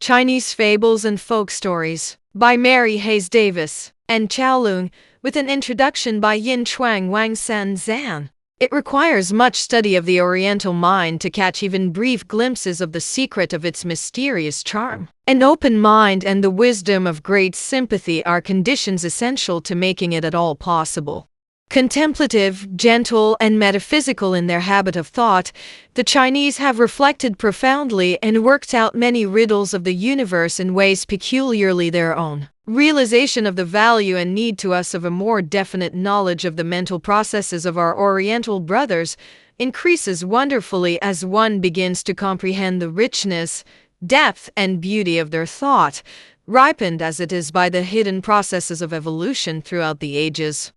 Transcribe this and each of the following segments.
Chinese Fables and Folk Stories by Mary Hayes Davis and Chao Lung, with an introduction by Yin Chuang Wang San Zan. It requires much study of the Oriental mind to catch even brief glimpses of the secret of its mysterious charm. An open mind and the wisdom of great sympathy are conditions essential to making it at all possible. Contemplative, gentle, and metaphysical in their habit of thought, the Chinese have reflected profoundly and worked out many riddles of the universe in ways peculiarly their own. Realization of the value and need to us of a more definite knowledge of the mental processes of our Oriental brothers increases wonderfully as one begins to comprehend the richness, depth, and beauty of their thought, ripened as it is by the hidden processes of evolution throughout the ages.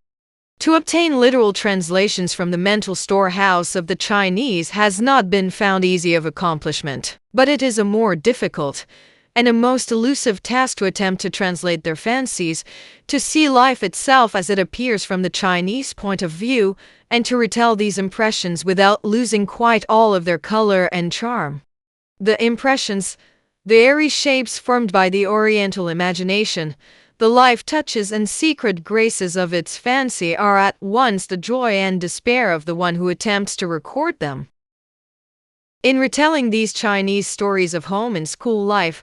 To obtain literal translations from the mental storehouse of the Chinese has not been found easy of accomplishment, but it is a more difficult and a most elusive task to attempt to translate their fancies, to see life itself as it appears from the Chinese point of view, and to retell these impressions without losing quite all of their color and charm. The impressions, the airy shapes formed by the Oriental imagination, the life touches and secret graces of its fancy are at once the joy and despair of the one who attempts to record them. In retelling these Chinese stories of home and school life,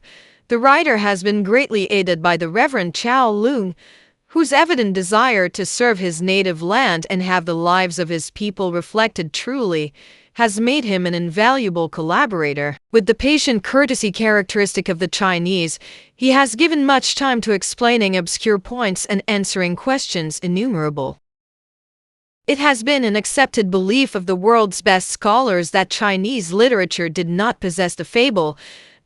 the writer has been greatly aided by the Reverend Chao Lung, whose evident desire to serve his native land and have the lives of his people reflected truly has made him an invaluable collaborator. With the patient courtesy characteristic of the Chinese, he has given much time to explaining obscure points and answering questions innumerable. It has been an accepted belief of the world's best scholars that Chinese literature did not possess the fable,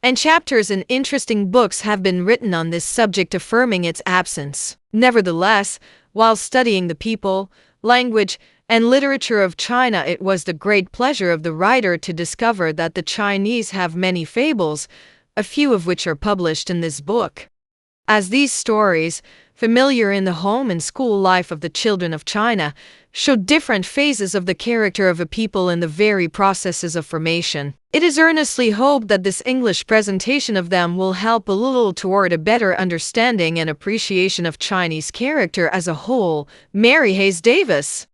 and chapters in interesting books have been written on this subject affirming its absence. Nevertheless, while studying the people, language, and literature of China, it was the great pleasure of the writer to discover that the Chinese have many fables, a few of which are published in this book. As these stories, familiar in the home and school life of the children of China, show different phases of the character of a people in the very processes of formation, it is earnestly hoped that this English presentation of them will help a little toward a better understanding and appreciation of Chinese character as a whole. Mary Hayes Davis.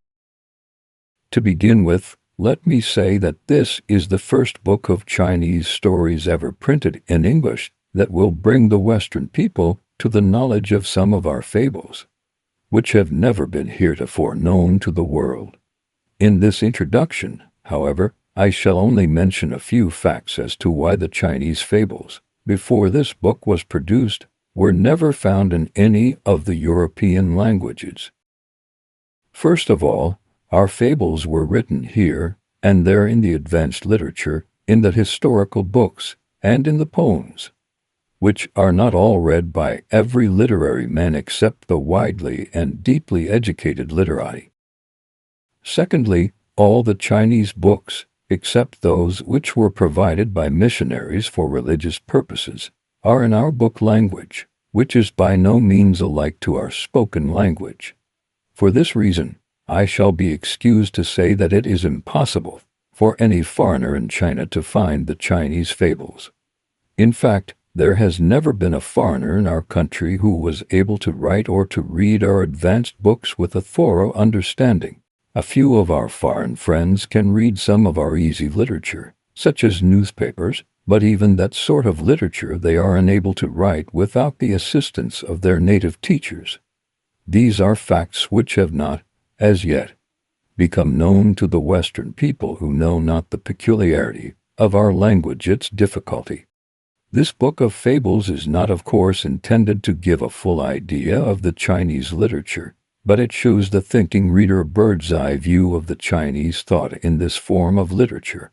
To begin with, let me say that this is the first book of Chinese stories ever printed in English that will bring the Western people to the knowledge of some of our fables, which have never been heretofore known to the world. In this introduction, however, I shall only mention a few facts as to why the Chinese fables, before this book was produced, were never found in any of the European languages. First of all, our fables were written here and there in the advanced literature, in the historical books, and in the poems, which are not all read by every literary man except the widely and deeply educated literati. Secondly, all the Chinese books, except those which were provided by missionaries for religious purposes, are in our book language, which is by no means alike to our spoken language. For this reason, I shall be excused to say that it is impossible for any foreigner in China to find the Chinese fables. In fact, there has never been a foreigner in our country who was able to write or to read our advanced books with a thorough understanding. A few of our foreign friends can read some of our easy literature, such as newspapers, but even that sort of literature they are unable to write without the assistance of their native teachers. These are facts which have not, as yet, become known to the Western people who know not the peculiarity of our language, its difficulty. This book of fables is not, of course, intended to give a full idea of the Chinese literature, but it shows the thinking reader a bird's-eye view of the Chinese thought in this form of literature.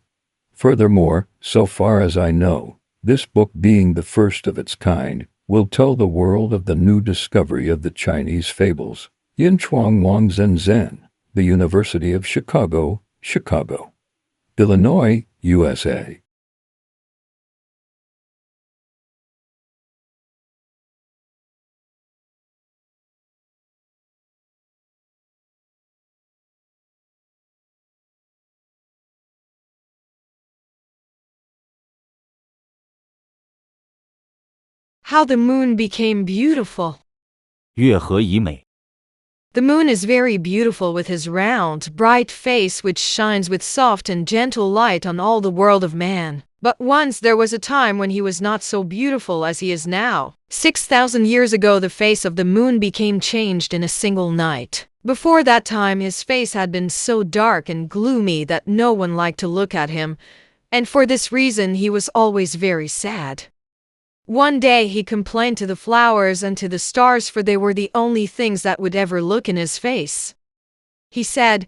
Furthermore, so far as I know, this book, being the first of its kind, will tell the world of the new discovery of the Chinese fables. Yen Tzi Zhen, the University of Chicago, Chicago, Illinois, USA. How the moon became beautiful. 月何以美？ The moon is very beautiful with his round, bright face which shines with soft and gentle light on all the world of man. But once there was a time when he was not so beautiful as he is now. 6,000 years ago the face of the moon became changed in a single night. Before that time his face had been so dark and gloomy that no one liked to look at him, and for this reason he was always very sad. One day he complained to the flowers and to the stars, for they were the only things that would ever look in his face. He said,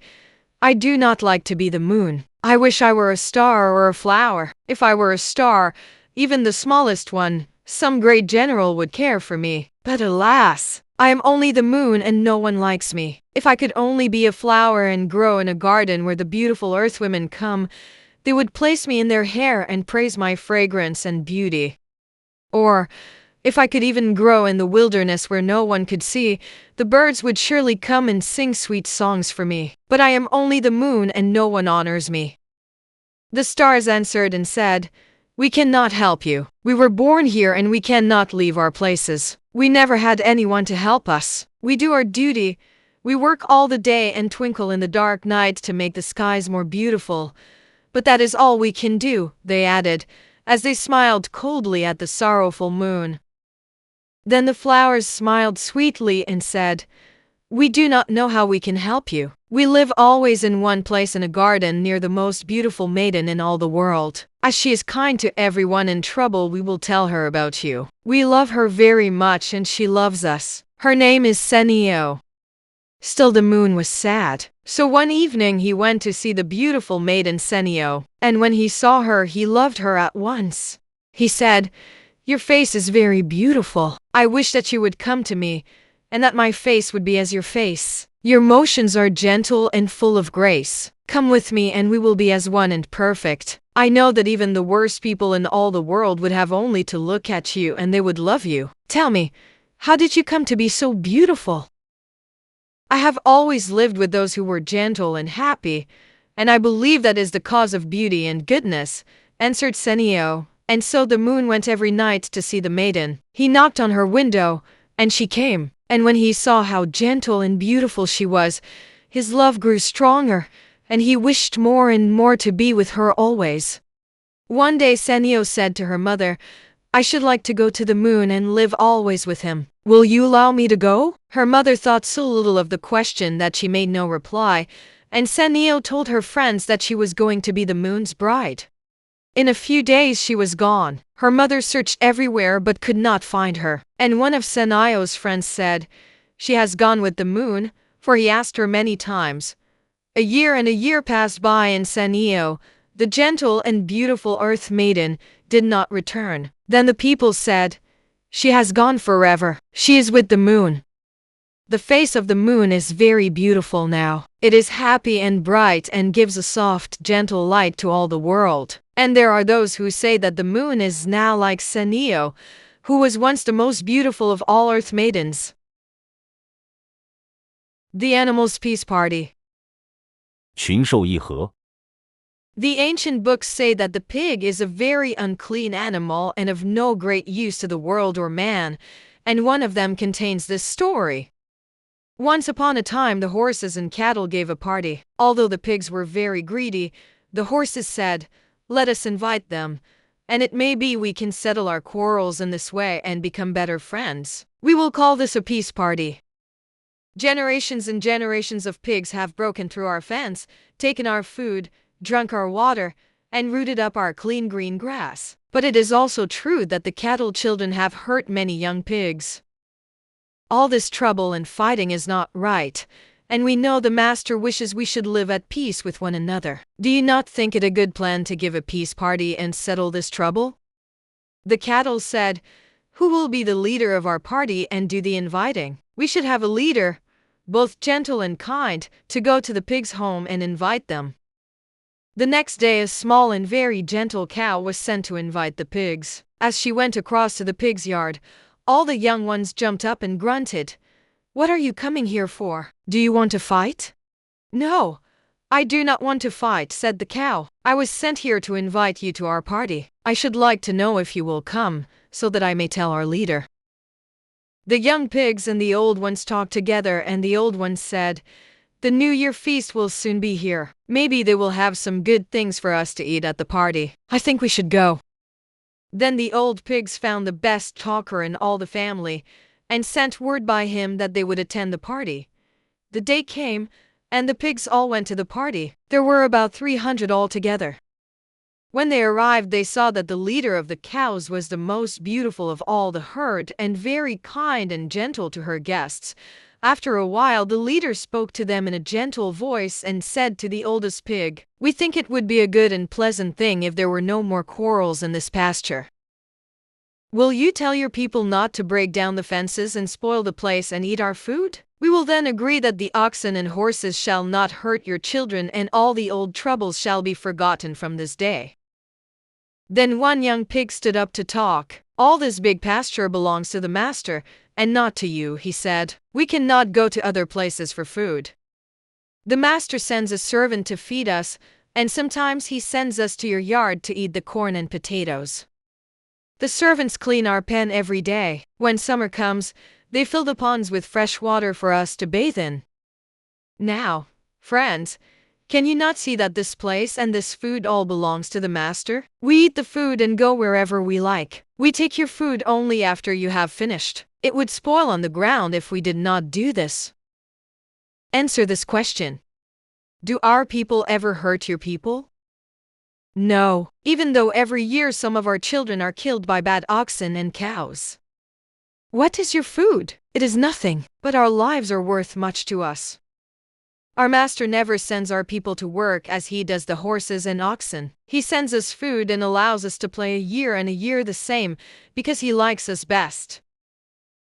"I do not like to be the moon. I wish I were a star or a flower. If I were a star, even the smallest one, some great general would care for me. But alas, I am only the moon and no one likes me. If I could only be a flower and grow in a garden where the beautiful earthwomen come, they would place me in their hair and praise my fragrance and beauty. Or, if I could even grow in the wilderness where no one could see, the birds would surely come and sing sweet songs for me. But I am only the moon and no one honors me." The stars answered and said, "We cannot help you. We were born here and we cannot leave our places. We never had anyone to help us. We do our duty. We work all the day and twinkle in the dark night to make the skies more beautiful. But that is all we can do," they added, as they smiled coldly at the sorrowful moon. Then the flowers smiled sweetly and said, "We do not know how we can help you. We live always in one place in a garden near the most beautiful maiden in all the world. As she is kind to everyone in trouble, we will tell her about you. We love her very much and she loves us. Her name is Snail." Still the moon was sad. So one evening he went to see the beautiful maiden Snail, and when he saw her he loved her at once. He said, "Your face is very beautiful. I wish that you would come to me, and that my face would be as your face. Your motions are gentle and full of grace. Come with me and we will be as one and perfect. I know that even the worst people in all the world would have only to look at you and they would love you. Tell me, how did you come to be so beautiful?" "I have always lived with those who were gentle and happy, and I believe that is the cause of beauty and goodness," answered Snail. And so the moon went every night to see the maiden. He knocked on her window, and she came. And when he saw how gentle and beautiful she was, his love grew stronger, and he wished more and more to be with her always. One day Snail said to her mother, "I should like to go to the moon and live always with him. Will you allow me to go?" Her mother thought so little of the question that she made no reply, and Snail told her friends that she was going to be the moon's bride. In a few days she was gone. Her mother searched everywhere but could not find her, and one of Snail's friends said, "She has gone with the moon," for he asked her many times. A year and a year passed by and Snail, the gentle and beautiful earth maiden, did not return. Then the people said, "She has gone forever. She is with the moon." The face of the moon is very beautiful now. It is happy and bright and gives a soft, gentle light to all the world. And there are those who say that the moon is now like Snail, who was once the most beautiful of all earth maidens. The Animals' Peace Party. 群兽议和。 The ancient books say that the pig is a very unclean animal and of no great use to the world or man, and one of them contains this story. Once upon a time the horses and cattle gave a party. Although the pigs were very greedy, the horses said, "Let us invite them, and it may be we can settle our quarrels in this way and become better friends. We will call this a peace party." Generations and generations of pigs have broken through our fence, taken our food, drunk our water, and rooted up our clean green grass. But it is also true that the cattle children have hurt many young pigs. All this trouble and fighting is not right, and we know the master wishes we should live at peace with one another. Do you not think it a good plan to give a peace party and settle this trouble? The cattle said, "Who will be the leader of our party and do the inviting? We should have a leader, both gentle and kind, to go to the pigs' home and invite them." The next day a small and very gentle cow was sent to invite the pigs. As she went across to the pigs' yard, all the young ones jumped up and grunted, "What are you coming here for? Do you want to fight?" "No, I do not want to fight," said the cow. "I was sent here to invite you to our party. I should like to know if you will come, so that I may tell our leader." The young pigs and the old ones talked together, and the old ones said, "The New Year feast will soon be here. Maybe they will have some good things for us to eat at the party. I think we should go." Then the old pigs found the best talker in all the family, and sent word by him that they would attend the party. The day came, and the pigs all went to the party. There were about 300 altogether. When they arrived, they saw that the leader of the cows was the most beautiful of all the herd and very kind and gentle to her guests. After a while, the leader spoke to them in a gentle voice and said to the oldest pig, "We think it would be a good and pleasant thing if there were no more quarrels in this pasture. Will you tell your people not to break down the fences and spoil the place and eat our food? We will then agree that the oxen and horses shall not hurt your children, and all the old troubles shall be forgotten from this day." Then one young pig stood up to talk. "All this big pasture belongs to the master, and not to you," he said. "We cannot go to other places for food. The master sends a servant to feed us, and sometimes he sends us to your yard to eat the corn and potatoes. The servants clean our pen every day. When summer comes, they fill the ponds with fresh water for us to bathe in. Now, friends, can you not see that this place and this food all belongs to the master? We eat the food and go wherever we like. We take your food only after you have finished. It would spoil on the ground if we did not do this. Answer this question. Do our people ever hurt your people? No, even though every year some of our children are killed by bad oxen and cows. What is your food? It is nothing, but our lives are worth much to us. Our master never sends our people to work as he does the horses and oxen. He sends us food and allows us to play a year and a year the same, because he likes us best.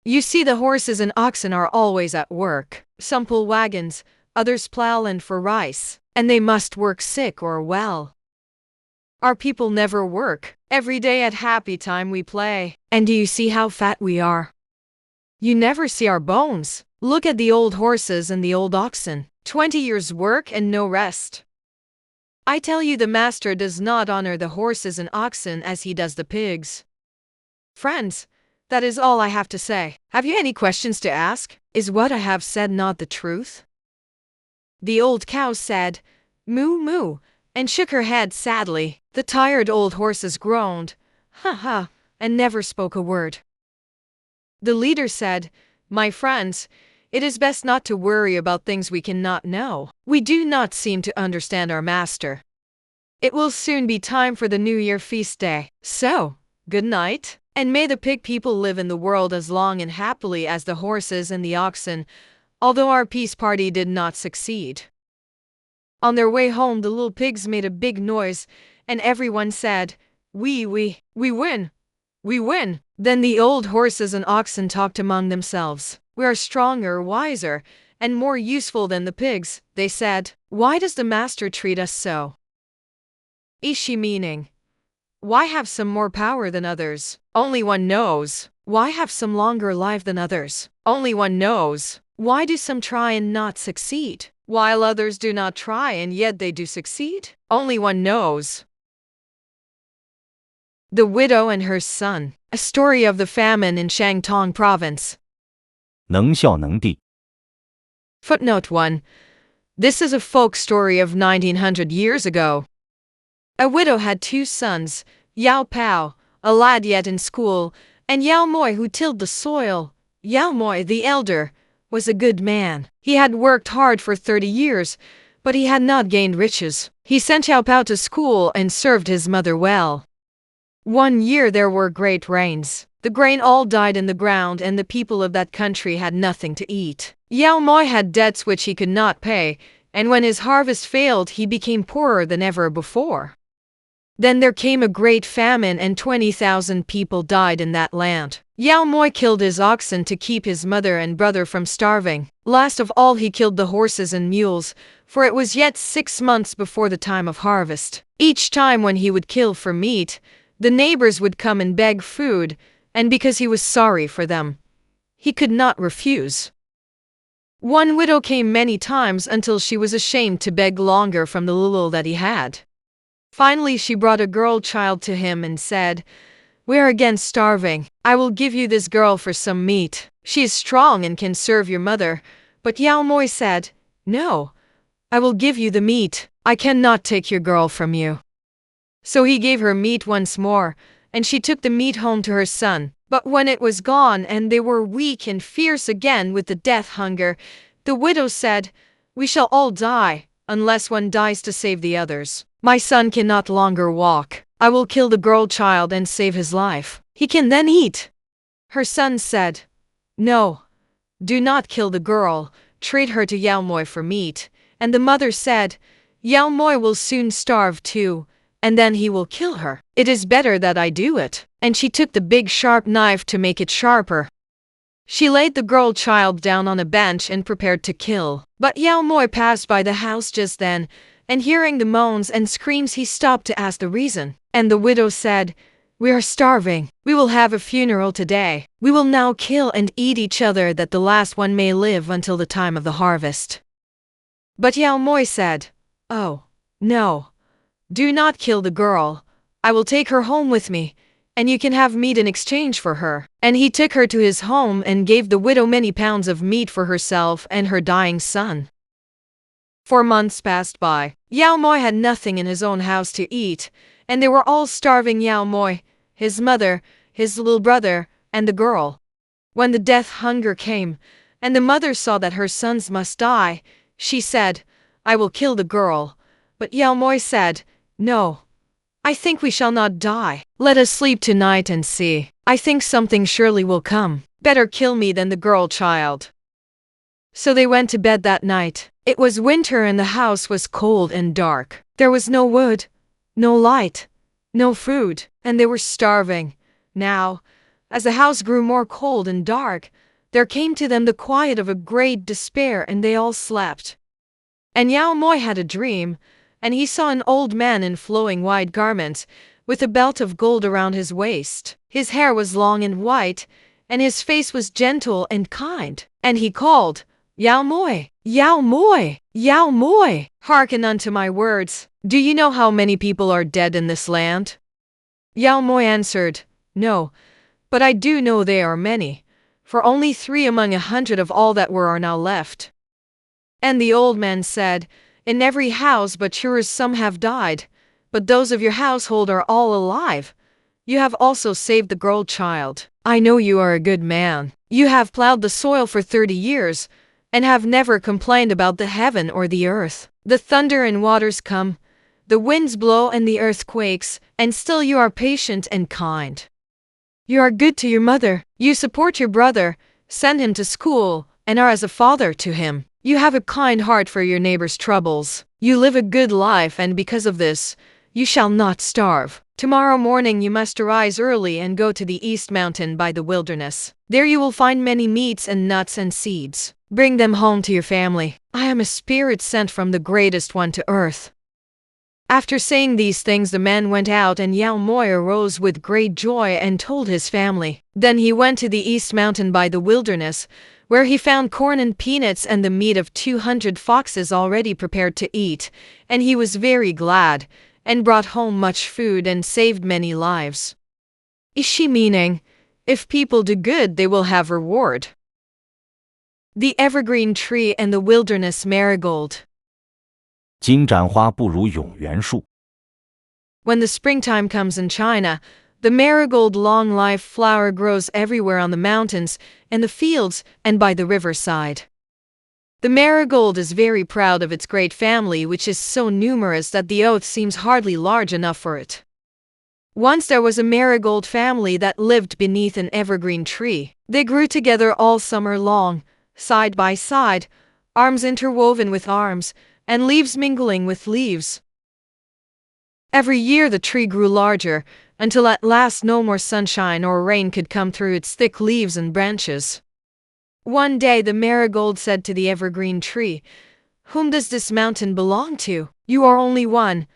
You see, the horses and oxen are always at work. Some pull wagons, others plow land for rice, and they must work sick or well. Our people never work. Every day at happy time we play. And do you see how fat we are? You never see our bones. Look at the old horses and the old oxen. 20 years work and no rest. I tell you, the master does not honor the horses and oxen as he does the pigs. Friends, that is all I have to say. Have you any questions to ask? Is what I have said not the truth?" The old cow said, "Moo, moo," and shook her head sadly. The tired old horses groaned, "Ha ha," and never spoke a word. The leader said, "My friends, it is best not to worry about things we cannot know. We do not seem to understand our master. It will soon be time for the New Year feast day. So, good night, and may the pig people live in the world as long and happily as the horses and the oxen, although our peace party did not succeed." On their way home, the little pigs made a big noise, and everyone said, We win! We win!" Then the old horses and oxen talked among themselves. "We are stronger, wiser, and more useful than the pigs," they said. "Why does the master treat us so? Ishi meaning, why have some more power than others? Only one knows. Why have some longer life than others? Only one knows. Why do some try and not succeed, while others do not try and yet they do succeed? Only one knows." The Widow and Her Son, a story of the famine in Shantung Province. 能孝能弟。 Footnote 1. This is a folk story of 1900 years ago. A widow had 2 sons, Yao Pao, a lad yet in school, and Yao Moi, who tilled the soil. Yao Moi, the elder, was a good man. He had worked hard for 30 years, but he had not gained riches. He sent Yao Pao to school and served his mother well. One year there were great rains. The grain all died in the ground, and the people of that country had nothing to eat. Yao Moi had debts which he could not pay, and when his harvest failed, he became poorer than ever before. Then there came a great famine, and 20,000 people died in that land. Yao Moi killed his oxen to keep his mother and brother from starving. Last of all, he killed the horses and mules, for it was yet 6 months before the time of harvest. Each time when he would kill for meat, the neighbors would come and beg food, and because he was sorry for them, he could not refuse. One widow came many times until she was ashamed to beg longer from the little that he had. Finally, she brought a girl child to him and said, We are again starving. I will give you this girl for some meat. She is strong and can serve your mother. But Yao Moi said, No, I will give you the meat. I cannot take your girl from you. So he gave her meat once more, and she took the meat home to her son. But when it was gone and they were weak and fierce again with the death hunger, the widow said, We shall all die, unless one dies to save the others. My son cannot longer walk. I will kill the girl child and save his life. He can then eat. Her son said, No, do not kill the girl. Trade her to Yao Moi for meat. And the mother said, Yao Moi will soon starve too, and then he will kill her. It is better that I do it. And she took the big sharp knife to make it sharper. She laid the girl child down on a bench and prepared to kill. But Yao Moi passed by the house just then, and hearing the moans and screams he stopped to ask the reason. And the widow said, We are starving. We will have a funeral today. We will now kill and eat each other that the last one may live until the time of the harvest. But Yao Moi said, Oh, no. Do not kill the girl. I will take her home with me, and you can have meat in exchange for her. And he took her to his home and gave the widow many pounds of meat for herself and her dying son. 4 months passed by. Yao Moi had nothing in his own house to eat, and they were all starving Yao Moi, his mother, his little brother, and the girl. When the death hunger came, and the mother saw that her sons must die, she said, I will kill the girl. But Yao Moi said, No, I think we shall not die. Let us sleep tonight and see. I think something surely will come. Better kill me than the girl child. So they went to bed that night. It was winter and the house was cold and dark. There was no wood, no light, no food, and they were starving. Now, as the house grew more cold and dark, there came to them the quiet of a great despair, and they all slept. And Yao Moi had a dream, and he saw an old man in flowing white garments, with a belt of gold around his waist. His hair was long and white, and his face was gentle and kind. And he called, Yao Moi, Yao Moi, Yao Moi, hearken unto my words. Do you know how many people are dead in this land? Yao Moi answered, No, but I do know they are many, for only 3 among 100 of all that were are now left. And the old man said, In every house but yours some have died, but those of your household are all alive. You have also saved the girl child. I know you are a good man. You have plowed the soil for 30 years, and have never complained about the heaven or the earth. The thunder and waters come, the winds blow and the earth quakes, and still you are patient and kind. You are good to your mother, you support your brother, send him to school, and are as a father to him. You have a kind heart for your neighbor's troubles. You live a good life, and because of this, you shall not starve. Tomorrow morning you must arise early and go to the east mountain by the wilderness. There you will find many meats and nuts and seeds. Bring them home to your family. I am a spirit sent from the greatest one to earth. After saying these things, the man went out, and Yao Moi arose with great joy and told his family. Then he went to the east mountain by the wilderness, where he found corn and peanuts and the meat of 200 foxes already prepared to eat, and he was very glad, and brought home much food and saved many lives. Ishi meaning, if people do good they will have reward. The Evergreen Tree and the Wilderness Marigold. 金盏花不如永元树。 When the springtime comes in China, the marigold long-life flower grows everywhere on the mountains, in the fields, and by the riverside. The marigold is very proud of its great family, which is so numerous that the oath seems hardly large enough for it. Once there was a marigold family that lived beneath an evergreen tree. They grew together all summer long, side by side, arms interwoven with arms, and leaves mingling with leaves. Every year the tree grew larger, until at last no more sunshine or rain could come through its thick leaves and branches. One day the marigold said to the evergreen tree, Whom does this mountain belong to? You are only one,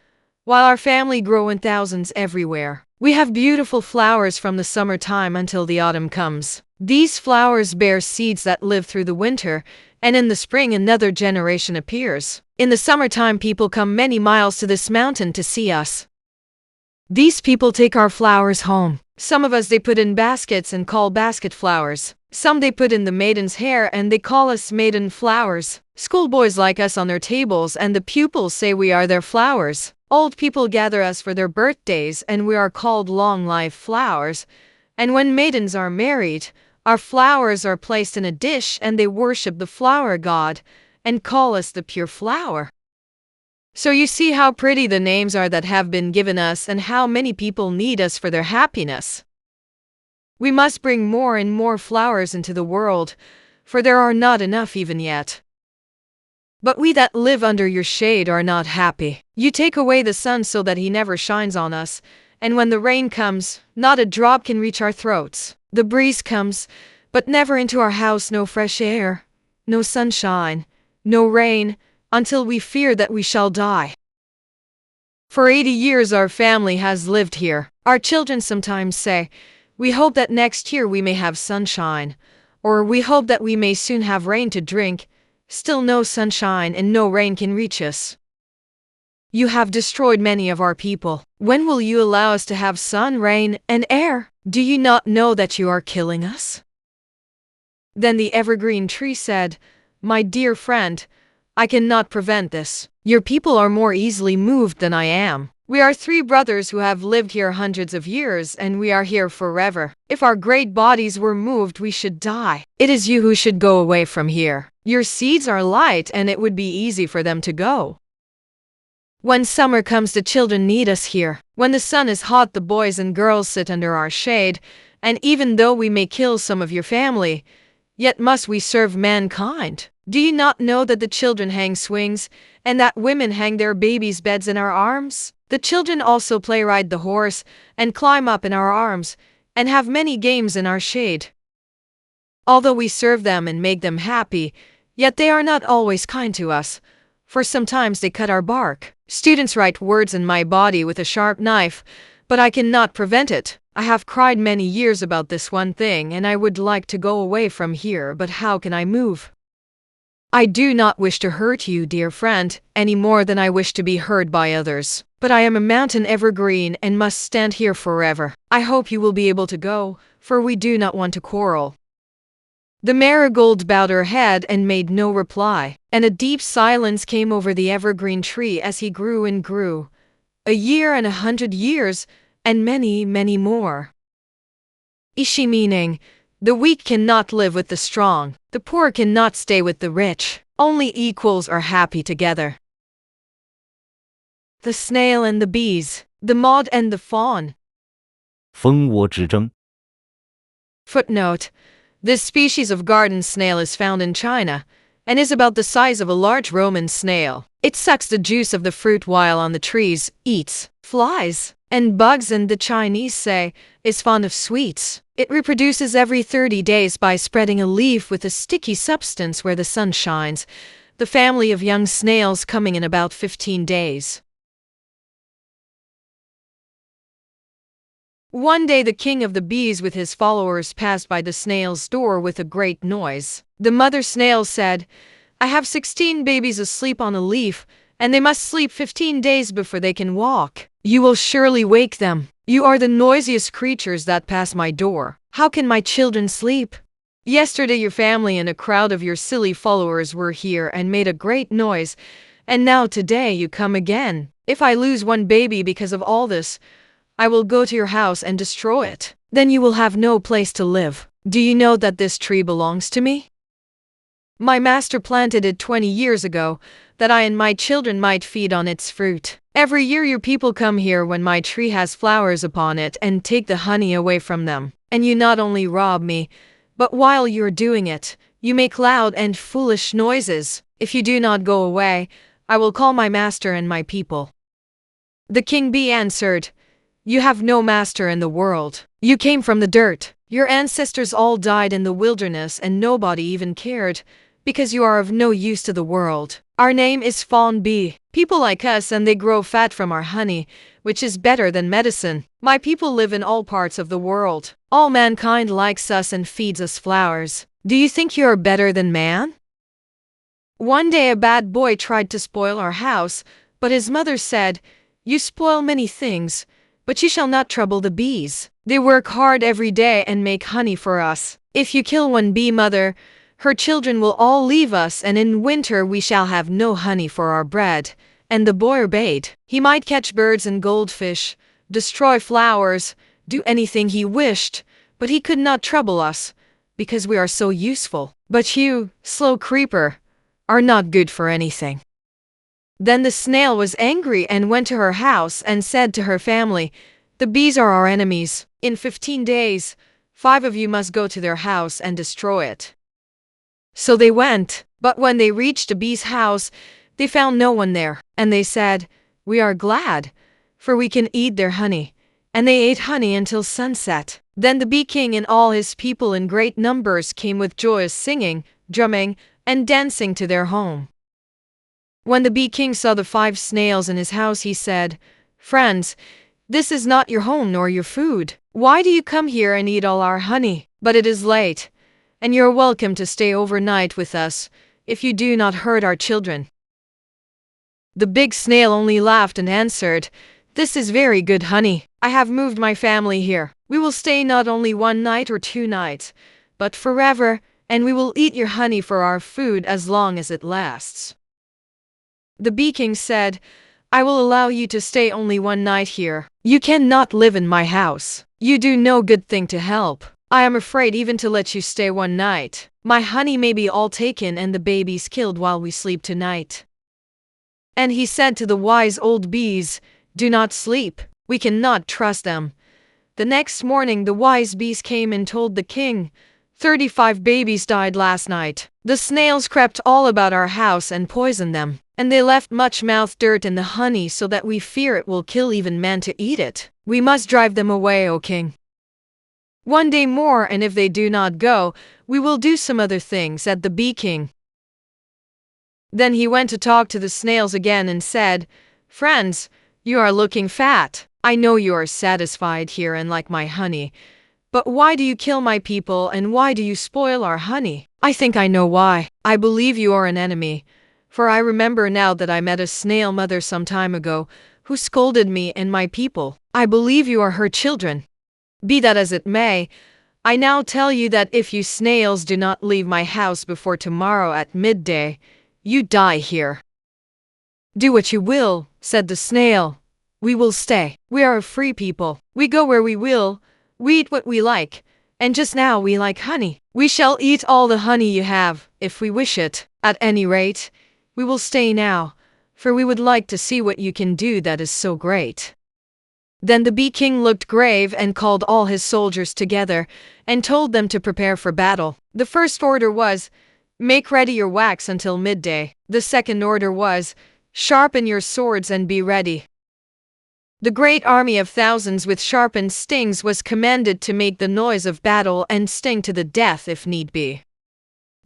while our family grow in thousands everywhere. We have beautiful flowers from the summertime until the autumn comes. These flowers bear seeds that live through the winter, and in the spring another generation appears. In the summertime people come many miles to this mountain to see us. These people take our flowers home. Some of us they put in baskets and call basket flowers. Some they put in the maiden's hair and they call us maiden flowers. Schoolboys like us on their tables and the pupils say we are their flowers. Old people gather us for their birthdays and we are called long life flowers. And when maidens are married, our flowers are placed in a dish and they worship the flower god and call us the pure flower. So you see how pretty the names are that have been given us and how many people need us for their happiness. We must bring more and more flowers into the world, for there are not enough even yet. But we that live under your shade are not happy. You take away the sun so that he never shines on us, and when the rain comes, not a drop can reach our throats. The breeze comes, but never into our house no fresh air, no sunshine, no rain, until we fear that we shall die. For 80 years our family has lived here. Our children sometimes say, we hope that next year we may have sunshine, or we hope that we may soon have rain to drink. Still no sunshine and no rain can reach us. You have destroyed many of our people. When will you allow us to have sun, rain, and air? Do you not know that you are killing us? Then the evergreen tree said, my dear friend, I cannot prevent this. Your people are more easily moved than I am. We are 3 brothers who have lived here hundreds of years and we are here forever. If our great bodies were moved, we should die. It is you who should go away from here. Your seeds are light and it would be easy for them to go. When summer comes, the children need us here. When the sun is hot, the boys and girls sit under our shade, and even though we may kill some of your family, yet must we serve mankind. Do you not know that the children hang swings, and that women hang their babies' beds in our arms? The children also play ride the horse, and climb up in our arms, and have many games in our shade. Although we serve them and make them happy, yet they are not always kind to us, for sometimes they cut our bark. Students write words in my body with a sharp knife, but I cannot prevent it. I have cried many years about this one thing, and I would like to go away from here, but how can I move? I do not wish to hurt you, dear friend, any more than I wish to be heard by others. But I am a mountain evergreen and must stand here forever. I hope you will be able to go, for we do not want to quarrel. The marigold bowed her head and made no reply, and a deep silence came over the evergreen tree as he grew and grew. 1 year and 100 years, and many, many more. Ishi meaning, the weak cannot live with the strong, the poor cannot stay with the rich, only equals are happy together. The snail and the bees, the moth and the fawn. 蜂窝之争 Footnote: this species of garden snail is found in China, and is about the size of a large Roman snail. It sucks the juice of the fruit while on the trees, eats flies and bugs, and the Chinese say, is fond of sweets. It reproduces every 30 days by spreading a leaf with a sticky substance where the sun shines, the family of young snails coming in about 15 days. One day the king of the bees with his followers passed by the snail's door with a great noise. The mother snail said, I have 16 babies asleep on a leaf, and they must sleep 15 days before they can walk. You will surely wake them. You are the noisiest creatures that pass my door. How can my children sleep? Yesterday your family and a crowd of your silly followers were here and made a great noise, and now today you come again. If I lose one baby because of all this, I will go to your house and destroy it. Then you will have no place to live. Do you know that this tree belongs to me? My master planted it 20 years ago, that I and my children might feed on its fruit. Every year your people come here when my tree has flowers upon it and take the honey away from them. And you not only rob me, but while you're doing it, you make loud and foolish noises. If you do not go away, I will call my master and my people. The king bee answered, you have no master in the world. You came from the dirt. Your ancestors all died in the wilderness and nobody even cared, because you are of no use to the world. Our name is fawn bee. People like us and they grow fat from our honey, which is better than medicine. My people live in all parts of the world. All mankind likes us and feeds us flowers. Do you think you are better than man? One day a bad boy tried to spoil our house, but his mother said, you spoil many things. But you shall not trouble the bees. They work hard every day and make honey for us. If you kill one bee mother, her children will all leave us, and in winter we shall have no honey for our bread." And the boy obeyed. He might catch birds and goldfish, destroy flowers, do anything he wished, but he could not trouble us, because we are so useful. But you, slow creeper, are not good for anything. Then the snail was angry and went to her house and said to her family, "The bees are our enemies. In 15 days, 5 of you must go to their house and destroy it." So they went, but when they reached the bees' house, they found no one there, and they said, "We are glad, for we can eat their honey." And they ate honey until sunset. Then the bee king and all his people in great numbers came with joyous singing, drumming, and dancing to their home. When the bee king saw the 5 snails in his house, he said, "Friends, this is not your home nor your food. Why do you come here and eat all our honey? But it is late, and you're welcome to stay overnight with us, if you do not hurt our children." The big snail only laughed and answered, "This is very good honey. I have moved my family here. We will stay not only 1 night or 2 nights, but forever, and we will eat your honey for our food as long as it lasts." The bee king said, "I will allow you to stay only 1 night here. You cannot live in my house. You do no good thing to help. I am afraid even to let you stay 1 night. My honey may be all taken and the babies killed while we sleep tonight." And he said to the wise old bees, "Do not sleep. We cannot trust them." The next morning the wise bees came and told the king, 35 babies died last night. The snails crept all about our house and poisoned them, and they left much mouth dirt in the honey so that we fear it will kill even men to eat it. We must drive them away, O king. 1 day more, and if they do not go, we will do some other thing," said the bee king. Then he went to talk to the snails again and said, "Friends, you are looking fat. I know you are satisfied here and like my honey. But why do you kill my people and why do you spoil our honey? I think I know why. I believe you are an enemy. For I remember now that I met a snail mother some time ago who scolded me and my people. I believe you are her children. Be that as it may, I now tell you that if you snails do not leave my house before tomorrow at midday, you die here." "Do what you will," said the snail. "We will stay. We are a free people. We go where we will. We eat what we like. And just now we like honey. We shall eat all the honey you have, if we wish it. At any rate, we will stay now, for we would like to see what you can do that is so great." Then the bee king looked grave and called all his soldiers together and told them to prepare for battle. The first order was, "Make ready your wax until midday." The second order was, "Sharpen your swords and be ready." The great army of thousands with sharpened stings was commanded to make the noise of battle and sting to the death if need be.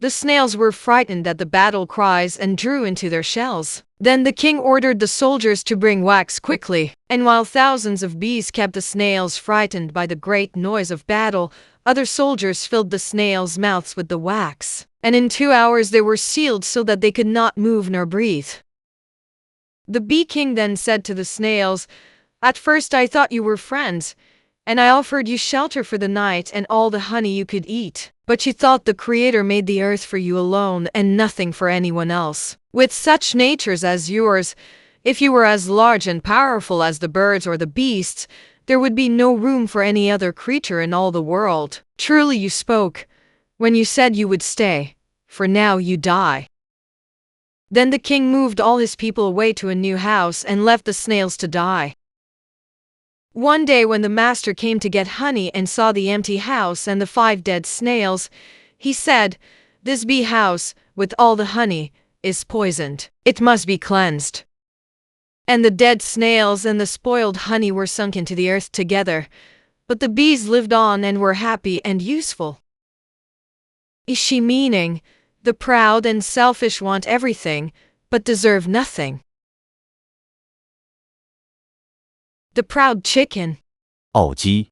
The snails were frightened at the battle cries and drew into their shells. Then the king ordered the soldiers to bring wax quickly, and while thousands of bees kept the snails frightened by the great noise of battle, other soldiers filled the snails' mouths with the wax, and in 2 hours they were sealed so that they could not move nor breathe. The bee king then said to the snails, "At first I thought you were friends, and I offered you shelter for the night and all the honey you could eat. But you thought the Creator made the earth for you alone and nothing for anyone else. With such natures as yours, if you were as large and powerful as the birds or the beasts, there would be no room for any other creature in all the world. Truly you spoke, when you said you would stay, for now you die." Then the king moved all his people away to a new house and left the snails to die. One day when the master came to get honey and saw the empty house and the 5 dead snails, he said, "This bee house, with all the honey, is poisoned. It must be cleansed." And the dead snails and the spoiled honey were sunk into the earth together, but the bees lived on and were happy and useful. Is she meaning, the proud and selfish want everything, but deserve nothing? The Proud Chicken. 傲鸡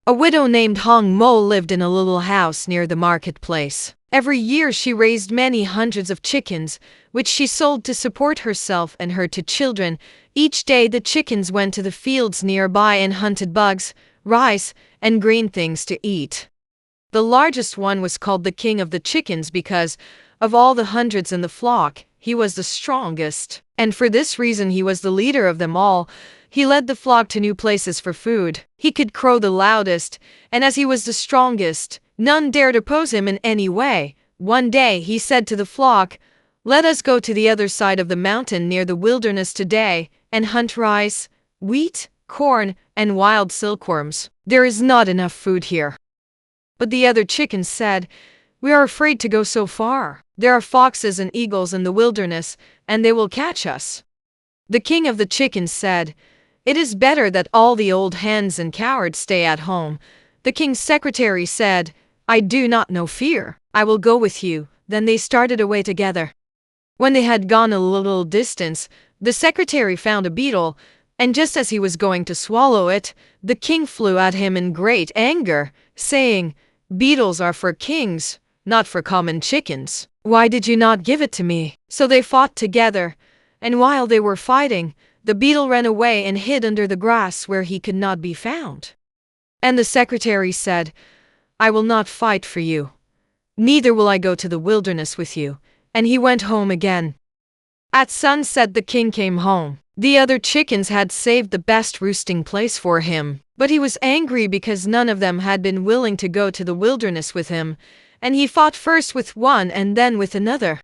A widow named Hong Mo lived in a little house near the marketplace. Every year she raised many hundreds of chickens, which she sold to support herself and her 2 children, Each day the chickens went to the fields nearby and hunted bugs, rice, and green things to eat. The largest one was called the king of the chickens because, of all the hundreds in the flock, he was the strongest, and for this reason he was the leader of them all. He led the flock to new places for food. He could crow the loudest, and as he was the strongest, none dared oppose him in any way. One day he said to the flock, "Let us go to the other side of the mountain near the wilderness today, and hunt rice, wheat, corn, and wild silkworms. There is not enough food here." But the other chickens said, "We are afraid to go so far. There are foxes and eagles in the wilderness, and they will catch us." The king of the chickens said, "It is better that all the old hens and cowards stay at home." The king's secretary said, "I do not know fear. I will go with you." Then they started away together. When they had gone a little distance, the secretary found a beetle, and just as he was going to swallow it, the king flew at him in great anger, saying, "Beetles are for kings, not for common chickens. Why did you not give it to me?" So they fought together, and while they were fighting, the beetle ran away and hid under the grass where he could not be found. And the secretary said, "I will not fight for you. Neither will I go to the wilderness with you." And he went home again. At sunset the king came home. The other chickens had saved the best roosting place for him, but he was angry because none of them had been willing to go to the wilderness with him, and he fought first with one and then with another.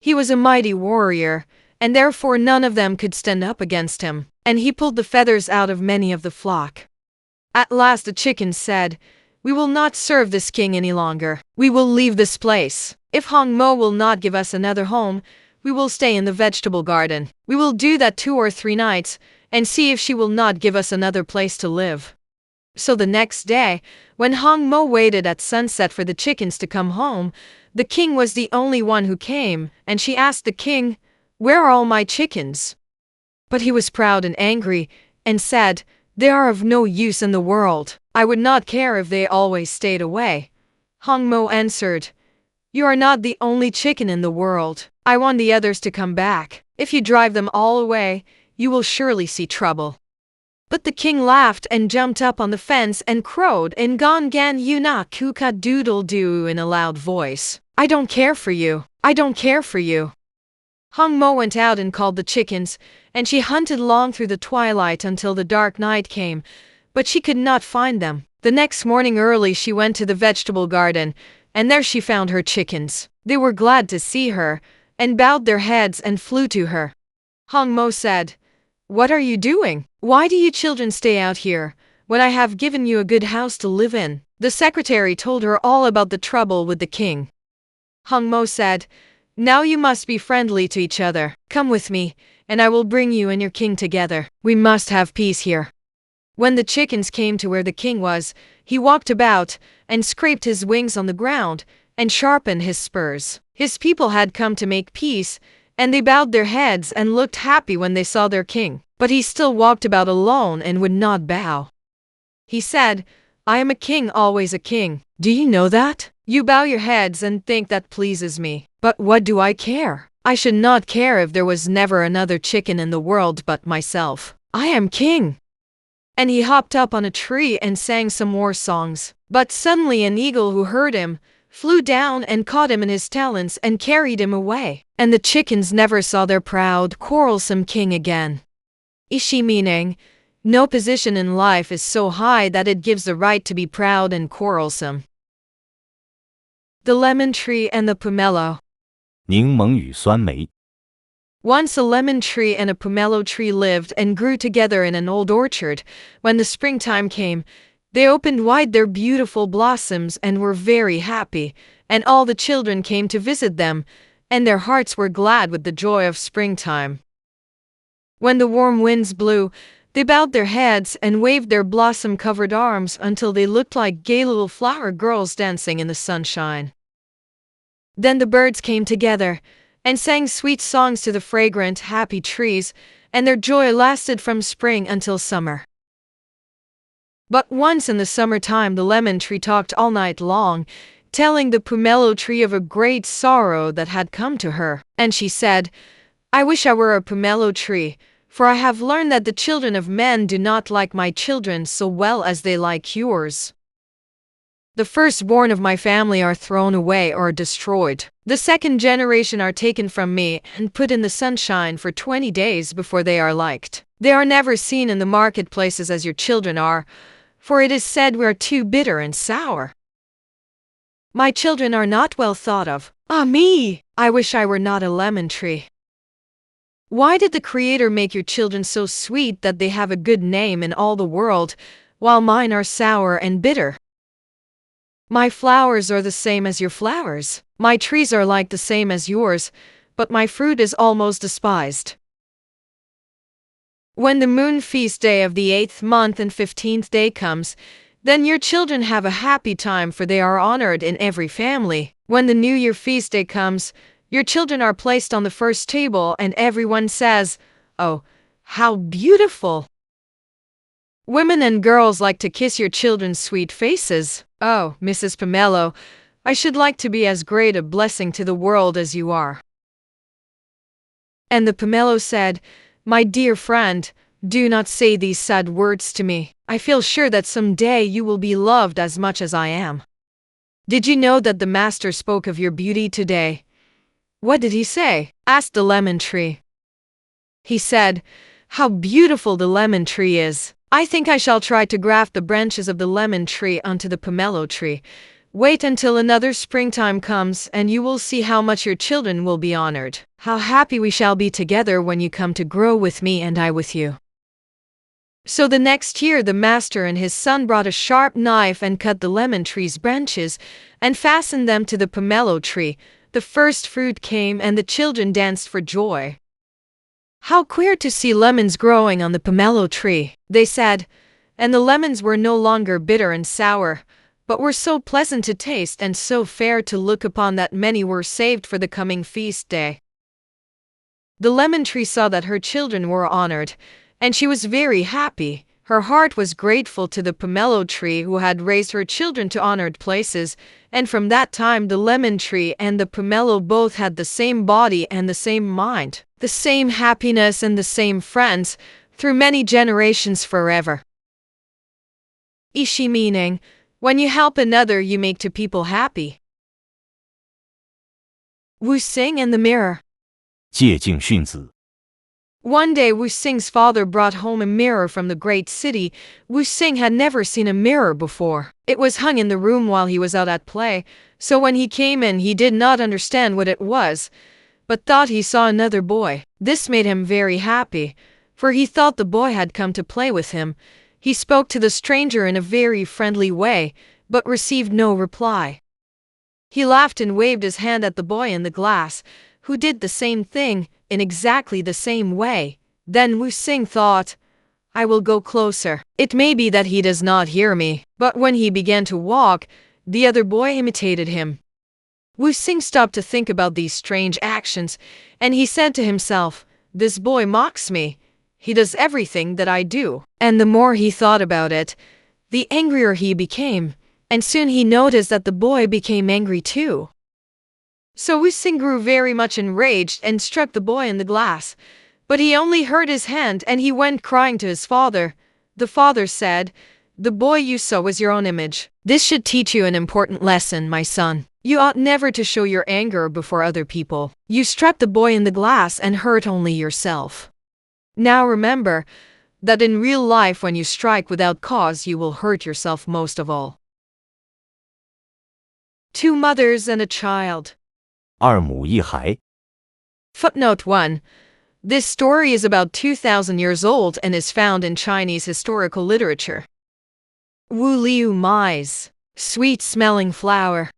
He was a mighty warrior, and therefore none of them could stand up against him, and he pulled the feathers out of many of the flock. At last the chickens said, "We will not serve this king any longer. We will leave this place. If Hong Mo will not give us another home, we will stay in the vegetable garden. We will do that 2 or 3 nights, and see if she will not give us another place to live." So the next day, when Hong Mo waited at sunset for the chickens to come home, the king was the only one who came, and she asked the king, "Where are all my chickens?" But he was proud and angry, and said, "They are of no use in the world. I would not care if they always stayed away." Hong Mo answered, "You are not the only chicken in the world. I want the others to come back. If you drive them all away, you will surely see trouble." But the king laughed and jumped up on the fence and crowed in Gon Gan Yu Na Kuka Doodle Doo in a loud voice, "I don't care for you. I don't care for you." Hong Mo went out and called the chickens, and she hunted long through the twilight until the dark night came, but she could not find them. The next morning early she went to the vegetable garden, and there she found her chickens. They were glad to see her, and bowed their heads and flew to her. Hong Mo said, "What are you doing? Why do you children stay out here, when I have given you a good house to live in?" The secretary told her all about the trouble with the king. Hong Mo said, "Now you must be friendly to each other. Come with me, and I will bring you and your king together. We must have peace here." When the chickens came to where the king was, he walked about, and scraped his wings on the ground, and sharpened his spurs. His people had come to make peace, and they bowed their heads and looked happy when they saw their king. But he still walked about alone and would not bow. He said, "I am a king, always a king. Do you know that? You bow your heads and think that pleases me. But what do I care? I should not care if there was never another chicken in the world but myself. I am king." And he hopped up on a tree and sang some more songs. But suddenly an eagle who heard him flew down and caught him in his talons and carried him away. And the chickens never saw their proud, quarrelsome king again. Ishi meaning, no position in life is so high that it gives the right to be proud and quarrelsome. The Lemon Tree and the Pumelo. 柠檬与酸梅。 Once a lemon tree and a pumelo tree lived and grew together in an old orchard. When the springtime came, they opened wide their beautiful blossoms and were very happy, and all the children came to visit them, and their hearts were glad with the joy of springtime. When the warm winds blew, they bowed their heads and waved their blossom-covered arms until they looked like gay little flower girls dancing in the sunshine. Then the birds came together and sang sweet songs to the fragrant, happy trees, and their joy lasted from spring until summer. But once in the summertime the lemon tree talked all night long, telling the pumelo tree of a great sorrow that had come to her. And she said, "I wish I were a pumelo tree, for I have learned that the children of men do not like my children so well as they like yours. The firstborn of my family are thrown away or destroyed. The second generation are taken from me and put in the sunshine for 20 days before they are liked. They are never seen in the marketplaces as your children are, for it is said we are too bitter and sour. My children are not well thought of. Ah me! I wish I were not a lemon tree. Why did the Creator make your children so sweet that they have a good name in all the world, while mine are sour and bitter? My flowers are the same as your flowers. My trees are like the same as yours, but my fruit is almost despised. When the moon feast day of the 8th month and 15th day comes, then your children have a happy time, for they are honored in every family. When the New Year feast day comes, your children are placed on the first table and everyone says, "Oh, how beautiful!" Women and girls like to kiss your children's sweet faces. Oh, Mrs. Pumelo, I should like to be as great a blessing to the world as you are. And the Pumelo said, "My dear friend, do not say these sad words to me. I feel sure that someday you will be loved as much as I am." Did you know that the master spoke of your beauty today? What did he say? Asked the lemon tree. He said, "How beautiful the lemon tree is. I think I shall try to graft the branches of the lemon tree onto the pomelo tree. Wait until another springtime comes and you will see how much your children will be honored. How happy we shall be together when you come to grow with me and I with you." So the next year the master and his son brought a sharp knife and cut the lemon tree's branches and fastened them to the pomelo tree. The first fruit came and the children danced for joy. "How queer to see lemons growing on the pomelo tree," they said, and the lemons were no longer bitter and sour, but were so pleasant to taste and so fair to look upon that many were saved for the coming feast day. The lemon tree saw that her children were honored, and she was very happy. Her heart was grateful to the pomelo tree who had raised her children to honored places, and from that time the lemon tree and the pomelo both had the same body and the same mind, the same happiness and the same friends, through many generations forever. Ishi meaning, when you help another you make two people happy. Wu-Sing and the mirror. 借镜训子。 One day Wu-Sing's father brought home a mirror from the great city. Wu-Sing had never seen a mirror before. It was hung in the room while he was out at play, so when he came in he did not understand what it was, but thought he saw another boy. This made him very happy, for he thought the boy had come to play with him. He spoke to the stranger in a very friendly way, but received no reply. He laughed and waved his hand at the boy in the glass, who did the same thing, in exactly the same way. Then Wu-Sing thought, "I will go closer. It may be that he does not hear me." But when he began to walk, the other boy imitated him. Wu-Sing stopped to think about these strange actions, and he said to himself, "This boy mocks me. He does everything that I do." And the more he thought about it, the angrier he became, and soon he noticed that the boy became angry too. So Wu-Sing grew very much enraged and struck the boy in the glass, but he only hurt his hand and he went crying to his father. The father said, "The boy you saw was your own image. This should teach you an important lesson, my son. You ought never to show your anger before other people. You struck the boy in the glass and hurt only yourself. Now remember that in real life when you strike without cause you will hurt yourself most of all." Two mothers and a child. 二母一孩。 Footnote 1. This story is about 2,000 years old and is found in Chinese historical literature. Wu Liu Mai's sweet-smelling flower.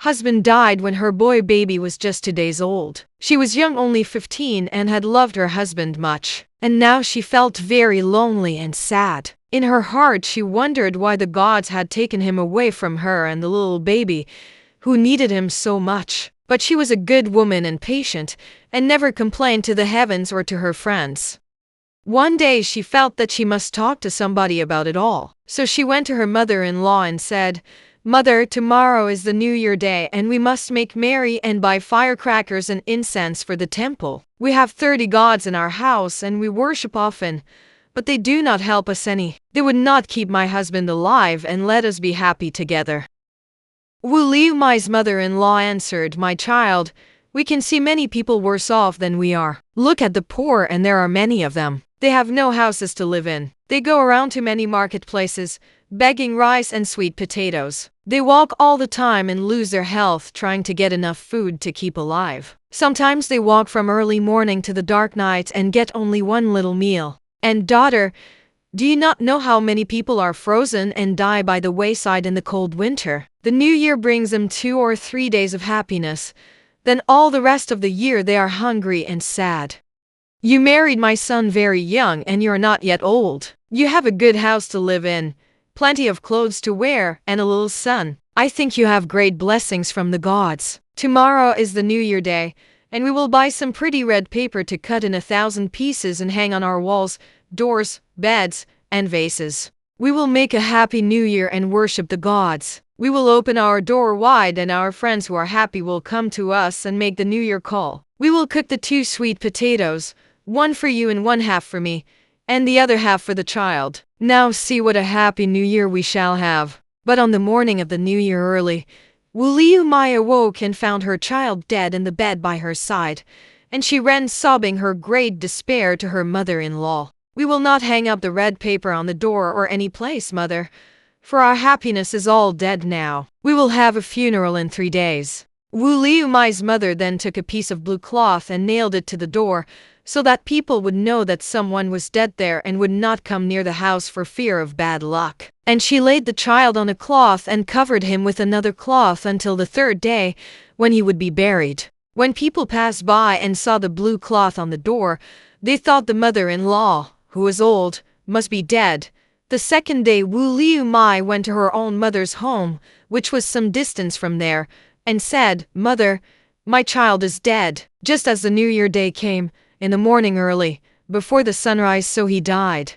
Husband died when her boy baby was just 2 days old. She was young, only 15, and had loved her husband much. And now she felt very lonely and sad. In her heart she wondered why the gods had taken him away from her and the little baby, who needed him so much. But she was a good woman and patient, and never complained to the heavens or to her friends. One day she felt that she must talk to somebody about it all. So she went to her mother-in-law and said, Mother, tomorrow is the New Year day and we must make merry and buy firecrackers and incense for the temple. We have 30 gods in our house and we worship often, but they do not help us any. They would not keep my husband alive and let us be happy together. Wu Liu Mai's mother-in-law answered, My child, we can see many people worse off than we are. Look at the poor, and there are many of them. They have no houses to live in. They go around to many marketplaces, begging rice and sweet potatoes. They walk all the time and lose their health trying to get enough food to keep alive. Sometimes they walk from early morning to the dark night and get only one little meal. And daughter, do you not know how many people are frozen and die by the wayside in the cold winter? The New Year brings them 2 or 3 days of happiness. Then all the rest of the year they are hungry and sad. You married my son very young and you're not yet old. You have a good house to live in, plenty of clothes to wear, and a little son. I think you have great blessings from the gods. Tomorrow is the New Year day, and we will buy some pretty red paper to cut in 1,000 pieces and hang on our walls, doors, beds, and vases. We will make a happy New Year and worship the gods. We will open our door wide and our friends who are happy will come to us and make the New Year call. We will cook the 2 sweet potatoes, one for you and one half for me, and the other half for the child. Now see what a happy New Year we shall have. But on the morning of the New Year early, Wu Liu Mai awoke and found her child dead in the bed by her side, and she ran sobbing her great despair to her mother-in-law. We will not hang up the red paper on the door or any place, mother, for our happiness is all dead now. We will have a funeral in 3 days. Wu Liu Mai's mother then took a piece of blue cloth and nailed it to the door, so that people would know that someone was dead there and would not come near the house for fear of bad luck. And she laid the child on a cloth and covered him with another cloth until the 3rd day, when he would be buried. When people passed by and saw the blue cloth on the door, they thought the mother-in-law, who was old, must be dead. The 2nd day Wu Liu Mai went to her own mother's home, which was some distance from there, and said, Mother, my child is dead. Just as the New Year day came, in the morning early, before the sunrise, so he died.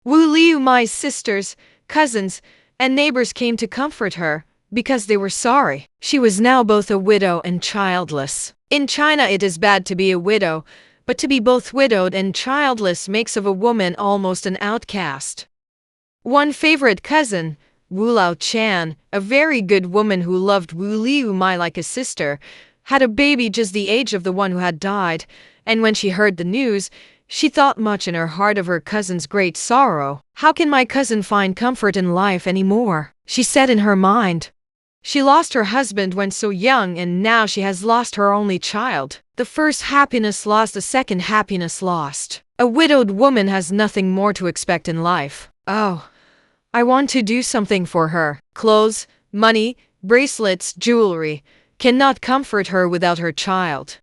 Wu Liu Mai's sisters, cousins, and neighbors came to comfort her, because they were sorry. She was now both a widow and childless. In China it is bad to be a widow, but to be both widowed and childless makes of a woman almost an outcast. One favorite cousin, Wu Lao Chan, a very good woman who loved Wu Liu Mai like a sister, had a baby just the age of the one who had died, and when she heard the news, she thought much in her heart of her cousin's great sorrow. How can my cousin find comfort in life any more? She said in her mind. She lost her husband when so young, and now she has lost her only child. The first happiness lost, the second happiness lost. A widowed woman has nothing more to expect in life. Oh, I want to do something for her. Clothes, money, bracelets, jewelry cannot comfort her without her child.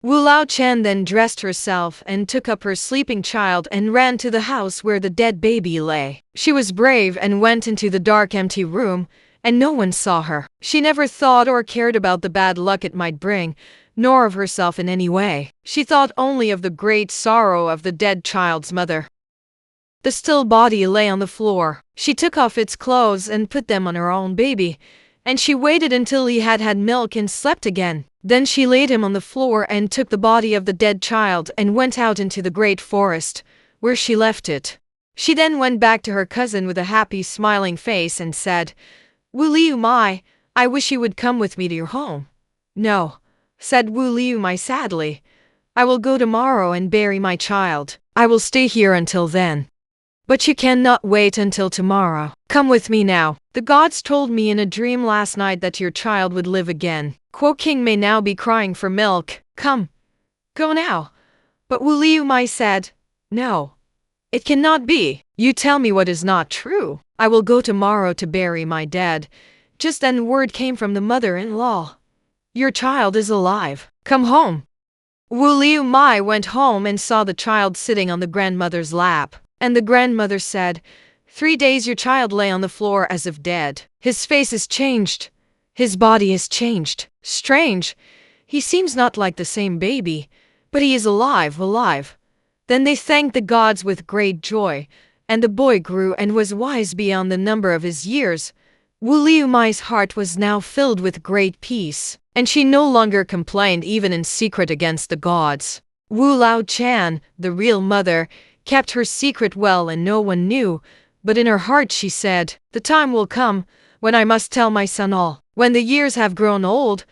Wu Lao Chen then dressed herself and took up her sleeping child and ran to the house where the dead baby lay. She was brave and went into the dark, empty room, and no one saw her. She never thought or cared about the bad luck it might bring, nor of herself in any way. She thought only of the great sorrow of the dead child's mother. The still body lay on the floor. She took off its clothes and put them on her own baby, and she waited until he had had milk and slept again. Then she laid him on the floor and took the body of the dead child and went out into the great forest, where she left it. She then went back to her cousin with a happy, smiling face and said, Wu Liu Mai, I wish you would come with me to your home. No, said Wu Liu Mai sadly. I will go tomorrow and bury my child. I will stay here until then. But you cannot wait until tomorrow. Come with me now. The gods told me in a dream last night that your child would live again. Kuo King may now be crying for milk. Come. Go now. But Wu Liu Mai said, No. It cannot be. You tell me what is not true. I will go tomorrow to bury my dead. Just then word came from the mother-in-law. Your child is alive. Come home. Wu Liu Mai went home and saw the child sitting on the grandmother's lap. And the grandmother said, 3 days your child lay on the floor as if dead. His face is changed. His body is changed. Strange. He seems not like the same baby, but he is alive, alive. Then they thanked the gods with great joy, and the boy grew and was wise beyond the number of his years. Wu Liumai's heart was now filled with great peace, and she no longer complained even in secret against the gods. Wu Lao-chan, the real mother, kept her secret well and no one knew, but in her heart she said, "The time will come when I must tell my son all. When the years have grown old,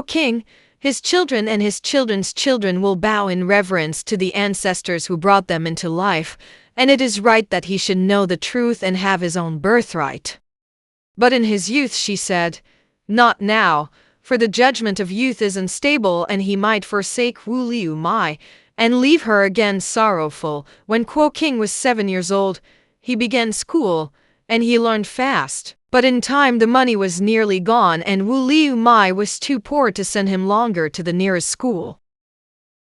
King, his children and his children's children will bow in reverence to the ancestors who brought them into life, and it is right that he should know the truth and have his own birthright." But in his youth she said, "Not now, for the judgment of youth is unstable and he might forsake Wu Liumai and leave her again sorrowful." When King was 7 years old, he began school, and he learned fast. But in time the money was nearly gone and Wu Liumai was too poor to send him longer to the nearest school.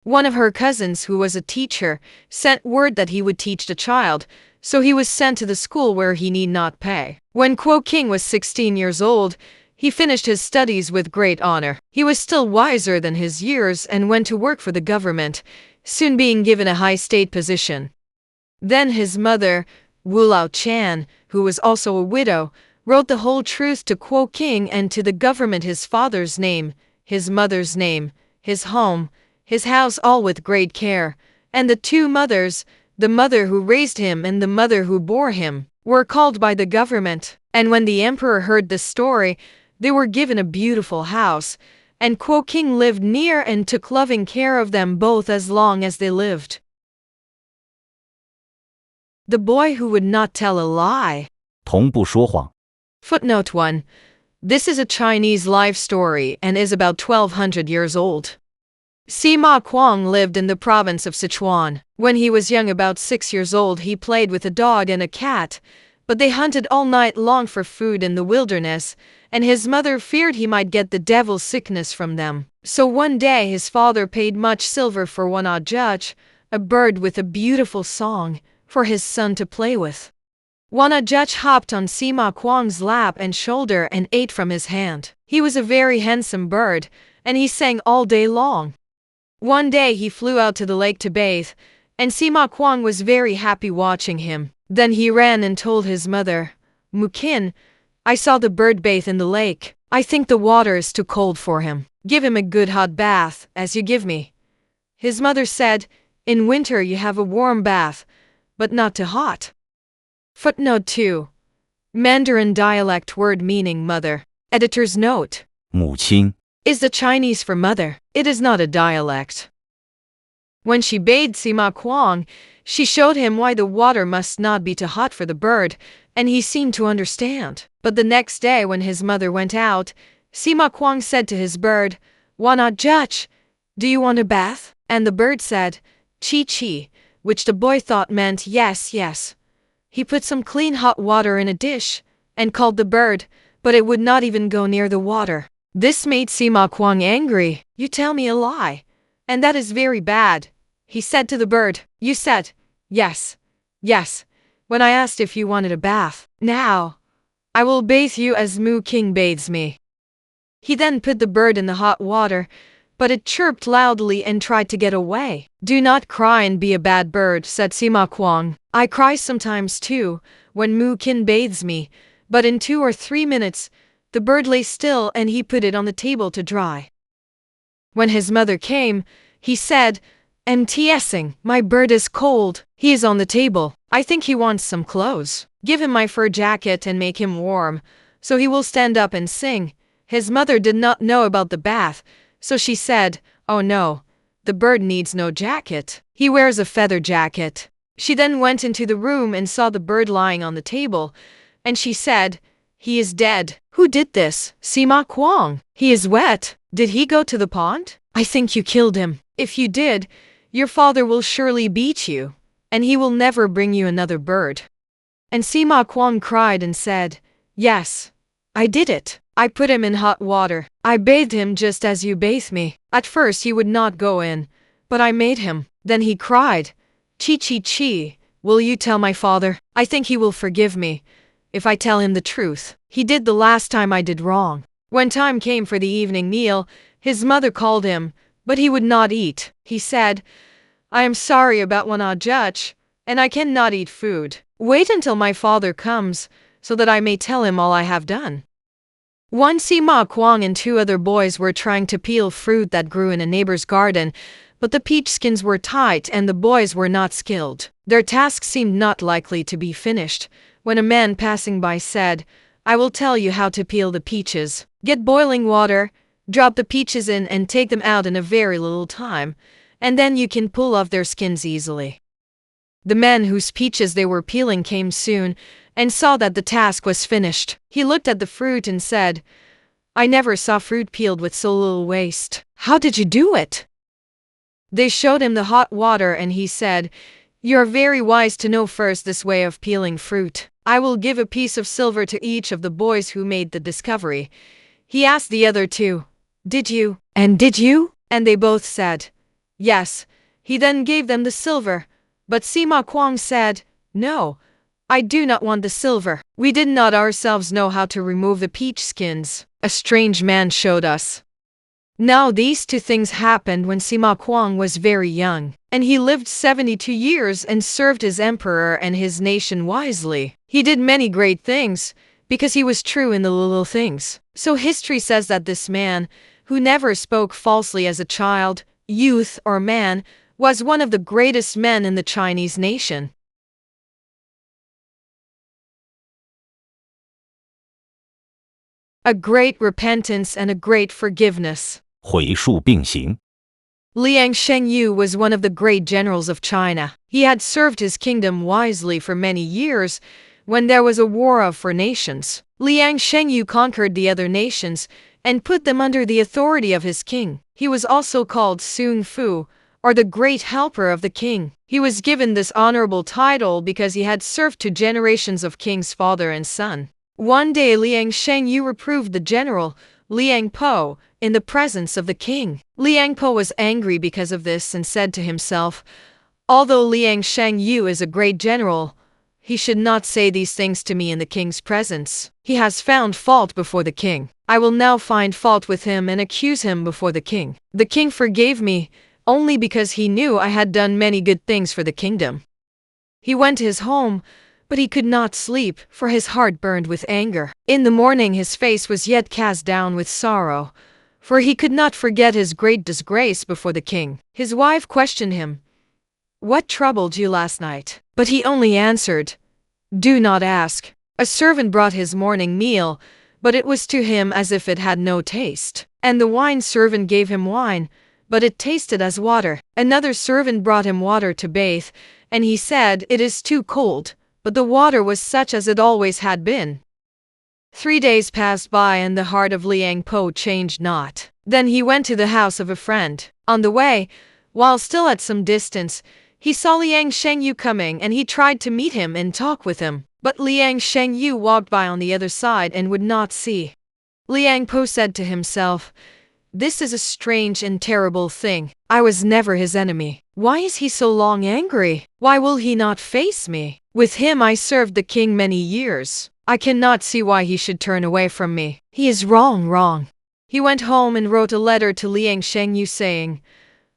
One of her cousins, who was a teacher, sent word that he would teach the child, so he was sent to the school where he need not pay. When King was 16 years old, he finished his studies with great honor. He was still wiser than his years and went to work for the government, soon being given a high state position. Then his mother, Wu Lao-chan, who was also a widow, wrote the whole truth to King and to the government, his father's name, his mother's name, his home, his house, all with great care, and the two mothers, the mother who raised him and the mother who bore him, were called by the government. And when the emperor heard this story, they were given a beautiful house, and King lived near and took loving care of them both as long as they lived. The boy who would not tell a lie. 从不说谎。 Footnote 1. This is a Chinese life story and is about 1200 years old. Sima Kuang lived in the province of Sichuan. When he was young, about 6 years old, he played with a dog and a cat, but they hunted all night long for food in the wilderness, and his mother feared he might get the devil's sickness from them. So one day his father paid much silver for one Judge, a bird with a beautiful song, for his son to play with. One Judge hopped on Sima Kuang's lap and shoulder and ate from his hand. He was a very handsome bird, and he sang all day long. One day he flew out to the lake to bathe, and Sima Kuang was very happy watching him. Then he ran and told his mother, "Mukin, I saw the bird bathe in the lake. I think the water is too cold for him. Give him a good hot bath, as you give me." His mother said, "In winter you have a warm bath, but not too hot." Footnote 2. Mandarin dialect word meaning mother. Editor's note. 母亲 Is the Chinese for mother. It is not a dialect. When she bathed Sima Kuang, she showed him why the water must not be too hot for the bird, and he seemed to understand. But the next day when his mother went out, Sima Kuang said to his bird, "Wana Judge, do you want a bath?" And the bird said, "Chi chi," which the boy thought meant yes, yes. He put some clean hot water in a dish, and called the bird, but it would not even go near the water. This made Sima Kuang angry. "You tell me a lie, and that is very bad," he said to the bird. "You said, yes, yes, when I asked if you wanted a bath. Now, I will bathe you as Mu King bathes me." He then put the bird in the hot water, but it chirped loudly and tried to get away. "Do not cry and be a bad bird," said Sima Kuang. "I cry sometimes too, when Mu Kin bathes me," but in 2 or 3 minutes, the bird lay still and he put it on the table to dry. When his mother came, he said, "Mön-Tien-Sing, my bird is cold. He is on the table. I think he wants some clothes. Give him my fur jacket and make him warm, so he will stand up and sing." His mother did not know about the bath, so she said, "Oh no, the bird needs no jacket. He wears a feather jacket." She then went into the room and saw the bird lying on the table, and she said, "He is dead." "Who did this?" "Sima Kuang. He is wet. Did he go to the pond?" "I think you killed him. If you did, your father will surely beat you, and he will never bring you another bird." And Sima Kuang cried and said, "Yes, I did it. I put him in hot water. I bathed him just as you bathe me. At first he would not go in, but I made him." Then he cried, "Chi chi chi, will you tell my father? I think he will forgive me if I tell him the truth. He did the last time I did wrong." When time came for the evening meal, his mother called him, but he would not eat. He said, "I am sorry about Wana Judge, and I cannot eat food. Wait until my father comes, so that I may tell him all I have done. One Sima Kuang and two other boys were trying to peel fruit that grew in a neighbor's garden, but the peach skins were tight and the boys were not skilled. Their task seemed not likely to be finished, when a man passing by said, "I will tell you how to peel the peaches. Get boiling water, drop the peaches in and take them out in a very little time, and then you can pull off their skins easily." The man whose peaches they were peeling came soon, and saw that the task was finished. He looked at the fruit and said, "I never saw fruit peeled with so little waste. How did you do it?" They showed him the hot water and he said, "You are very wise to know first this way of peeling fruit. I will give a piece of silver to each of the boys who made the discovery." He asked the other two, "Did you? And did you?" And they both said, "Yes." He then gave them the silver, but Sima Kuang said, "No, I do not want the silver. We did not ourselves know how to remove the peach skins. A strange man showed us." Now these two things happened when Sima Kuang was very young, and he lived 72 years and served his emperor and his nation wisely. He did many great things, because he was true in the little things. So history says that this man, who never spoke falsely as a child, youth, or man, was one of the greatest men in the Chinese nation. A great repentance and a great forgiveness. 回述并行。 Liang Shengyu was one of the great generals of China. He had served his kingdom wisely for many years. When there was a war of 4 nations, Liang Shengyu conquered the other nations and put them under the authority of his king. He was also called Sun Fu, or the great helper of the king. He was given this honorable title because he had served 2 generations of king's father and son. One day Liang Shengyu reproved the general, Liang Po, in the presence of the king. Liang Po was angry because of this and said to himself, "Although Liang Shengyu is a great general, he should not say these things to me in the king's presence. He has found fault before the king. I will now find fault with him and accuse him before the king." The king forgave me, only because he knew I had done many good things for the kingdom. He went to his home, but he could not sleep, for his heart burned with anger. In the morning his face was yet cast down with sorrow, for he could not forget his great disgrace before the king. His wife questioned him, "What troubled you last night?" But he only answered, "Do not ask." A servant brought his morning meal, but it was to him as if it had no taste. And the wine servant gave him wine, but it tasted as water. Another servant brought him water to bathe, and he said, "It is too cold." But the water was such as it always had been. 3 days passed by and the heart of Liang Po changed not. Then he went to the house of a friend. On the way, while still at some distance, he saw Liang Shengyu coming and he tried to meet him and talk with him. But Liang Shengyu walked by on the other side and would not see. Liang Po said to himself, "This is a strange and terrible thing. I was never his enemy. Why is he so long angry? Why will he not face me? With him I served the king many years. I cannot see why he should turn away from me. He is wrong." He went home and wrote a letter to Liang Shengyu saying,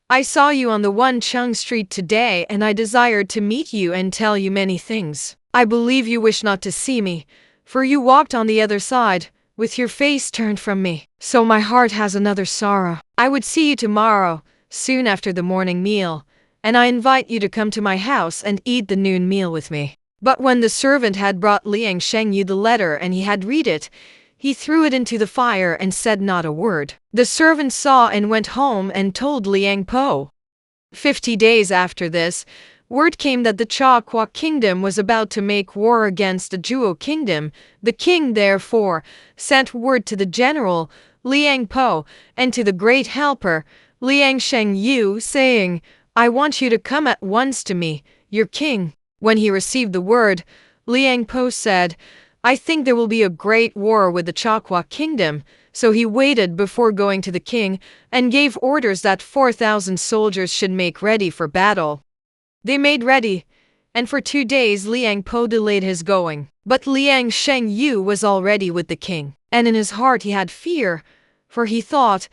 "I saw you on the Wencheng Street today and I desired to meet you and tell you many things. I believe you wish not to see me, for you walked on the other side, with your face turned from me. So my heart has another sorrow. I would see you tomorrow, soon after the morning meal, and I invite you to come to my house and eat the noon meal with me." But when the servant had brought Liang Shengyu the letter and he had read it, he threw it into the fire and said not a word. The servant saw and went home and told Liang Po. 50 days after this, word came that the Cha-Kwa kingdom was about to make war against the Zhuo kingdom. The king, therefore, sent word to the general, Liang Po, and to the great helper, Liang Shengyu, saying, "I want you to come at once to me, your king." When he received the word, Liang Po said, "I think there will be a great war with the Cha-Kwa kingdom." So he waited before going to the king and gave orders that 4,000 soldiers should make ready for battle. They made ready, and for 2 days Liang Po delayed his going. But Liang Shengyu was already with the king, and in his heart he had fear, for he thought,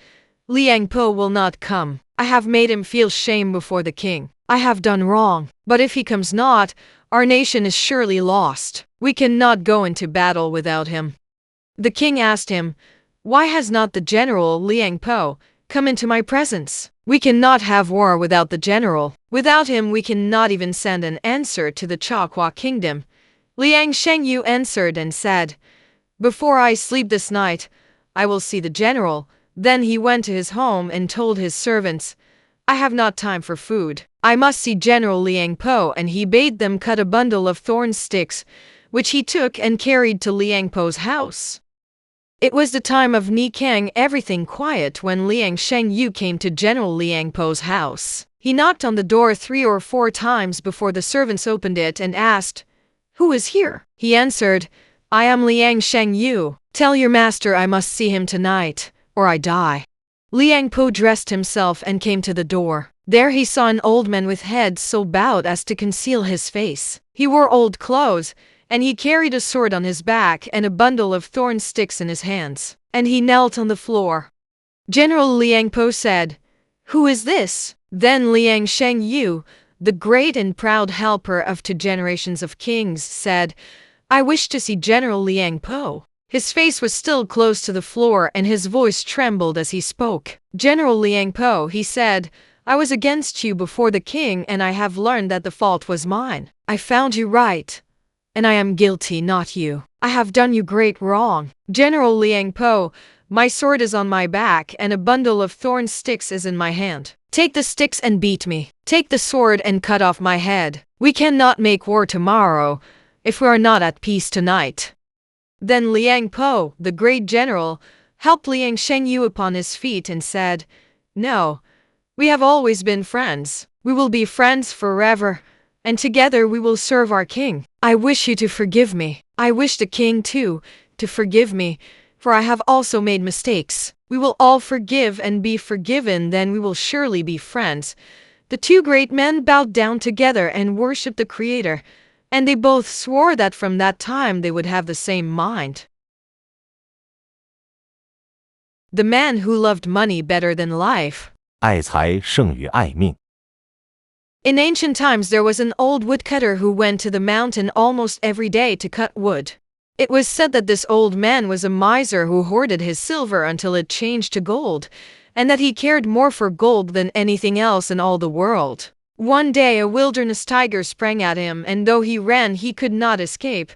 "Liang Po will not come. I have made him feel shame before the king. I have done wrong. But if he comes not, our nation is surely lost. We cannot go into battle without him." The king asked him, "Why has not the general Liang Po come into my presence? We cannot have war without the general. Without him we cannot even send an answer to the Chakwa kingdom." Liang Shengyu answered and said, "Before I sleep this night, I will see the general." Then he went to his home and told his servants, "I have not time for food. I must see General Liang Po," and he bade them cut a bundle of thorn sticks, which he took and carried to Liang Po's house. It was the time of Nikang, everything quiet, when Liang Shengyu came to General Liang Po's house. He knocked on the door 3 or 4 times before the servants opened it and asked, "Who is here?" He answered, "I am Liang Shengyu. Tell your master I must see him tonight, or I die." Liang Po dressed himself and came to the door. There he saw an old man with head so bowed as to conceal his face. He wore old clothes, and he carried a sword on his back and a bundle of thorn sticks in his hands, and he knelt on the floor. General Liang Po said, "Who is this?" Then Liang Shengyu, the great and proud helper of 2 generations of kings, said, "I wish to see General Liang Po." His face was still close to the floor and his voice trembled as he spoke. "General Liang Po," he said, "I was against you before the king, and I have learned that the fault was mine. I found you right, and I am guilty, not you. I have done you great wrong. General Liang Po, my sword is on my back and a bundle of thorn sticks is in my hand. Take the sticks and beat me. Take the sword and cut off my head. We cannot make war tomorrow if we are not at peace tonight." Then Liang Po, the great general, helped Liang Shengyu upon his feet and said, "No, we have always been friends. We will be friends forever, and together we will serve our king. I wish you to forgive me. I wish the king, too, to forgive me, for I have also made mistakes. We will all forgive and be forgiven, then we will surely be friends." The 2 great men bowed down together and worshipped the Creator, and they both swore that from that time they would have the same mind. The man who loved money better than life. 爱财胜于爱命。 In ancient times there was an old woodcutter who went to the mountain almost every day to cut wood. It was said that this old man was a miser who hoarded his silver until it changed to gold, and that he cared more for gold than anything else in all the world. One day a wilderness tiger sprang at him, and though he ran he could not escape,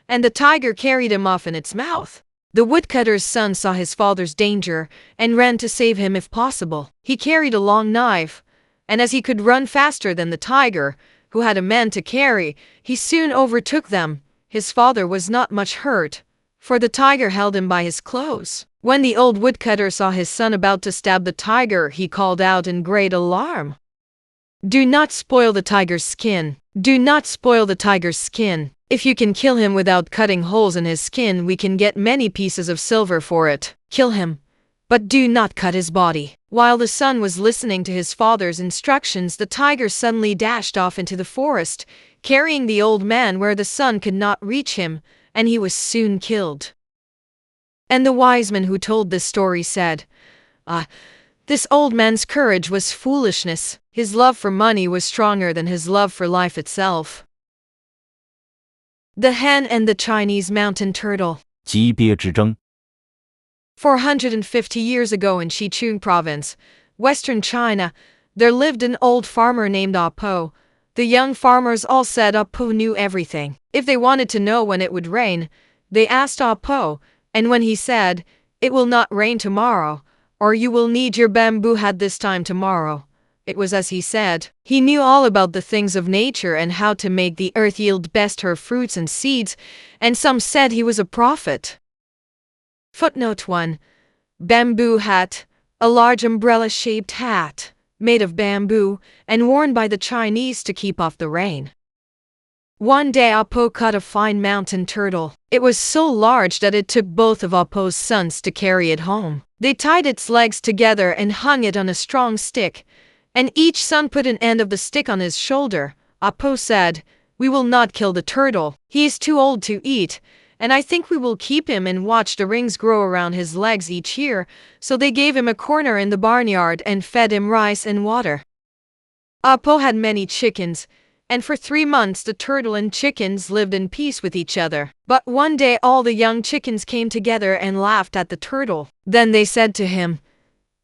and the tiger carried him off in its mouth. The woodcutter's son saw his father's danger and ran to save him if possible. He carried a long knife, and as he could run faster than the tiger, who had a man to carry, he soon overtook them. His father was not much hurt, for the tiger held him by his clothes. When the old woodcutter saw his son about to stab the tiger, he called out in great alarm, "Do not spoil the tiger's skin. Do not spoil the tiger's skin. If you can kill him without cutting holes in his skin, we can get many pieces of silver for it. Kill him, but do not cut his body." While the son was listening to his father's instructions, the tiger suddenly dashed off into the forest, carrying the old man where the son could not reach him, and he was soon killed. And the wise man who told this story said, "This old man's courage was foolishness. His love for money was stronger than his love for life itself." The hen and the Chinese mountain turtle. 级别之争。 450 years ago in Sichuan province, western China, there lived an old farmer named Ah Po. The young farmers all said Ah Po knew everything. If they wanted to know when it would rain, they asked Ah Po, and when he said, "It will not rain tomorrow," or "You will need your bamboo hat this time tomorrow," it was as he said. He knew all about the things of nature and how to make the earth yield best her fruits and seeds, and some said he was a prophet. Footnote 1. Bamboo hat, a large umbrella-shaped hat, made of bamboo, and worn by the Chinese to keep off the rain. One day Ah Po caught a fine mountain turtle. It was so large that it took both of Ah Po's sons to carry it home. They tied its legs together and hung it on a strong stick, and each son put an end of the stick on his shoulder. Ah Po said, "We will not kill the turtle. He is too old to eat, and I think we will keep him and watch the rings grow around his legs each year." So they gave him a corner in the barnyard and fed him rice and water. Ah Po had many chickens, And for 3 months the turtle and chickens lived in peace with each other. But one day all the young chickens came together and laughed at the turtle. Then they said to him,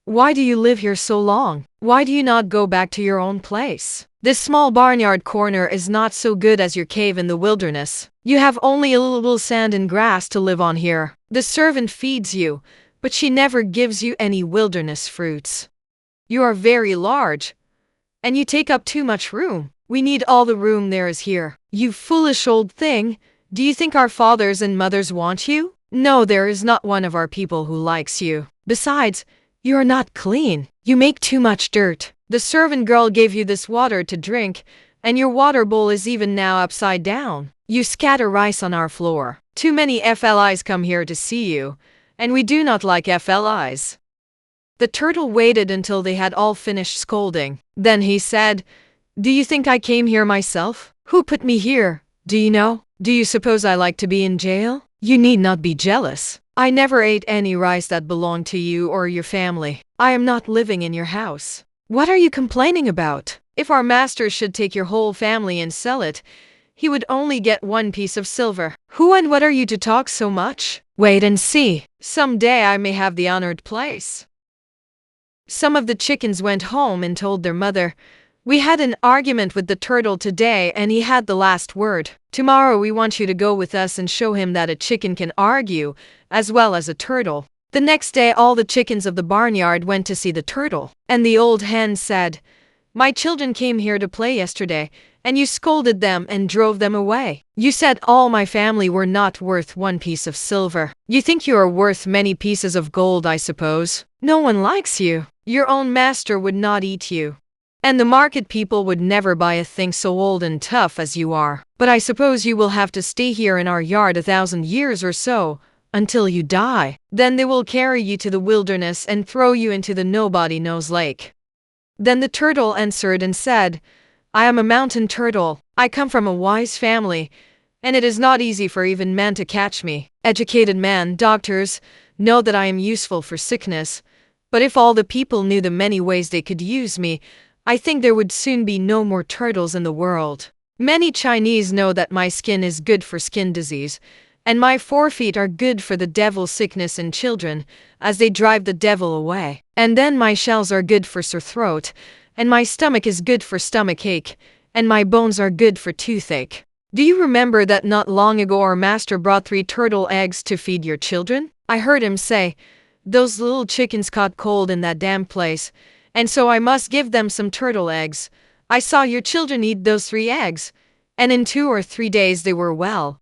"Why do you live here so long? Why do you not go back to your own place? This small barnyard corner is not so good as your cave in the wilderness. You have only a little sand and grass to live on here. The servant feeds you, but she never gives you any wilderness fruits. You are very large, and you take up too much room. We need all the room there is here. You foolish old thing, do you think our fathers and mothers want you? No, there is not one of our people who likes you. Besides, you are not clean. You make too much dirt. The servant girl gave you this water to drink, and your water bowl is even now upside down. You scatter rice on our floor. Too many FLIs come here to see you, and we do not like FLIs." The turtle waited until they had all finished scolding. Then he said, "Do you think I came here myself? Who put me here? Do you know? Do you suppose I like to be in jail? You need not be jealous. I never ate any rice that belonged to you or your family. I am not living in your house. What are you complaining about? If our master should take your whole family and sell it, he would only get 1 piece of silver. Who and what are you to talk so much? Wait and see. Some day I may have the honored place." Some of the chickens went home and told their mother, "We had an argument with the turtle today and he had the last word. Tomorrow we want you to go with us and show him that a chicken can argue as well as a turtle." The next day all the chickens of the barnyard went to see the turtle, and the old hen said, "My children came here to play yesterday, and you scolded them and drove them away. You said all my family were not worth 1 piece of silver. You think you are worth many pieces of gold, I suppose. No one likes you. Your own master would not eat you. And the market people would never buy a thing so old and tough as you are. But I suppose you will have to stay here in our yard 1,000 years or so, until you die. Then they will carry you to the wilderness and throw you into the nobody-knows lake." Then the turtle answered and said, "I am a mountain turtle. I come from a wise family, and it is not easy for even men to catch me. Educated men, doctors, know that I am useful for sickness, but if all the people knew the many ways they could use me, I think there would soon be no more turtles in the world. Many Chinese know that my skin is good for skin disease, and my forefeet are good for the devil sickness in children, as they drive the devil away. And then my shells are good for sore throat, and my stomach is good for stomach ache, and my bones are good for toothache. Do you remember that not long ago our master brought 3 turtle eggs to feed your children? I heard him say, 'Those little chickens caught cold in that damp place, and so I must give them some turtle eggs.' I saw your children eat those 3 eggs, and in 2 or 3 days they were well.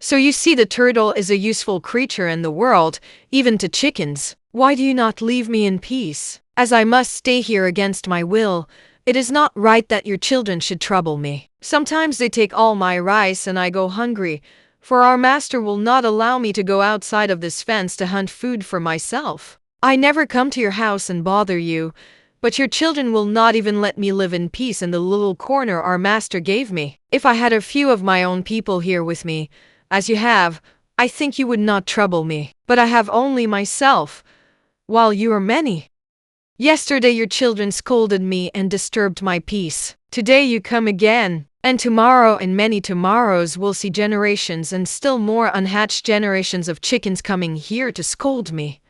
So you see the turtle is a useful creature in the world, even to chickens. Why do you not leave me in peace? As I must stay here against my will, it is not right that your children should trouble me. Sometimes they take all my rice and I go hungry, for our master will not allow me to go outside of this fence to hunt food for myself. I never come to your house and bother you, but your children will not even let me live in peace in the little corner our master gave me. If I had a few of my own people here with me, as you have, I think you would not trouble me. But I have only myself, while you are many. Yesterday your children scolded me and disturbed my peace. Today you come again, and tomorrow and many tomorrows will see generations and still more unhatched generations of chickens coming here to scold me.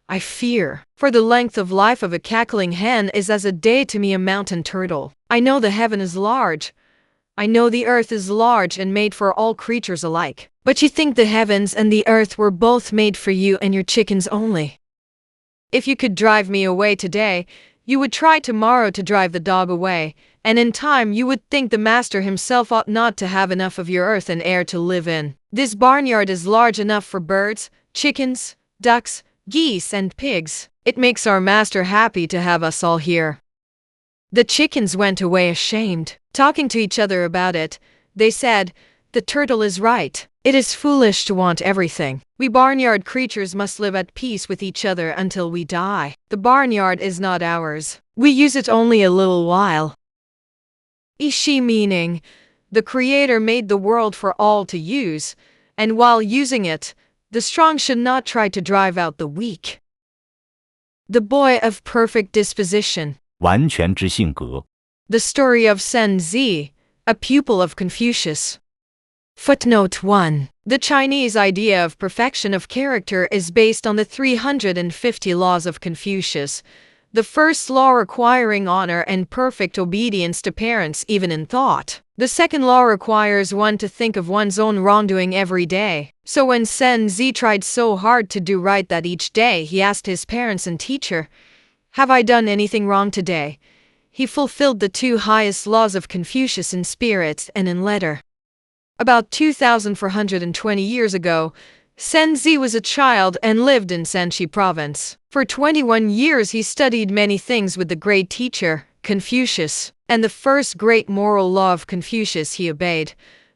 I fear, for the length of life of a cackling hen is as a day to me a mountain turtle. I know the heaven is large. I know the earth is large and made for all creatures alike. But you think the heavens and the earth were both made for you and your chickens only. If you could drive me away today, you would try tomorrow to drive the dog away, and in time you would think the master himself ought not to have enough of your earth and air to live in. This barnyard is large enough for birds, chickens, ducks, geese, and pigs. It makes our master happy to have us all here." The chickens went away ashamed. Talking to each other about it, they said, "The turtle is right. It is foolish to want everything. We barnyard creatures must live at peace with each other until we die. The barnyard is not ours. We use it only a little while." Ishi meaning, the Creator made the world for all to use, and while using it, the strong should not try to drive out the weak. The Boy of Perfect Disposition. 完全之性格。 The story of Yen Tzi, a pupil of Confucius. Footnote 1. The Chinese idea of perfection of character is based on the 350 laws of Confucius. The first law requiring honor and perfect obedience to parents even in thought. The second law requires one to think of one's own wrongdoing every day. So when Yen Tzi tried so hard to do right that each day he asked his parents and teacher, "Have I done anything wrong today?" he fulfilled the two highest laws of Confucius in spirit and in letter. About 2,420 years ago, Yen Tzi was a child and lived in Shanxi province. For 21 years he studied many things with the great teacher, Confucius, and the first great moral law of Confucius he obeyed,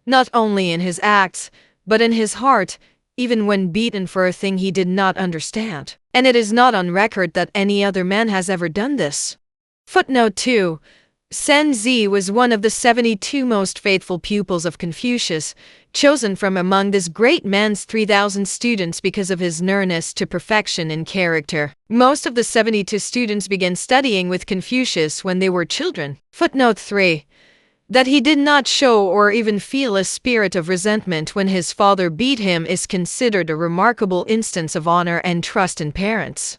not only in his acts, but in his heart, even when beaten for a thing he did not understand. And it is not on record that any other man has ever done this. Footnote 2. Yen Tzi was one of the 72 most faithful pupils of Confucius, chosen from among this great man's 3,000 students because of his nearness to perfection in character. Most of the 72 students began studying with Confucius when they were children. Footnote 3. That he did not show or even feel a spirit of resentment when his father beat him is considered a remarkable instance of honor and trust in parents.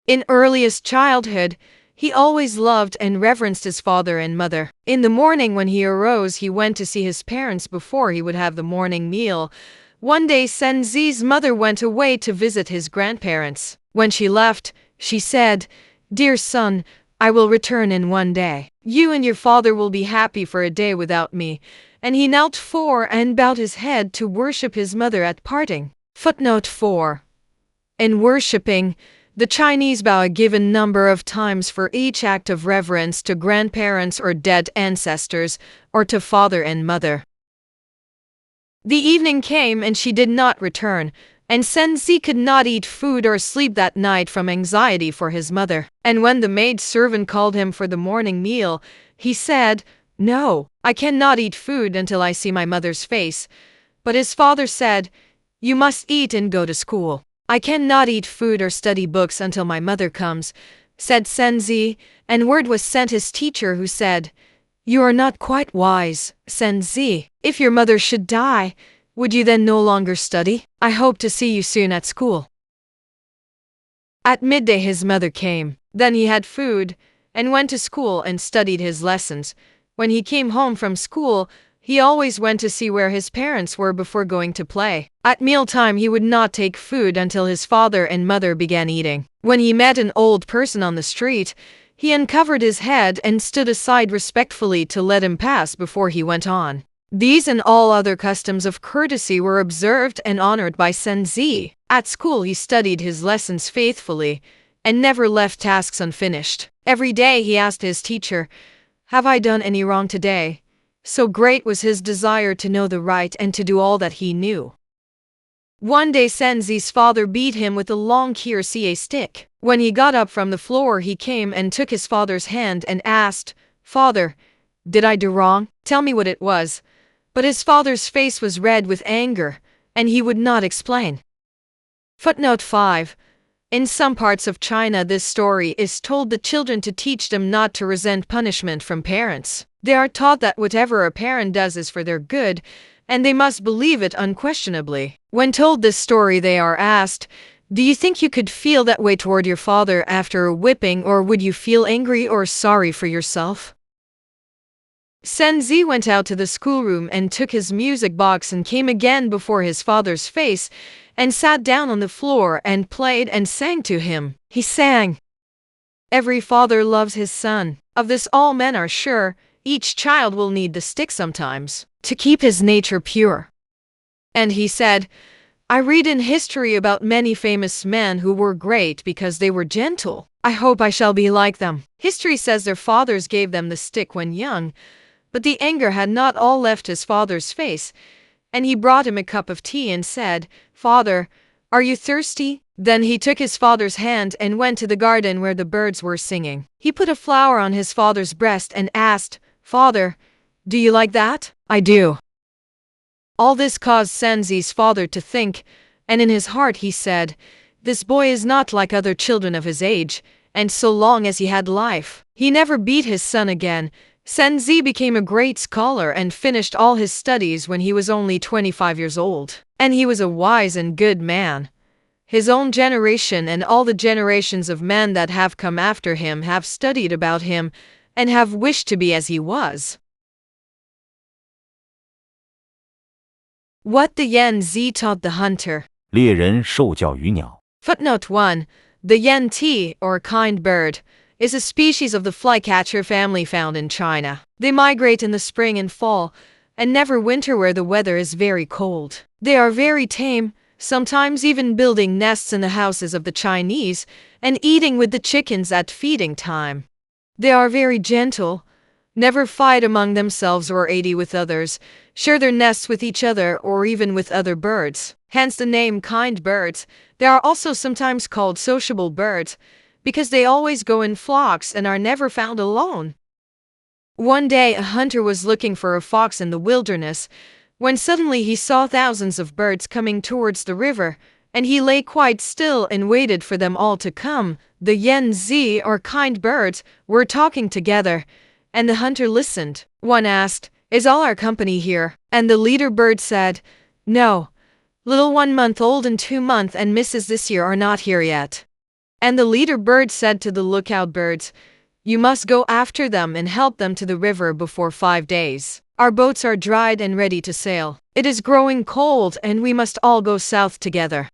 In earliest childhood, he always loved and reverenced his father and mother. In the morning when he arose, he went to see his parents before he would have the morning meal. One day Yen Tzi's mother went away to visit his grandparents. When she left, she said, "Dear son, I will return in one day. You and your father will be happy for a day without me." And he knelt for and bowed his head to worship his mother at parting. Footnote 4. In worshipping, the Chinese bow a given number of times for each act of reverence to grandparents or dead ancestors, or to father and mother. The evening came and she did not return, and Yen Tzi could not eat food or sleep that night from anxiety for his mother. And when the maid servant called him for the morning meal, he said, "No, I cannot eat food until I see my mother's face." But his father said, "You must eat and go to school." "I cannot eat food or study books until my mother comes," said Yen Tzi, and word was sent his teacher who said, "You are not quite wise, Yen Tzi. If your mother should die, would you then no longer study? I hope to see you soon at school." At midday his mother came. Then he had food, and went to school and studied his lessons. When he came home from school, he always went to see where his parents were before going to play. At mealtime he would not take food until his father and mother began eating. When he met an old person on the street, he uncovered his head and stood aside respectfully to let him pass before he went on. These and all other customs of courtesy were observed and honored by Yen Tzi. At school he studied his lessons faithfully, and never left tasks unfinished. Every day he asked his teacher, "Have I done any wrong today?" So great was his desire to know the right and to do all that he knew. One day Yen Tzi's father beat him with a long Hsao-tsze stick. When he got up from the floor he came and took his father's hand and asked, "Father, did I do wrong? Tell me what it was." But his father's face was red with anger, and he would not explain. Footnote 5. In some parts of China this story is told the children to teach them not to resent punishment from parents. They are taught that whatever a parent does is for their good, and they must believe it unquestionably. When told this story they are asked, "Do you think you could feel that way toward your father after a whipping, or would you feel angry or sorry for yourself?" Yen Tzi went out to the schoolroom and took his music box and came again before his father's face and sat down on the floor and played and sang to him. He sang, "Every father loves his son. Of this all men are sure. Each child will need the stick sometimes to keep his nature pure." And he said, "I read in history about many famous men who were great because they were gentle. I hope I shall be like them." History says their fathers gave them the stick when young, but the anger had not all left his father's face, and he brought him a cup of tea and said, "Father, are you thirsty?" Then he took his father's hand and went to the garden where the birds were singing. He put a flower on his father's breast and asked, "Father, do you like that?" "I do." All this caused Yen Tzi's father to think, and in his heart he said, "This boy is not like other children of his age," and so long as he had life, he never beat his son again, Yen Tzi became a great scholar and finished all his studies when he was only 25 years old. And he was a wise and good man. His own generation and all the generations of men that have come after him have studied about him and have wished to be as he was. What the Yen Tzi taught the hunter. 猎人受教于鸟。 Footnote 1. The Yen Tzi, or kind bird, is a species of the flycatcher family found in China. They migrate in the spring and fall, and never winter where the weather is very cold. They are very tame, sometimes even building nests in the houses of the Chinese and eating with the chickens at feeding time. They are very gentle, never fight among themselves or adi with others, share their nests with each other or even with other birds. Hence the name kind birds. They are also sometimes called sociable birds, because they always go in flocks and are never found alone. One day a hunter was looking for a fox in the wilderness, when suddenly he saw thousands of birds coming towards the river, and he lay quite still and waited for them all to come. The Yen Tzi, or kind birds, were talking together, and the hunter listened. One asked, "Is all our company here?" And the leader bird said, "No. Little 1 month old and 2 month and Mrs. this year are not here yet." And the leader bird said to the lookout birds, "You must go after them and help them to the river before 5 days. Our boats are dried and ready to sail. It is growing cold and we must all go south together."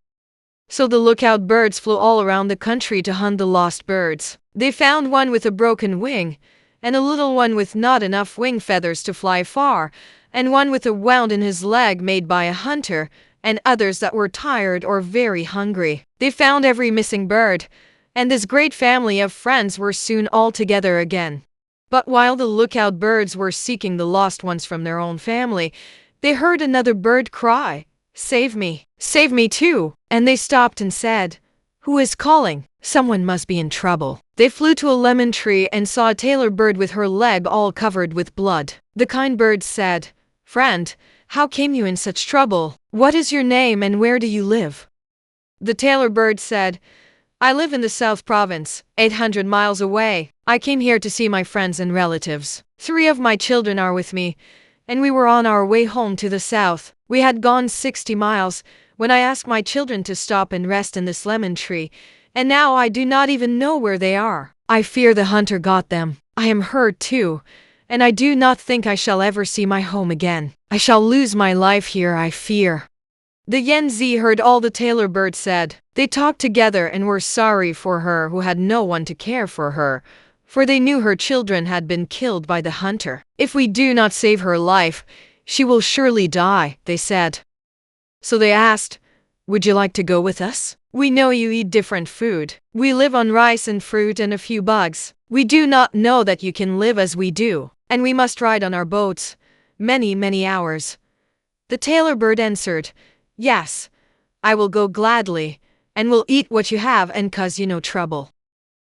So the lookout birds flew all around the country to hunt the lost birds. They found one with a broken wing, and a little one with not enough wing feathers to fly far, and one with a wound in his leg made by a hunter, and others that were tired or very hungry. They found every missing bird, and this great family of friends were soon all together again. But while the lookout birds were seeking the lost ones from their own family, they heard another bird cry, "Save me! Save me too!" And they stopped and said, "Who is calling? Someone must be in trouble." They flew to a lemon tree and saw a tailor bird with her leg all covered with blood. The kind bird said, "Friend, how came you in such trouble? What is your name and where do you live?" The tailor bird said, "I live in the South Province, 800 miles away. I came here to see my friends and relatives. 3 of my children are with me, and we were on our way home to the south. We had gone 60 miles when I asked my children to stop and rest in this lemon tree, and now I do not even know where they are. I fear the hunter got them. I am hurt too, and I do not think I shall ever see my home again. I shall lose my life here, I fear." The Yen Tzi heard all the tailor bird said. They talked together and were sorry for her who had no one to care for her, for they knew her children had been killed by the hunter. "If we do not save her life, she will surely die," they said. So they asked, "Would you like to go with us? We know you eat different food. We live on rice and fruit and a few bugs. We do not know that you can live as we do, and we must ride on our boats many, many hours." The tailor bird answered, "Yes, I will go gladly, and will eat what you have and cause you no trouble."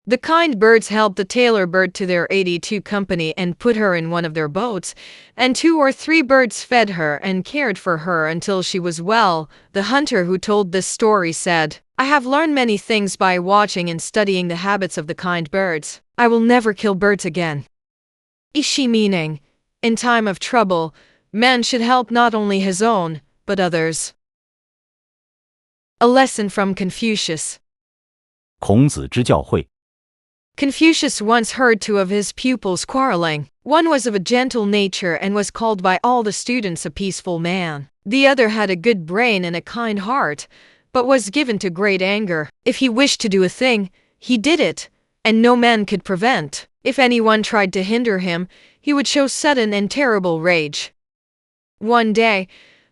The kind birds helped the tailor bird to their 82 company and put her in one of their boats, and 2 or 3 birds fed her and cared for her until she was well. The hunter who told this story said, "I have learned many things by watching and studying the habits of the kind birds. I will never kill birds again." Ishi meaning, in time of trouble, man should help not only his own, but others. A lesson from Confucius. 孔子之教诲。 Confucius once heard 2 of his pupils quarreling. One was of a gentle nature and was called by all the students a peaceful man. The other had a good brain and a kind heart, but was given to great anger. If he wished to do a thing, he did it, and no man could prevent. If anyone tried to hinder him, he would show sudden and terrible rage. One day,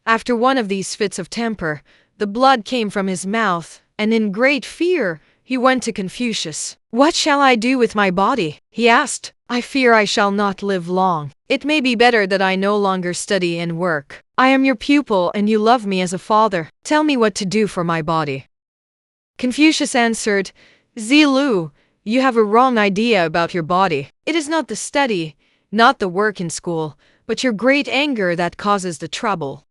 after one of these fits of temper, the blood came from his mouth, and in great fear, he went to Confucius. "What shall I do with my body?" he asked. "I fear I shall not live long. It may be better that I no longer study and work. I am your pupil and you love me as a father. Tell me what to do for my body." Confucius answered, "Zilu, you have a wrong idea about your body. It is not the study, not the work in school, but your great anger that causes the trouble.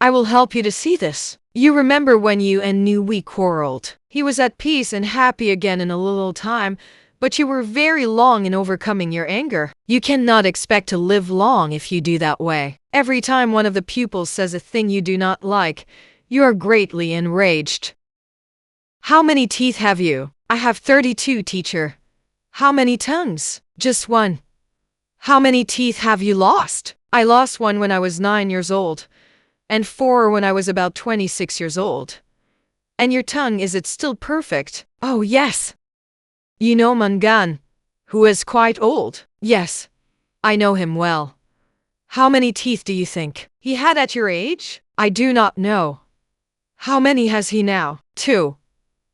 I will help you to see this. You remember when you and Nui quarreled. He was at peace and happy again in a little time, But you were very long in overcoming your anger. You cannot expect to live long if you do that way. Every time one of the pupils says a thing you do not like, you are greatly enraged. How many teeth have you? I have 32, teacher. How many tongues? Just one. How many teeth have you lost? I lost one when I was 9 years old, and 4 when I was about 26 years old. And your tongue, is it still perfect? Oh, yes. You know Mön-Tien, who is quite old? Yes, I know him well. How many teeth do you think he had at your age? I do not know. How many has he now? 2,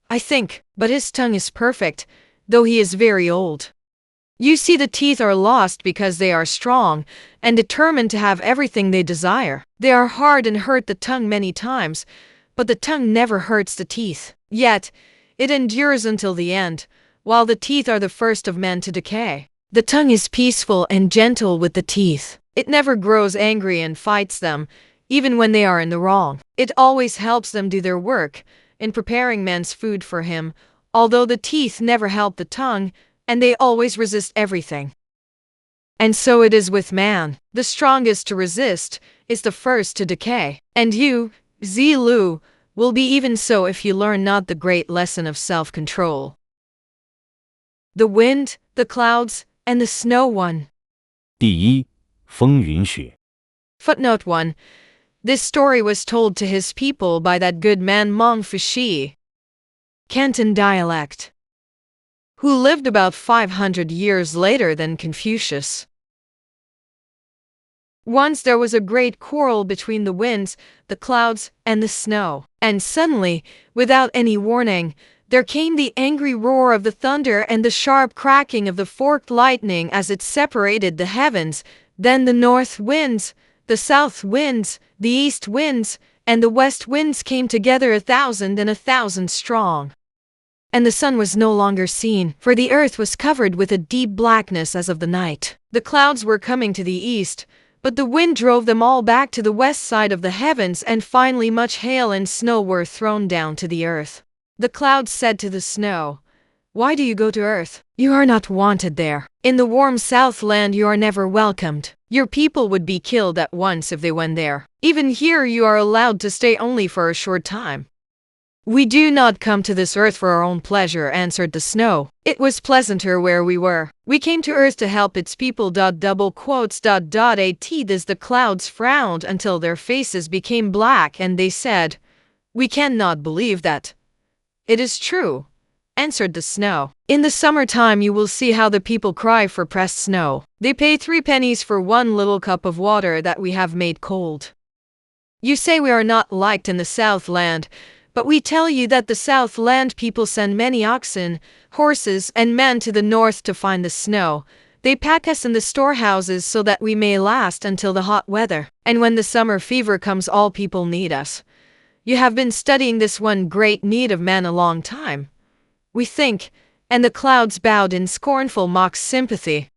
I think, but his tongue is perfect, though he is very old. You see, the teeth are lost because they are strong and determined to have everything they desire. They are hard and hurt the tongue many times, but the tongue never hurts the teeth. Yet, it endures until the end, while the teeth are the first of men to decay. The tongue is peaceful and gentle with the teeth. It never grows angry and fights them, even when they are in the wrong. It always helps them do their work, in preparing men's food for him, although the teeth never help the tongue, and they always resist everything. And so it is with man. The strongest to resist is the first to decay. And you, Zi Lu, will be even so if you learn not the great lesson of self-control. The wind, the clouds, and the snow. 1. 第一，风云雪。 Footnote 1. This story was told to his people by that good man Meng Fushi, Canton dialect, who lived about 500 years later than Confucius. Once there was a great quarrel between the winds, the clouds, and the snow. And suddenly, without any warning, there came the angry roar of the thunder and the sharp cracking of the forked lightning as it separated the heavens. Then the north winds, the south winds, the east winds, and the west winds came together 1,000 and 1,000 strong. And the sun was no longer seen, for the earth was covered with a deep blackness as of the night. The clouds were coming to the east, but the wind drove them all back to the west side of the heavens, and finally much hail and snow were thrown down to the earth. The clouds said to the snow, "Why do you go to earth? You are not wanted there. In the warm south land you are never welcomed. Your people would be killed at once if they went there. Even here you are allowed to stay only for a short time." "We do not come to this earth for our own pleasure," answered the snow. "It was pleasanter where we were. We came to earth to help its people. At this the clouds frowned until their faces became black, and they said, "We cannot believe that." "It is true," answered the snow. "In the summertime you will see how the people cry for pressed snow. They pay 3 pennies for 1 little cup of water that we have made cold. You say we are not liked in the south land, but we tell you that the south land people send many oxen, horses, and men to the north to find the snow. They pack us in the storehouses so that we may last until the hot weather. And when the summer fever comes, all people need us. You have been studying this one great need of man a long time, we think," and the clouds bowed in scornful mock sympathy.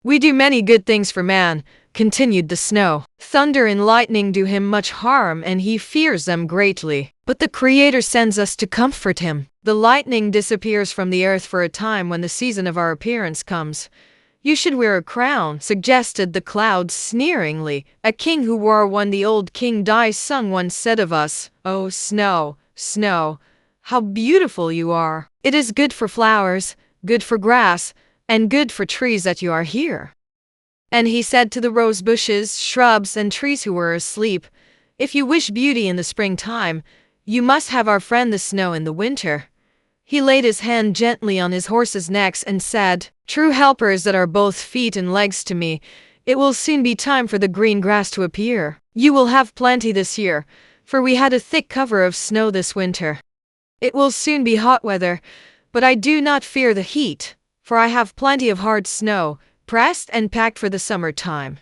"We do many good things for man," continued the snow. "Thunder and lightning do him much harm, and he fears them greatly. But the Creator sends us to comfort him. The lightning disappears from the earth for a time when the season of our appearance comes. You should wear a crown," suggested the clouds sneeringly. "A king who wore one, the old King Dai Sung once said of us, 'Oh, snow, snow, how beautiful you are. It is good for flowers, good for grass, and good for trees that you are here.' And he said to the rose bushes, shrubs, and trees who were asleep, 'If you wish beauty in the springtime, you must have our friend the snow in the winter.' He laid his hand gently on his horses' necks and said, 'True helpers that are both feet and legs to me, it will soon be time for the green grass to appear. You will have plenty this year, for we had a thick cover of snow this winter. It will soon be hot weather, but I do not fear the heat, for I have plenty of hard snow, pressed and packed for the summer time.'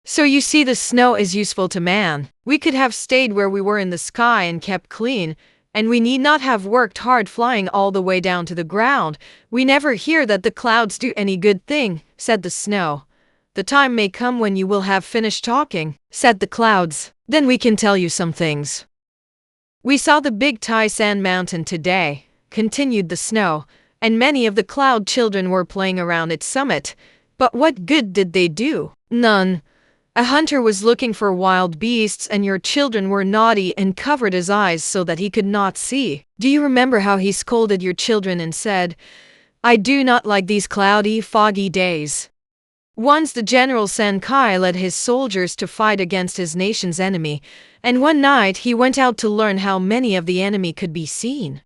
So you see, the snow is useful to man. We could have stayed where we were in the sky and kept clean, and we need not have worked hard flying all the way down to the ground. We never hear that the clouds do any good thing," said the snow. "The time may come when you will have finished talking," said the clouds. "Then we can tell you some things. We saw the big Tai San mountain today," continued the snow, and many of the cloud children were playing around its summit. But what good did they do? None. A hunter was looking for wild beasts, and your children were naughty and covered his eyes so that he could not see. Do you remember how he scolded your children and said, "I do not like these cloudy, foggy days"? Once the general San Kai led his soldiers to fight against his nation's enemy, and one night he went out to learn how many of the enemy could be seen.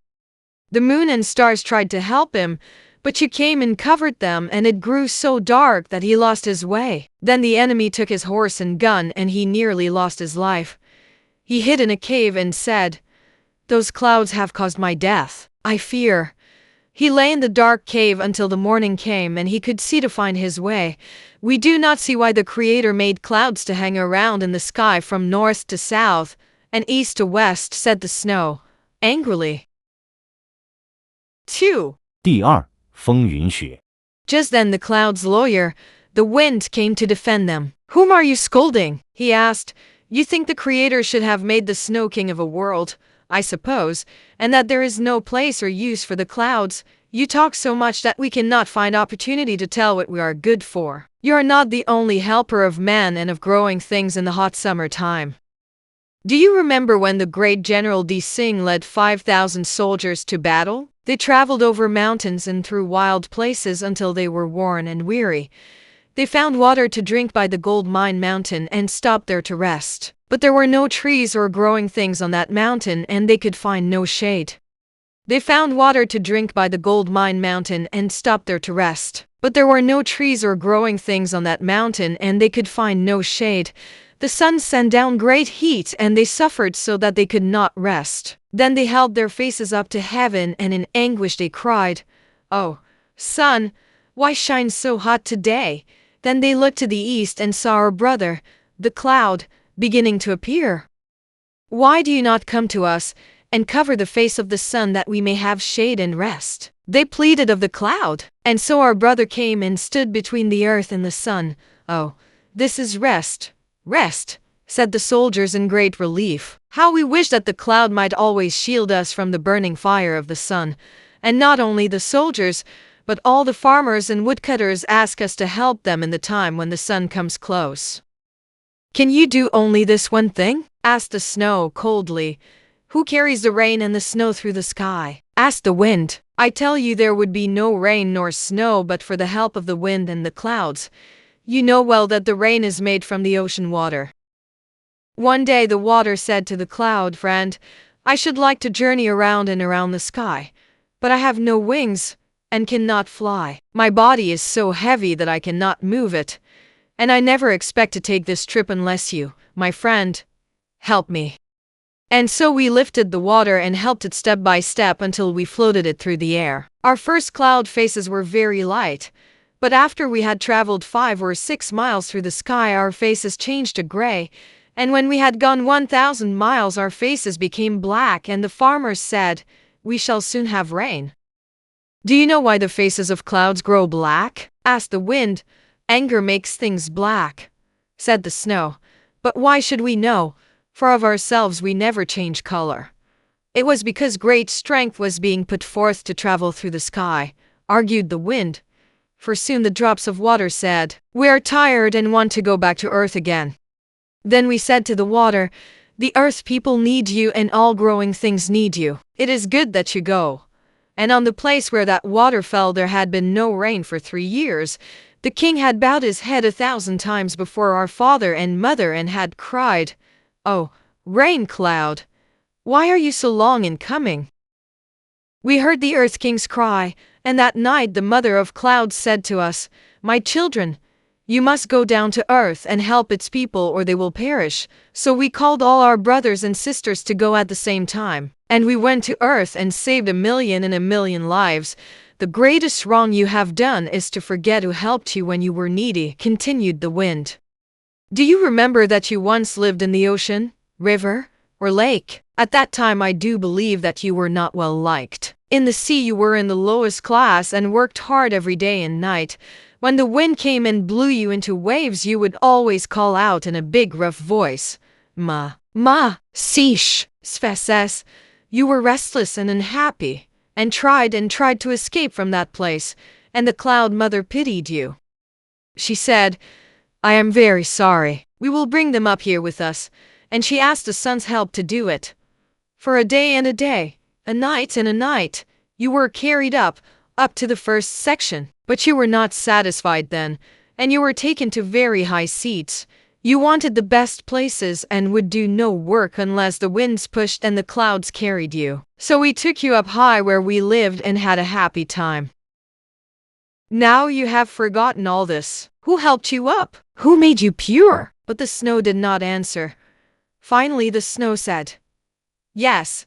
The moon and stars tried to help him, but you came and covered them, and it grew so dark that he lost his way. Then the enemy took his horse and gun, and he nearly lost his life. He hid in a cave and said, "Those clouds have caused my death. I fear." He lay in the dark cave until the morning came and he could see to find his way. We do not see why the Creator made clouds to hang around in the sky from north to south and east to west, said the snow, angrily. 2. 第二，风云雪。 Just then the cloud's lawyer, the wind, came to defend them. "Whom are you scolding?" he asked. "You think the Creator should have made the snow king of a world, I suppose, and that there is no place or use for the clouds. You talk so much that we cannot find opportunity to tell what we are good for. You are not the only helper of man and of growing things in the hot summer time." Do you remember when the great General Tzi led 5,000 soldiers to battle? They traveled over mountains and through wild places until they were worn and weary. They found water to drink by the gold mine mountain and stopped there to rest. But there were no trees or growing things on that mountain, and they could find no shade. They found water to drink by the gold mine mountain and stopped there to rest. But there were no trees or growing things on that mountain, and they could find no shade. The sun sent down great heat, and they suffered so that they could not rest. Then they held their faces up to heaven, and in anguish they cried, "Oh, sun, why shine so hot today?" Then they looked to the east and saw our brother, the cloud, beginning to appear. "Why do you not come to us and cover the face of the sun that we may have shade and rest?" They pleaded of the cloud. And so our brother came and stood between the earth and the sun. "Oh, this is rest, rest," said the soldiers in great relief. "How we wish that the cloud might always shield us from the burning fire of the sun." And not only the soldiers, but all the farmers and woodcutters ask us to help them in the time when the sun comes close. "Can you do only this one thing?" asked the snow coldly. "Who carries the rain and the snow through the sky?" asked the wind. "I tell you there would be no rain nor snow but for the help of the wind and the clouds. You know well that the rain is made from the ocean water." One day the water said to the cloud, "Friend, I should like to journey around and around the sky, but I have no wings and cannot fly. My body is so heavy that I cannot move it, and I never expect to take this trip unless you, my friend, help me." And so we lifted the water and helped it step by step until we floated it through the air. Our first cloud faces were very light, but after we had traveled 5 or 6 miles through the sky, our faces changed to gray, and when we had gone 1,000 miles, our faces became black, and the farmers said, "We shall soon have rain." "Do you know why the faces of clouds grow black?" asked the wind. "Anger makes things black," said the snow. "But why should we know? For of ourselves we never change color." "It was because great strength was being put forth to travel through the sky," argued the wind. For soon the drops of water said, "We are tired and want to go back to earth again." Then we said to the water, "The earth people need you and all growing things need you. It is good that you go." And on the place where that water fell there had been no rain for 3 years. The king had bowed his head 1,000 times before our father and mother and had cried, "Oh, rain cloud, why are you so long in coming?" We heard the earth king's cry, and that night the mother of clouds said to us, "My children, you must go down to earth and help its people or they will perish." So we called all our brothers and sisters to go at the same time. And we went to earth and saved 1,000,000 lives. "The greatest wrong you have done is to forget who helped you when you were needy," continued the wind. "Do you remember that you once lived in the ocean, river, or lake? At that time I do believe that you were not well liked. In the sea you were in the lowest class and worked hard every day and night. When the wind came and blew you into waves you would always call out in a big rough voice, 'Ma, ma, sish, sfeses.' You were restless and unhappy, and tried to escape from that place, and the Cloud Mother pitied you. She said, I am very sorry. We will bring them up here with us, and she asked the sun's help to do it. For a day and a day, a night and a night, you were carried up to the first section, but you were not satisfied then, and you were taken to very high seats. You wanted the best places and would do no work unless the winds pushed and the clouds carried you. So we took you up high where we lived and had a happy time. Now you have forgotten all this. Who helped you up? Who made you pure? But the snow did not answer. Finally the snow said, Yes,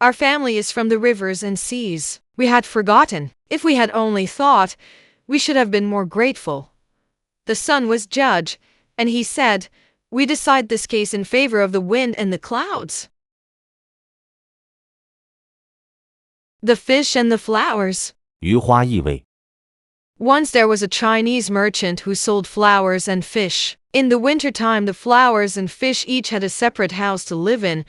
our family is from the rivers and seas. We had forgotten. If we had only thought, we should have been more grateful. The sun was judge, and he said, We decide this case in favor of the wind and the clouds. The fish and the flowers. 余花意味 Once there was a Chinese merchant who sold flowers and fish. In the wintertime the flowers and fish each had a separate house to live in,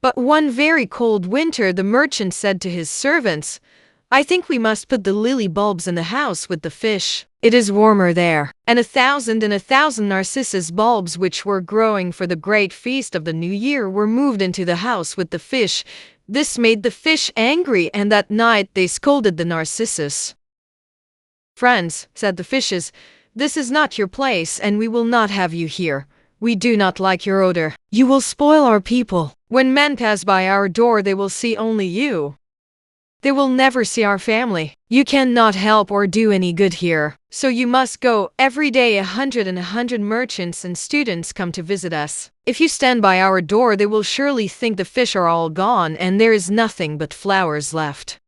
but one very cold winter the merchant said to his servants, I think we must put the lily bulbs in the house with the fish. It is warmer there. And 1,000 narcissus bulbs which were growing for the great feast of the New Year were moved into the house with the fish. This made the fish angry, and that night they scolded the narcissus. Friends, said the fishes, this is not your place, and we will not have you here. We do not like your odor. You will spoil our people. When men pass by our door, they will see only you. They will never see our family. You cannot help or do any good here. So you must go. Every day 100 merchants and students come to visit us. If you stand by our door, they will surely think the fish are all gone and there is nothing but flowers left.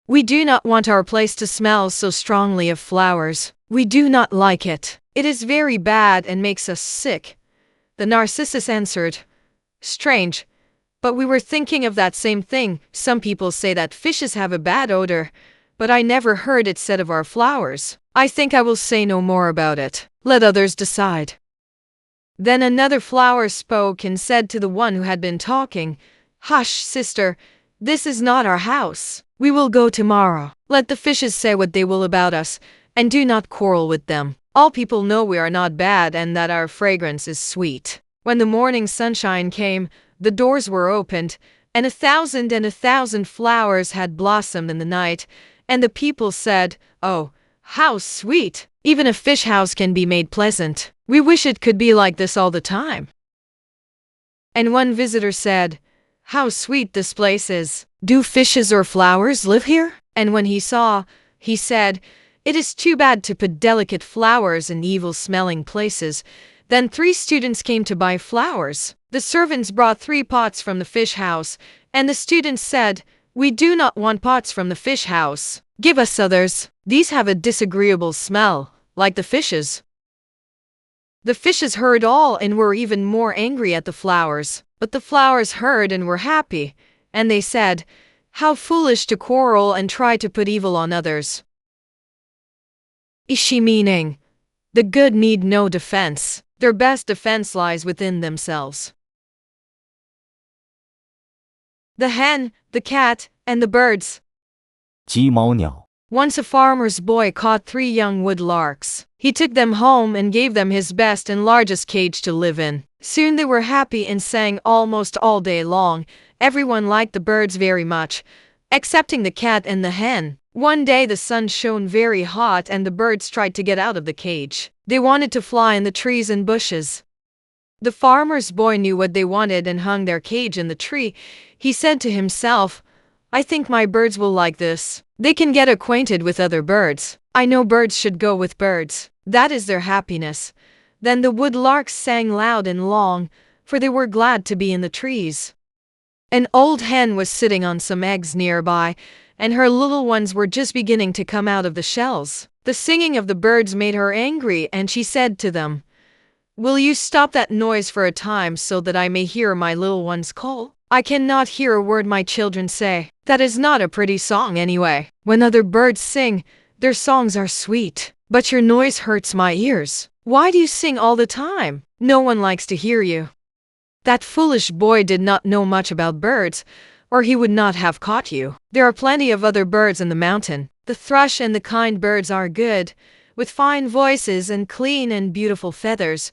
We do not want our place to smell so strongly of flowers. We do not like it. It is very bad and makes us sick. The narcissus answered, Strange, but we were thinking of that same thing. Some people say that fishes have a bad odor, but I never heard it said of our flowers. I think I will say no more about it. Let others decide. Then another flower spoke and said to the one who had been talking, Hush, sister, this is not our house. We will go tomorrow. Let the fishes say what they will about us, and do not quarrel with them. All people know we are not bad and that our fragrance is sweet. When the morning sunshine came, the doors were opened, and 1,000 flowers had blossomed in the night, and the people said, Oh, how sweet! Even a fish house can be made pleasant. We wish it could be like this all the time. And one visitor said, How sweet this place is! Do fishes or flowers live here? And when he saw, he said, It is too bad to put delicate flowers in evil-smelling places. Then 3 students came to buy flowers. The servants brought 3 pots from the fish house, and the students said, We do not want pots from the fish house. Give us others. These have a disagreeable smell, like the fishes. The fishes heard all and were even more angry at the flowers, but the flowers heard and were happy, and they said, How foolish to quarrel and try to put evil on others. Ishi meaning, the good need no defense. Their best defense lies within themselves. The hen, the cat, and the birds. 鸡猫鸟 Once a farmer's boy caught 3 young woodlarks. He took them home and gave them his best and largest cage to live in. Soon they were happy and sang almost all day long. Everyone liked the birds very much, excepting the cat and the hen. One day the sun shone very hot and the birds tried to get out of the cage. They wanted to fly in the trees and bushes. The farmer's boy knew what they wanted and hung their cage in the tree. He said to himself, I think my birds will like this. They can get acquainted with other birds. I know birds should go with birds. That is their happiness. Then the woodlarks sang loud and long, for they were glad to be in the trees. An old hen was sitting on some eggs nearby, and her little ones were just beginning to come out of the shells. The singing of the birds made her angry, and she said to them, Will you stop that noise for a time so that I may hear my little ones call? I cannot hear a word my children say. That is not a pretty song anyway. When other birds sing, their songs are sweet. But your noise hurts my ears. Why do you sing all the time? No one likes to hear you. That foolish boy did not know much about birds, or he would not have caught you. There are plenty of other birds in the mountain. The thrush and the kind birds are good, with fine voices and clean and beautiful feathers.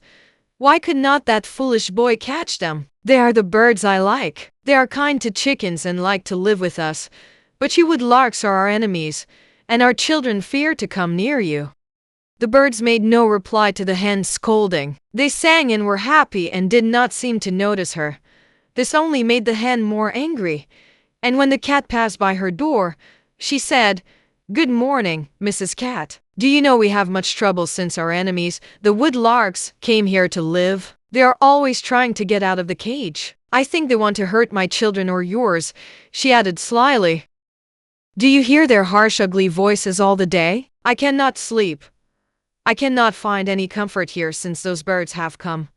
Why could not that foolish boy catch them? They are the birds I like. They are kind to chickens and like to live with us. But you woodlarks are our enemies, and our children fear to come near you. The birds made no reply to the hen's scolding. They sang and were happy and did not seem to notice her. This only made the hen more angry, and when the cat passed by her door, she said, "Good morning, Mrs. Cat. Do you know we have much trouble since our enemies, the woodlarks, came here to live? They are always trying to get out of the cage. I think they want to hurt my children or yours," she added slyly. "Do you hear their harsh, ugly voices all the day? I cannot sleep. I cannot find any comfort here since those birds have come.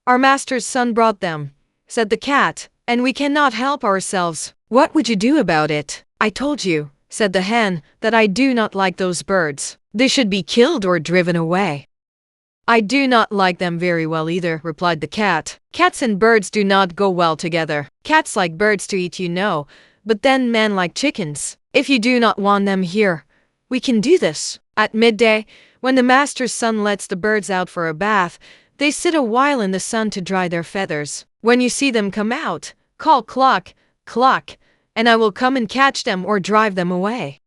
Our master's son brought them," said the cat, "and we cannot help ourselves." "What would you do about it?" "I told you," said the hen, "that I do not like those birds. They should be killed or driven away." "I do not like them very well either," replied the cat. "Cats and birds do not go well together. Cats like birds to eat, you know, but then men like chickens. If you do not want them here, we can do this. At midday, when the master's son lets the birds out for a bath, they sit a while in the sun to dry their feathers. When you see them come out, call cluck, cluck, and I will come and catch them or drive them away."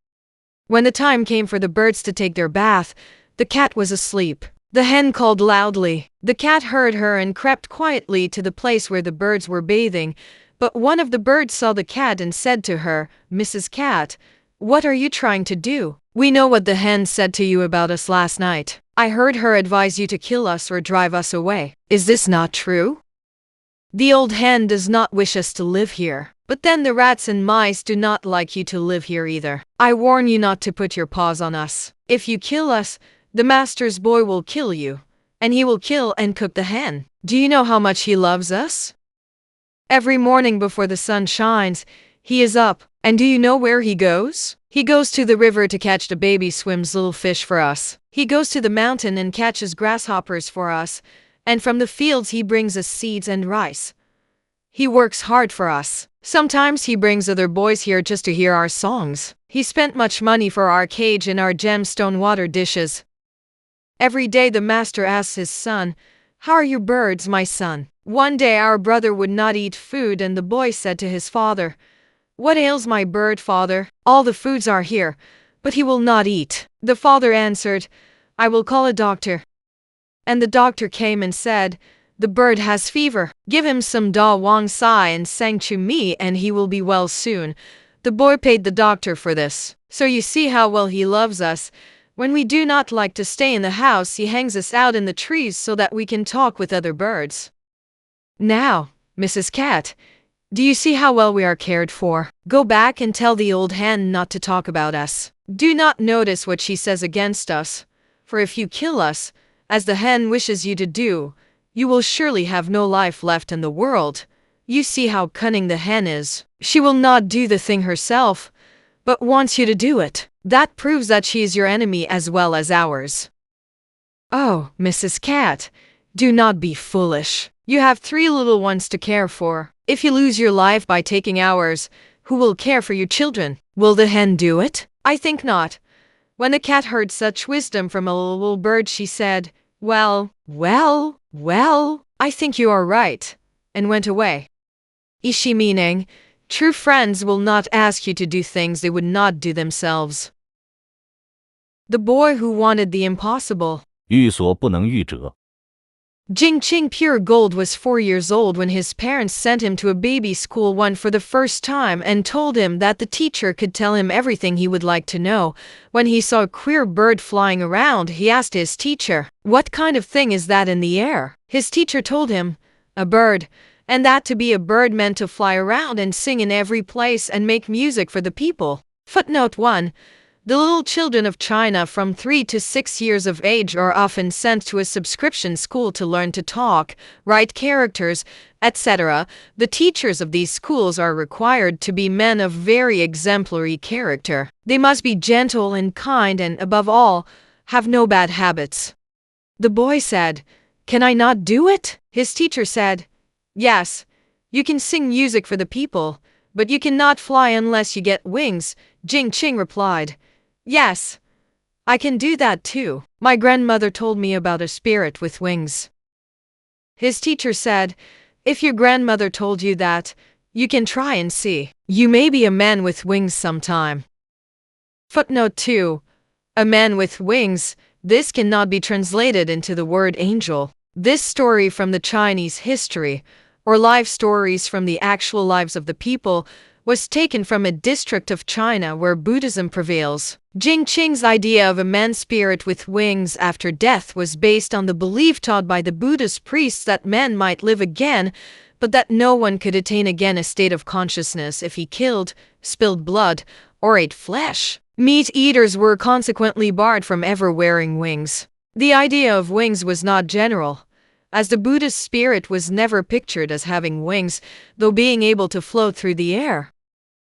When the time came for the birds to take their bath, the cat was asleep. The hen called loudly. The cat heard her and crept quietly to the place where the birds were bathing, but one of the birds saw the cat and said to her, "Mrs. Cat, what are you trying to do? We know what the hen said to you about us last night. I heard her advise you to kill us or drive us away. Is this not true? The old hen does not wish us to live here. But then the rats and mice do not like you to live here either. I warn you not to put your paws on us. If you kill us, the master's boy will kill you, and he will kill and cook the hen. Do you know how much he loves us? Every morning before the sun shines, he is up, and do you know where he goes? He goes to the river to catch the baby swims little fish for us. He goes to the mountain and catches grasshoppers for us, and from the fields he brings us seeds and rice. He works hard for us. Sometimes he brings other boys here just to hear our songs. He spent much money for our cage and our gemstone water dishes. Every day the master asks his son, "How are your birds, my son?" One day our brother would not eat food, and the boy said to his father, "What ails my bird, father? All the foods are here, but he will not eat." The father answered, "I will call a doctor." And the doctor came and said, "The bird has fever. Give him some Da Wang Sai and Sang Chu Mi and he will be well soon." The boy paid the doctor for this. So you see how well he loves us. When we do not like to stay in the house, he hangs us out in the trees so that we can talk with other birds. Now, Mrs. Cat, do you see how well we are cared for? Go back and tell the old hen not to talk about us. Do not notice what she says against us, for if you kill us, as the hen wishes you to do, you will surely have no life left in the world. You see how cunning the hen is. She will not do the thing herself, but wants you to do it. That proves that she is your enemy as well as ours. Oh, Mrs. Cat, do not be foolish. You have 3 little ones to care for. If you lose your life by taking ours, who will care for your children? Will the hen do it? I think not. When the cat heard such wisdom from a little bird, she said, Well, I think you are right," and went away. Ishi meaning, true friends will not ask you to do things they would not do themselves. The boy who wanted the impossible. 欲所不能御者。 Jingqing Pure Gold was 4 years old when his parents sent him to a baby school one for the first time and told him that the teacher could tell him everything he would like to know. When he saw a queer bird flying around, he asked his teacher, "What kind of thing is that in the air?" His teacher told him, "A bird," and that to be a bird meant to fly around and sing in every place and make music for the people. Footnote 1. The little children of China from 3 to 6 years of age are often sent to a subscription school to learn to talk, write characters, etc. The teachers of these schools are required to be men of very exemplary character. They must be gentle and kind and, above all, have no bad habits. The boy said, "Can I not do it?" His teacher said, "Yes, you can sing music for the people, But you cannot fly unless you get wings, Jing-Ching replied. Yes, I can do that too. My grandmother told me about a spirit with wings. His teacher said, if your grandmother told you that, you can try and see. You may be a man with wings sometime. Footnote 2. A man with wings. This cannot be translated into the word angel. This story from the Chinese history, or life stories from the actual lives of the people, was taken from a district of China where Buddhism prevails. Jing-Ching's idea of a man spirit with wings after death was based on the belief taught by the Buddhist priests that men might live again, but that no one could attain again a state of consciousness if he killed, spilled blood, or ate flesh. Meat eaters were consequently barred from ever wearing wings. The idea of wings was not general, as the Buddhist spirit was never pictured as having wings, though being able to float through the air.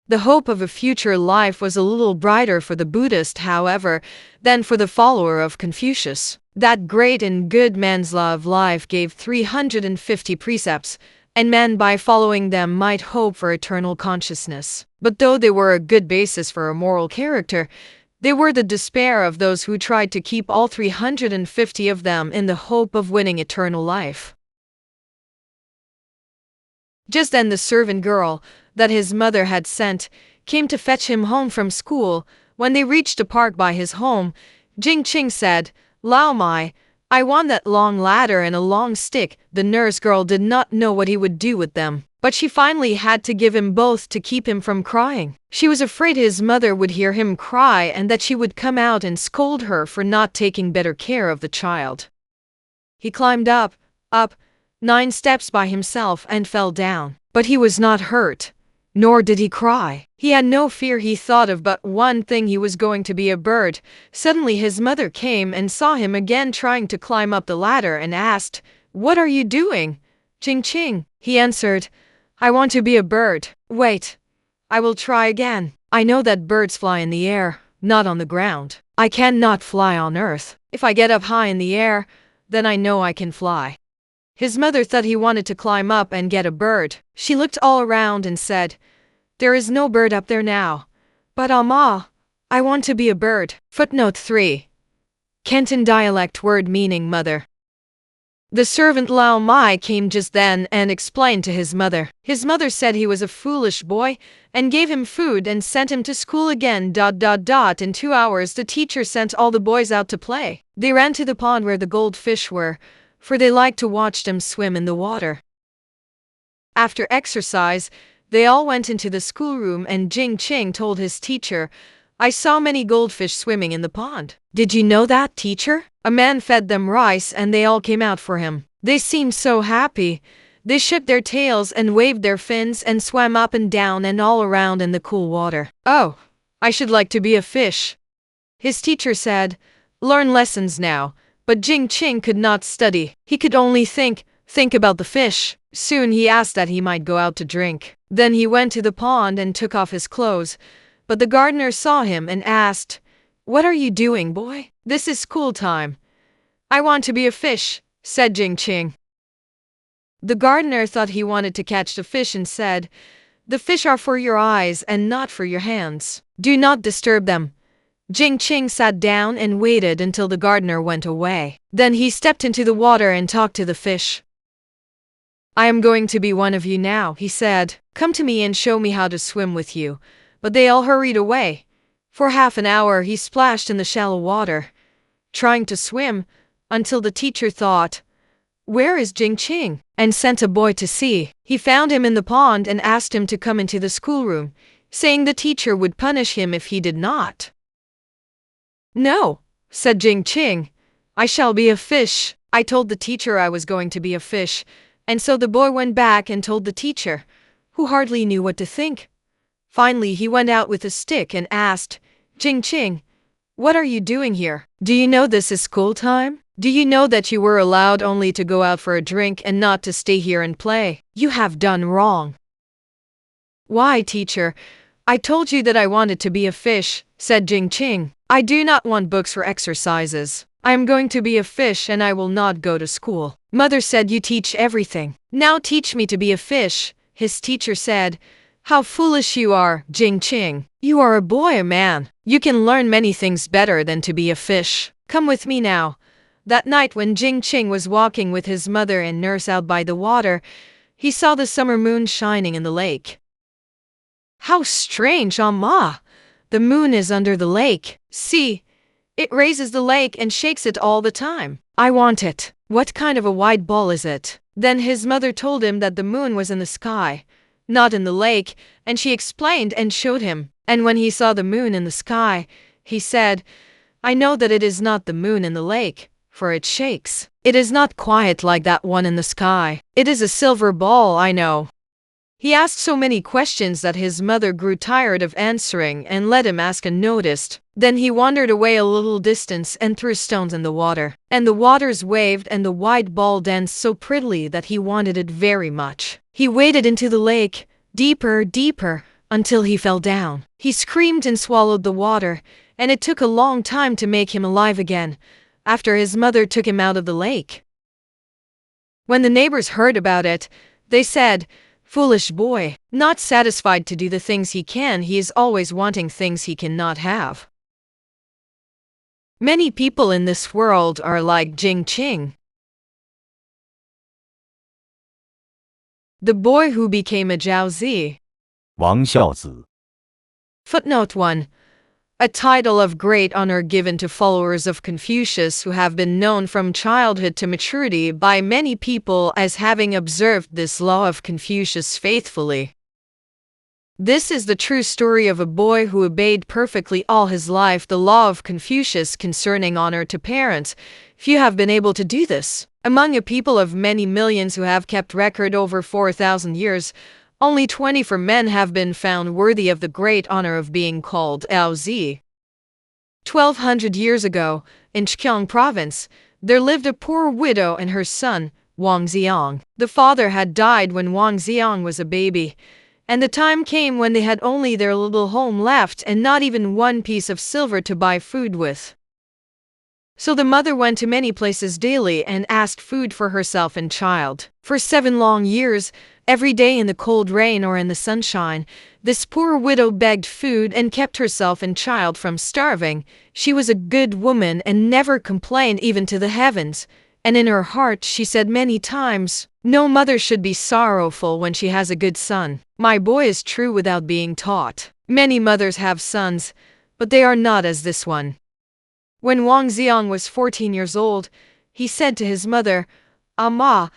The hope of a future life was a little brighter for the Buddhist, however, than for the follower of Confucius. That great and good man's law of life gave 350 precepts, and man by following them might hope for eternal consciousness. But though they were a good basis for a moral character, they were the despair of those who tried to keep all 350 of them in the hope of winning eternal life. Just then the servant girl, that his mother had sent, came to fetch him home from school. When they reached a park by his home, Jing-Ching said, Lao Mai, I want that long ladder and a long stick. The nurse girl did not know what he would do with them, but she finally had to give him both to keep him from crying. She was afraid his mother would hear him cry and that she would come out and scold her for not taking better care of the child. He climbed up, 9 steps by himself and fell down, but he was not hurt, nor did he cry. He had no fear. He thought of but one thing: he was going to be a bird. Suddenly his mother came and saw him again trying to climb up the ladder and asked, What are you doing, Jing-Ching? He answered, I want to be a bird. Wait, I will try again. I know that birds fly in the air, not on the ground. I cannot fly on earth. If I get up high in the air, then I know I can fly. His mother thought he wanted to climb up and get a bird. She looked all around and said, There is no bird up there now. But Amma, I want to be a bird. Footnote 3. Canton dialect word meaning mother. The servant Lao Mai came just then and explained to his mother. His mother said he was a foolish boy and gave him food and sent him to school again. In 2 hours the teacher sent all the boys out to play. They ran to the pond where the goldfish were, for they liked to watch them swim in the water. After exercise, they all went into the schoolroom and Jing-Ching told his teacher, I saw many goldfish swimming in the pond. Did you know that, teacher? A man fed them rice and they all came out for him. They seemed so happy. They shook their tails and waved their fins and swam up and down and all around in the cool water. Oh, I should like to be a fish. His teacher said, Learn lessons now. But Jing-Ching could not study. He could only think about the fish. Soon he asked that he might go out to drink. Then he went to the pond and took off his clothes. But the gardener saw him and asked, What are you doing, boy? This is school time. I want to be a fish, said Jing-Ching. The gardener thought he wanted to catch the fish and said, The fish are for your eyes and not for your hands. Do not disturb them. Jing-Ching sat down and waited until the gardener went away. Then he stepped into the water and talked to the fish. I am going to be one of you now, he said. Come to me and show me how to swim with you. But they all hurried away. For half an hour he splashed in the shallow water, trying to swim, until the teacher thought, Where is Jing-Ching? And sent a boy to see. He found him in the pond and asked him to come into the schoolroom, saying the teacher would punish him if he did not. No, said Jing-Ching, I shall be a fish. I told the teacher I was going to be a fish, and so the boy went back and told the teacher, who hardly knew what to think. Finally he went out with a stick and asked, Jing-Ching, what are you doing here? Do you know this is school time? Do you know that you were allowed only to go out for a drink and not to stay here and play? You have done wrong. Why, teacher? I told you that I wanted to be a fish, said Jing-Ching. I do not want books for exercises. I am going to be a fish and I will not go to school. Mother said you teach everything. Now teach me to be a fish. His teacher said, How foolish you are, Jing-ching. You are a boy, a man. You can learn many things better than to be a fish. Come with me now. That night when Jing-ching was walking with his mother and nurse out by the water, he saw the summer moon shining in the lake. How strange, Ma! The moon is under the lake. See, it raises the lake and shakes it all the time. I want it. What kind of a white ball is it? Then his mother told him that the moon was in the sky, not in the lake, and she explained and showed him. And when he saw the moon in the sky, he said, I know that it is not the moon in the lake, for it shakes. It is not quiet like that one in the sky. It is a silver ball, I know. He asked so many questions that his mother grew tired of answering and let him ask unnoticed. Then he wandered away a little distance and threw stones in the water. And the waters waved and the white ball danced so prettily that he wanted it very much. He waded into the lake, deeper, deeper, until he fell down. He screamed and swallowed the water, and it took a long time to make him alive again, after his mother took him out of the lake. When the neighbors heard about it, they said, Foolish boy, not satisfied to do the things he can, he is always wanting things he cannot have. Many people in this world are like Jing-ching, the boy who became a Hsao-tsze. 王孝子 Footnote 1. A title of great honor given to followers of Confucius who have been known from childhood to maturity by many people as having observed this law of Confucius faithfully. This is the true story of a boy who obeyed perfectly all his life the law of Confucius concerning honor to parents. Few have been able to do this. Among a people of many millions who have kept record over 4,000 years, only 24 men have been found worthy of the great honor of being called Hsao-tsze. 1,200 years ago, in Zhejiang province, there lived a poor widow and her son, Wang Xiang. The father had died when Wang Xiang was a baby, and the time came when they had only their little home left and not even one piece of silver to buy food with. So the mother went to many places daily and asked food for herself and child. For 7 long years, every day in the cold rain or in the sunshine, this poor widow begged food and kept herself and child from starving. She was a good woman and never complained even to the heavens. And in her heart she said many times, no mother should be sorrowful when she has a good son. My boy is true without being taught. Many mothers have sons, but they are not as this one. When Wang Xiang was 14 years old, he said to his mother, Ma,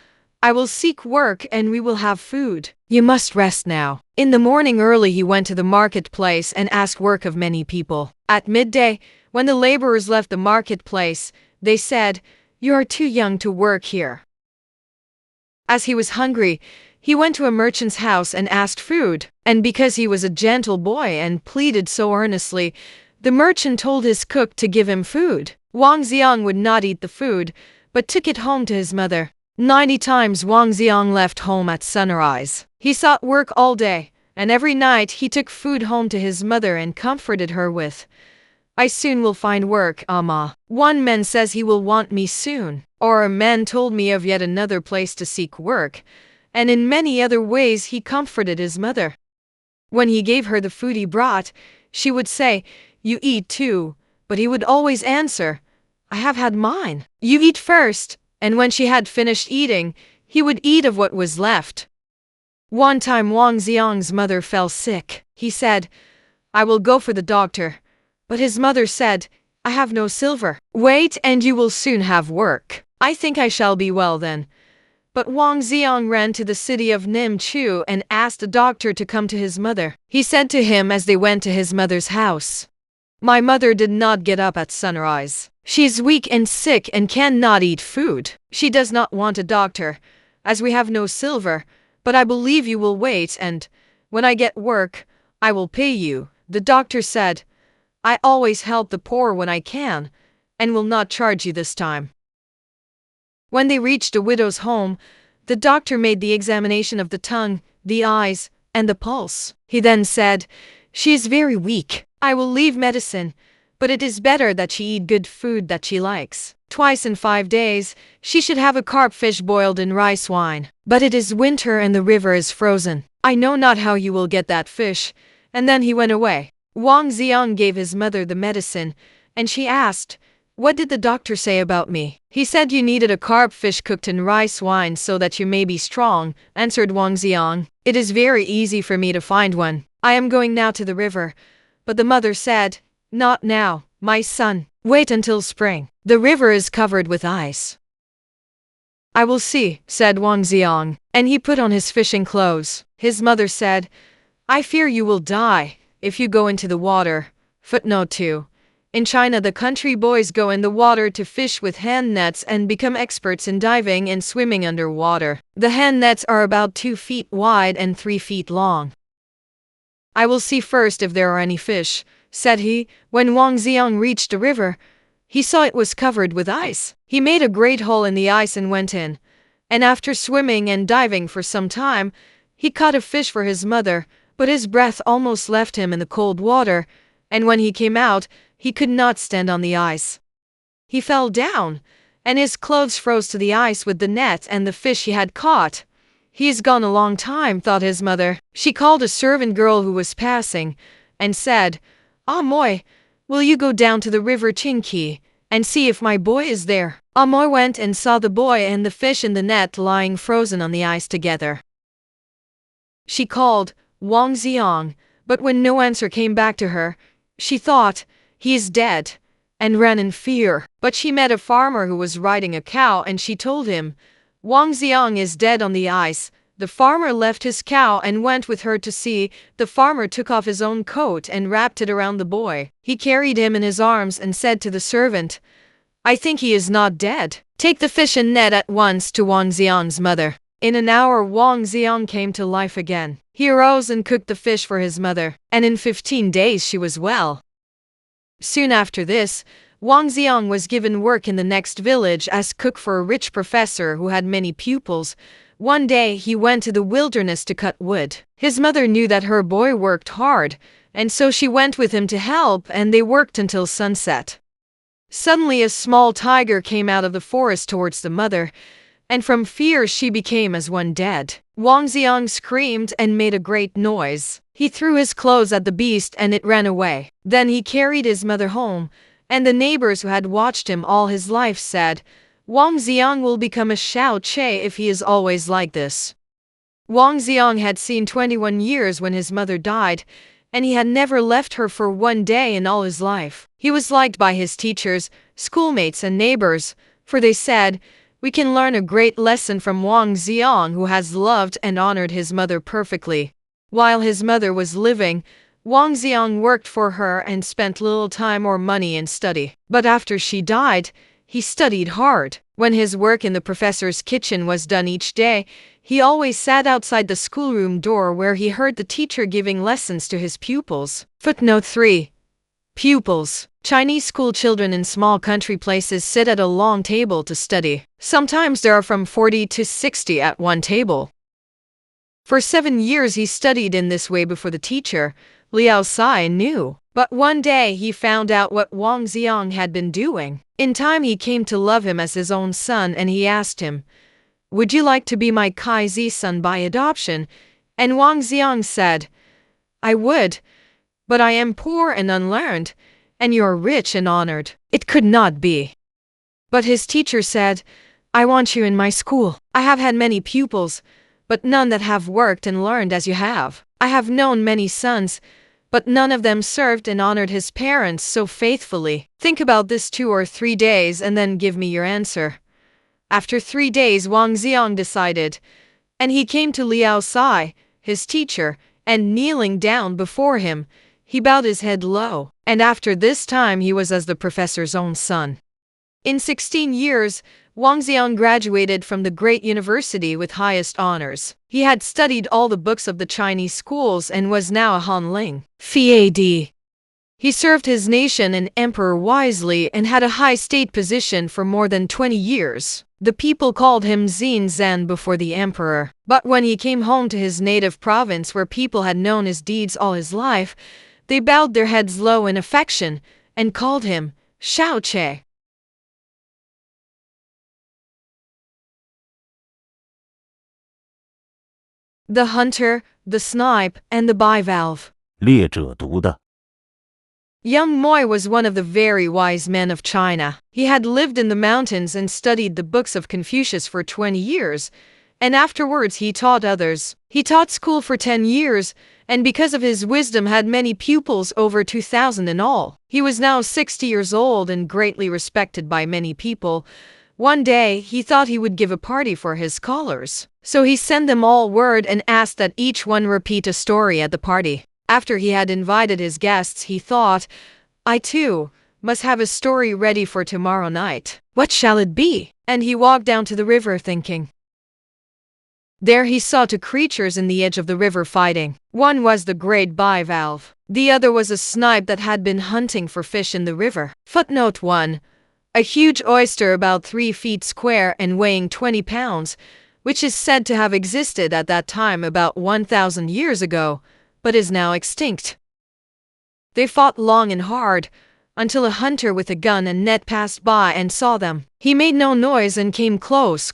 I will seek work and we will have food. You must rest now. In the morning early he went to the marketplace and asked work of many people. At midday, when the laborers left the marketplace, they said, You are too young to work here. As he was hungry, he went to a merchant's house and asked food. And because he was a gentle boy and pleaded so earnestly, the merchant told his cook to give him food. Wang Xiang would not eat the food, but took it home to his mother. 90 times Wang Xiang left home at sunrise. He sought work all day, and every night he took food home to his mother and comforted her with, I soon will find work, Ma. One man says he will want me soon, or a man told me of yet another place to seek work, and in many other ways he comforted his mother. When he gave her the food he brought, she would say, You eat too, but he would always answer, I have had mine. You eat first. And when she had finished eating, he would eat of what was left. One time Wang Xiang's mother fell sick. He said, I will go for the doctor. But his mother said, I have no silver. Wait and you will soon have work. I think I shall be well then. But Wang Xiang ran to the city of Nimchu and asked the doctor to come to his mother. He said to him as they went to his mother's house, My mother did not get up at sunrise. She is weak and sick and cannot eat food. She does not want a doctor, as we have no silver, but I believe you will wait and, when I get work, I will pay you. The doctor said, I always help the poor when I can, and will not charge you this time. When they reached a widow's home, the doctor made the examination of the tongue, the eyes, and the pulse. He then said, She is very weak. I will leave medicine, but it is better that she eat good food that she likes. Twice in 5 days, she should have a carp fish boiled in rice wine. But it is winter and the river is frozen. I know not how you will get that fish. And then he went away. Wang Xiang gave his mother the medicine, and she asked, "What did the doctor say about me?" "He said you needed a carp fish cooked in rice wine so that you may be strong," answered Wang Xiang. "It is very easy for me to find one. I am going now to the river." But the mother said, "Not now, my son. Wait until spring. The river is covered with ice." "I will see," said Wang Xiang, and he put on his fishing clothes. His mother said, "I fear you will die if you go into the water." Footnote 2. In China, the country boys go in the water to fish with hand nets and become experts in diving and swimming underwater. The hand nets are about 2 feet wide and 3 feet long. "I will see first if there are any fish," said he. When Wang Xiang reached the river, he saw it was covered with ice. He made a great hole in the ice and went in. And after swimming and diving for some time, he caught a fish for his mother, but his breath almost left him in the cold water, and when he came out, he could not stand on the ice. He fell down, and his clothes froze to the ice with the net and the fish he had caught. "He is gone a long time," thought his mother. She called a servant girl who was passing, and said, "Amoy, will you go down to the river Qingqi and see if my boy is there?" Amoy went and saw the boy and the fish in the net lying frozen on the ice together. She called Wang Xiang, but when no answer came back to her, she thought, "He is dead," and ran in fear. But she met a farmer who was riding a cow, and she told him, "Wang Xiang is dead on the ice." The farmer left his cow and went with her to see. The farmer took off his own coat and wrapped it around the boy. He carried him in his arms and said to the servant, "I think he is not dead. Take the fish and net at once to Wang Xiang's mother." In an hour, Wang Xiang came to life again. He arose and cooked the fish for his mother, and in 15 days she was well. Soon after this, Wang Xiang was given work in the next village as cook for a rich professor who had many pupils. One day he went to the wilderness to cut wood. His mother knew that her boy worked hard, and so she went with him to help, and they worked until sunset. Suddenly a small tiger came out of the forest towards the mother, and from fear she became as one dead. Wang Xiang screamed and made a great noise. He threw his clothes at the beast and it ran away. Then he carried his mother home, and the neighbors who had watched him all his life said, "Wang Xiang will become a Hsao-tsze if he is always like this." Wang Xiang had seen 21 years when his mother died, and he had never left her for one day in all his life. He was liked by his teachers, schoolmates, and neighbors, for they said, "We can learn a great lesson from Wang Xiang, who has loved and honored his mother perfectly." While his mother was living, Wang Xiang worked for her and spent little time or money in study. But after she died, he studied hard. When his work in the professor's kitchen was done each day, he always sat outside the schoolroom door where he heard the teacher giving lessons to his pupils. Footnote 3. Pupils. Chinese school children in small country places sit at a long table to study. Sometimes there are from 40 to 60 at one table. For 7 years he studied in this way before the teacher, Hsao-tsze, knew. But one day he found out what Wang Xiang had been doing. In time he came to love him as his own son, and he asked him, "Would you like to be my Kai-zi son by adoption?" And Wang Xiang said, "I would, but I am poor and unlearned, and you are rich and honored. It could not be." But his teacher said, "I want you in my school. I have had many pupils, but none that have worked and learned as you have. I have known many sons, but none of them served and honored his parents so faithfully. Think about this 2 or 3 days and then give me your answer." After 3 days, Wang Xiang decided, and he came to Hsao-tsze, his teacher, and kneeling down before him, he bowed his head low, and after this time he was as the professor's own son. In 16 years, Wang Xiang graduated from the great university with highest honors. He had studied all the books of the Chinese schools and was now a Hanling. Fad. He served his nation and emperor wisely and had a high state position for more than 20 years. The people called him Xin Zan before the emperor. But when he came home to his native province where people had known his deeds all his life, they bowed their heads low in affection and called him Hsao-tsze. The Hunter, the Snipe, and the Bivalve. 猎者读的。 Young Moi was one of the very wise men of China. He had lived in the mountains and studied the books of Confucius for 20 years, and afterwards he taught others. He taught school for 10 years, and because of his wisdom had many pupils, over 2,000 in all. He was now 60 years old and greatly respected by many people. One day, he thought he would give a party for his scholars. So he sent them all word and asked that each one repeat a story at the party. After he had invited his guests, he thought, I too must have a story ready for tomorrow night. What shall it be? And he walked down to the river thinking. There he saw two creatures in the edge of the river fighting. One was the great bivalve. The other was a snipe that had been hunting for fish in the river. Footnote 1. A huge oyster about 3 feet square and weighing 20 pounds, which is said to have existed at that time about 1,000 years ago, but is now extinct. They fought long and hard, until a hunter with a gun and net passed by and saw them. He made no noise and came close,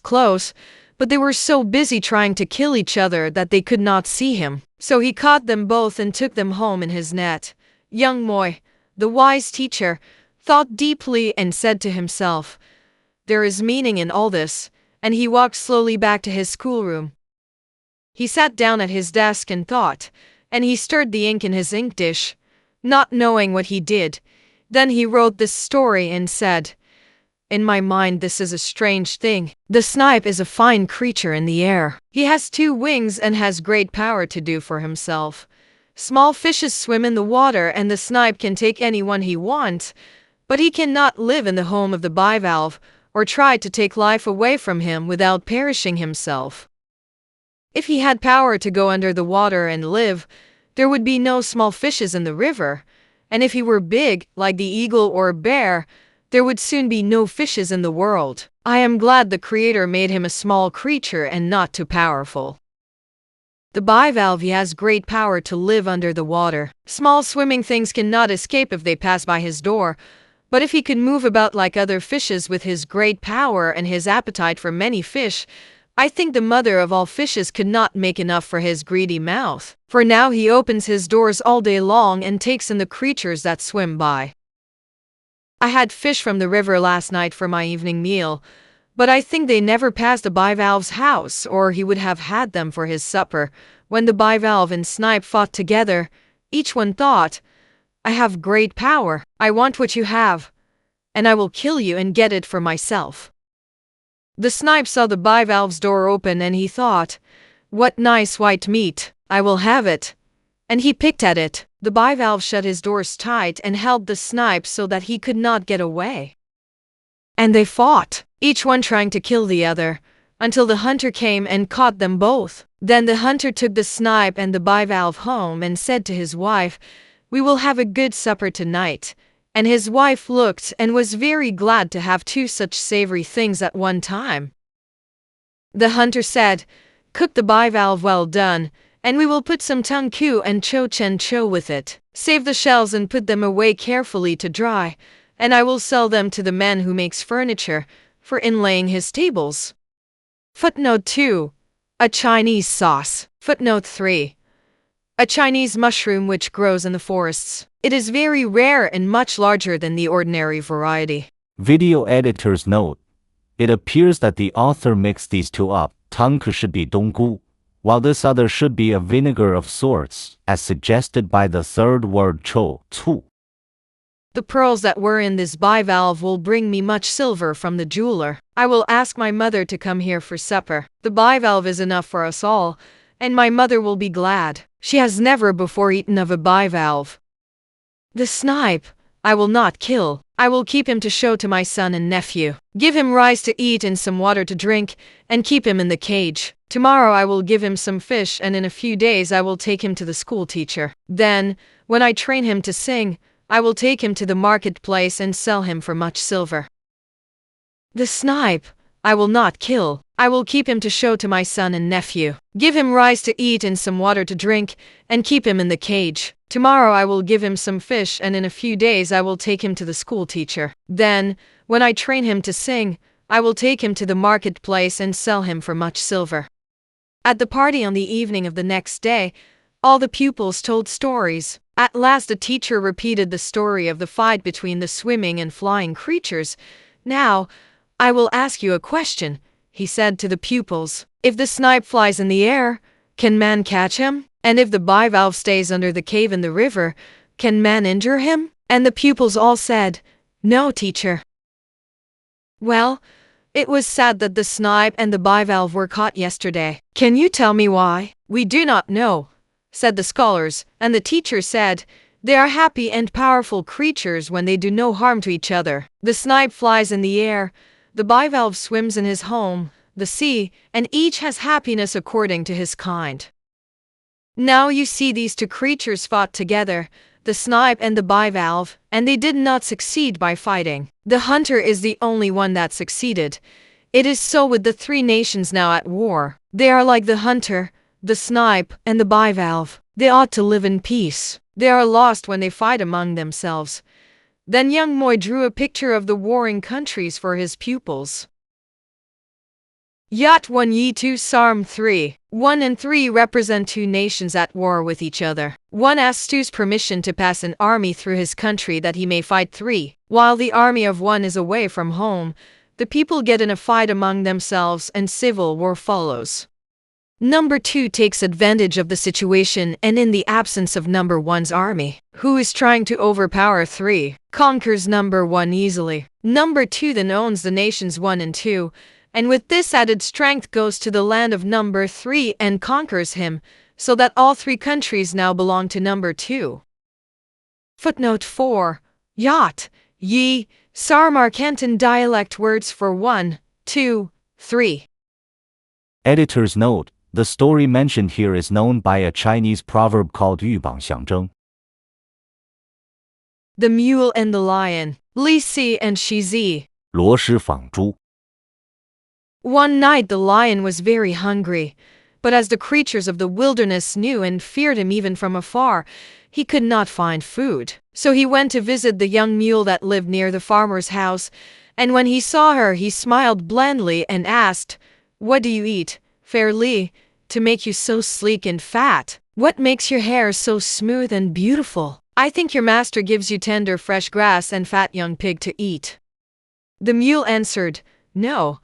but they were so busy trying to kill each other that they could not see him. So he caught them both and took them home in his net. Young Moi, the wise teacher, thought deeply and said to himself, there is meaning in all this, and he walked slowly back to his schoolroom. He sat down at his desk and thought, and he stirred the ink in his ink dish, not knowing what he did. Then he wrote this story and said, in my mind this is a strange thing. The snipe is a fine creature in the air. He has 2 wings and has great power to do for himself. Small fishes swim in the water and the snipe can take anyone he wants, but he cannot live in the home of the bivalve or try to take life away from him without perishing himself. If he had power to go under the water and live, there would be no small fishes in the river, and if he were big, like the eagle or bear, there would soon be no fishes in the world. I am glad the Creator made him a small creature and not too powerful. The bivalve has great power to live under the water. Small swimming things cannot escape if they pass by his door, but if he could move about like other fishes with his great power and his appetite for many fish, I think the mother of all fishes could not make enough for his greedy mouth. For now he opens his doors all day long and takes in the creatures that swim by. I had fish from the river last night for my evening meal, but I think they never passed the bivalve's house, or he would have had them for his supper. When the bivalve and snipe fought together, each one thought, I have great power. I want what you have, and I will kill you and get it for myself. The snipe saw the bivalve's door open and he thought, what nice white meat, I will have it. And he picked at it. The bivalve shut his doors tight and held the snipe so that he could not get away. And they fought, each one trying to kill the other, until the hunter came and caught them both. Then the hunter took the snipe and the bivalve home and said to his wife, we will have a good supper tonight. And his wife looked and was very glad to have 2 such savory things at one time. The hunter said, cook the bivalve well done, and we will put some tung ku and cho chen cho with it. Save the shells and put them away carefully to dry, and I will sell them to the man who makes furniture, for inlaying his tables. Footnote 2. A Chinese sauce. Footnote 3. A Chinese mushroom which grows in the forests. It is very rare and much larger than the ordinary variety. Video editor's note. It appears that the author mixed these 2 up. Tangku should be donggu, while this other should be a vinegar of sorts, as suggested by the 3rd word cho, cu. The pearls that were in this bivalve will bring me much silver from the jeweler. I will ask my mother to come here for supper. The bivalve is enough for us all, and my mother will be glad. She has never before eaten of a bivalve. The snipe, I will not kill. I will keep him to show to my son and nephew. Give him rice to eat and some water to drink, and keep him in the cage. Tomorrow I will give him some fish, and in a few days I will take him to the school teacher. Then, when I train him to sing, I will take him to the marketplace and sell him for much silver. The snipe, I will not kill. I will keep him to show to my son and nephew. Give him rice to eat and some water to drink, and keep him in the cage. Tomorrow I will give him some fish, and in a few days I will take him to the school teacher. Then, when I train him to sing, I will take him to the marketplace and sell him for much silver. At the party on the evening of the next day, all the pupils told stories. At last the teacher repeated the story of the fight between the swimming and flying creatures. Now, I will ask you a question, he said to the pupils. If the snipe flies in the air, can man catch him? And if the bivalve stays under the cave in the river, can man injure him? And the pupils all said, No, teacher. Well, it was said that the snipe and the bivalve were caught yesterday. Can you tell me why? We do not know, said the scholars, and the teacher said, They are happy and powerful creatures when they do no harm to each other. The snipe flies in the air, the bivalve swims in his home, the sea, and each has happiness according to his kind. Now you see these two creatures fought together, the snipe and the bivalve, and they did not succeed by fighting. The hunter is the only one that succeeded. It is so with the three nations now at war. They are like the hunter, the snipe, and the bivalve. They ought to live in peace. They are lost when they fight among themselves. Then young Moy drew a picture of the warring countries for his pupils. Yacht 1 Yi 2 Psalm 3. 1 and 3 represent two nations at war with each other. 1 asks 2's permission to pass an army through his country that he may fight 3. While the army of 1 is away from home, the people get in a fight among themselves and civil war follows. Number 2 takes advantage of the situation and in the absence of number 1's army, who is trying to overpower 3, conquers number 1 easily. Number 2 then owns the nations 1 and 2, and with this added strength goes to the land of number 3 and conquers him, so that all 3 countries now belong to number 2. Footnote 4. Yacht, Yi, Sarm are Canton dialect words for 1, 2, 3. Editor's note: the story mentioned here is known by a Chinese proverb called 鹬蚌相争. The Mule and the Lion, Li Si and Shi Zi. 罗师访猪. One night the lion was very hungry, but as the creatures of the wilderness knew and feared him even from afar, he could not find food. So he went to visit the young mule that lived near the farmer's house, and when he saw her he smiled blandly and asked, What do you eat, fair Li, to make you so sleek and fat? What makes your hair so smooth and beautiful? I think your master gives you tender fresh grass and fat young pig to eat. The mule answered, No,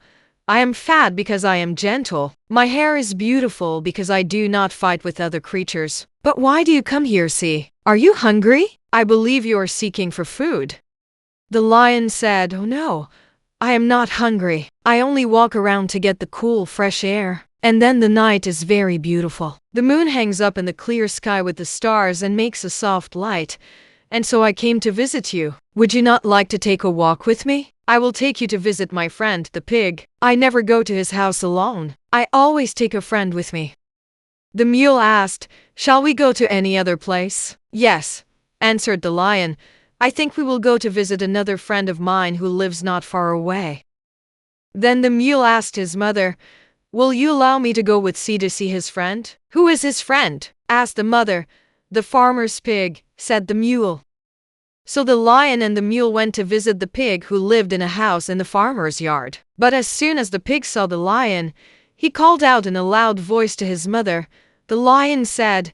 I am fat because I am gentle. My hair is beautiful because I do not fight with other creatures. But why do you come here, see? Are you hungry? I believe you are seeking for food. The lion said, Oh no, I am not hungry. I only walk around to get the cool, fresh air. And then the night is very beautiful. The moon hangs up in the clear sky with the stars and makes a soft light. And so I came to visit you. Would you not like to take a walk with me? I will take you to visit my friend, the pig. I never go to his house alone. I always take a friend with me. The mule asked, Shall we go to any other place? Yes, answered the lion. I think we will go to visit another friend of mine who lives not far away. Then the mule asked his mother, Will you allow me to go with C to see his friend? Who is his friend? Asked the mother. The farmer's pig, said the mule. So the lion and the mule went to visit the pig who lived in a house in the farmer's yard. But as soon as the pig saw the lion, he called out in a loud voice to his mother. The lion said,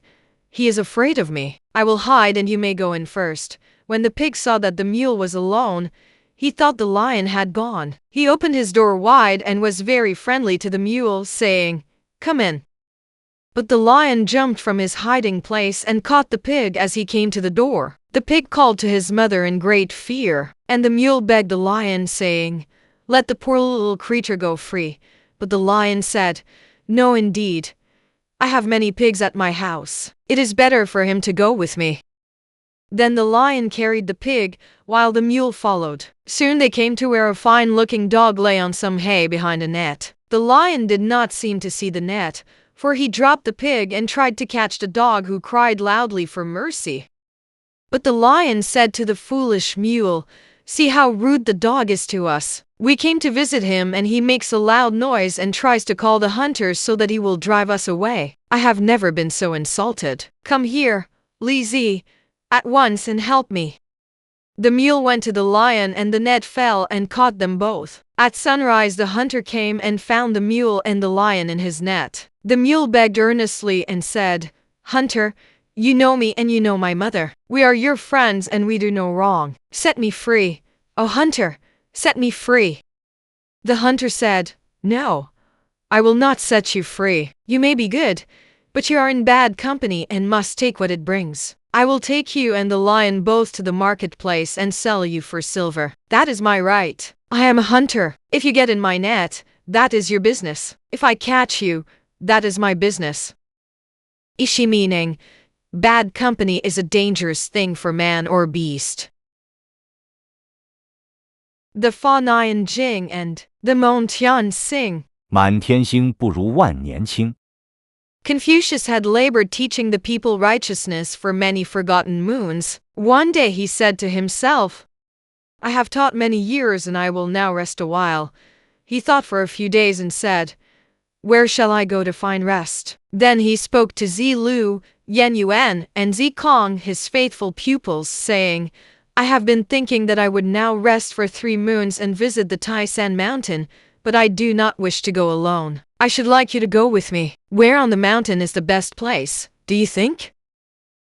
He is afraid of me. I will hide and you may go in first. When the pig saw that the mule was alone, he thought the lion had gone. He opened his door wide and was very friendly to the mule, saying, Come in. But the lion jumped from his hiding place and caught the pig as he came to the door. The pig called to his mother in great fear, and the mule begged the lion, saying, Let the poor little creature go free. But the lion said, No, indeed. I have many pigs at my house. It is better for him to go with me. Then the lion carried the pig, while the mule followed. Soon they came to where a fine-looking dog lay on some hay behind a net. The lion did not seem to see the net, for he dropped the pig and tried to catch the dog, who cried loudly for mercy. But the lion said to the foolish mule, See how rude the dog is to us. We came to visit him and he makes a loud noise and tries to call the hunters so that he will drive us away. I have never been so insulted. Come here, Li Zi, at once and help me. The mule went to the lion and the net fell and caught them both. At sunrise the hunter came and found the mule and the lion in his net. The mule begged earnestly and said, "Hunter, you know me and you know my mother. We are your friends and we do no wrong. Set me free. O hunter, set me free." The hunter said, "No, I will not set you free. You may be good, but you are in bad company and must take what it brings. I will take you and the lion both to the marketplace and sell you for silver. That is my right. I am a hunter. If you get in my net, that is your business. If I catch you, that is my business." Ishi meaning, bad company is a dangerous thing for man or beast. The Fa-Nien-Ts'ing and the Mön-Tien-Sing. 满天星不如万年青。 Confucius had labored teaching the people righteousness for many forgotten moons. One day he said to himself, "I have taught many years and I will now rest a while." He thought for a few days and said, "Where shall I go to find rest?" Then he spoke to Zi Lu, Yen Yuan, and Zi Kong, his faithful pupils, saying, "I have been thinking that I would now rest for 3 moons and visit the Tai-san mountain, but I do not wish to go alone. I should like you to go with me. Where on the mountain is the best place, do you think?"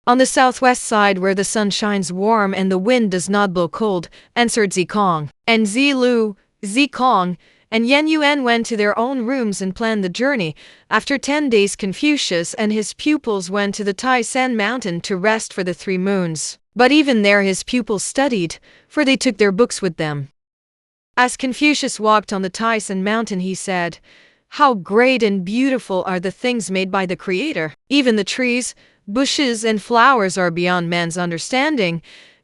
"On the southwest side where the sun shines warm and the wind does not blow cold," answered Zi Kong. And Zi Lu, Zi Kong, and Yen Yuan went to their own rooms and planned the journey. After 10 days Confucius and his pupils went to the Tai-san mountain to rest for the 3 moons. But even there his pupils studied, for they took their books with them. As Confucius walked on the Tai-san mountain he said, "How great and beautiful are the things made by the Creator! Even the trees, bushes, and flowers are beyond man's understanding."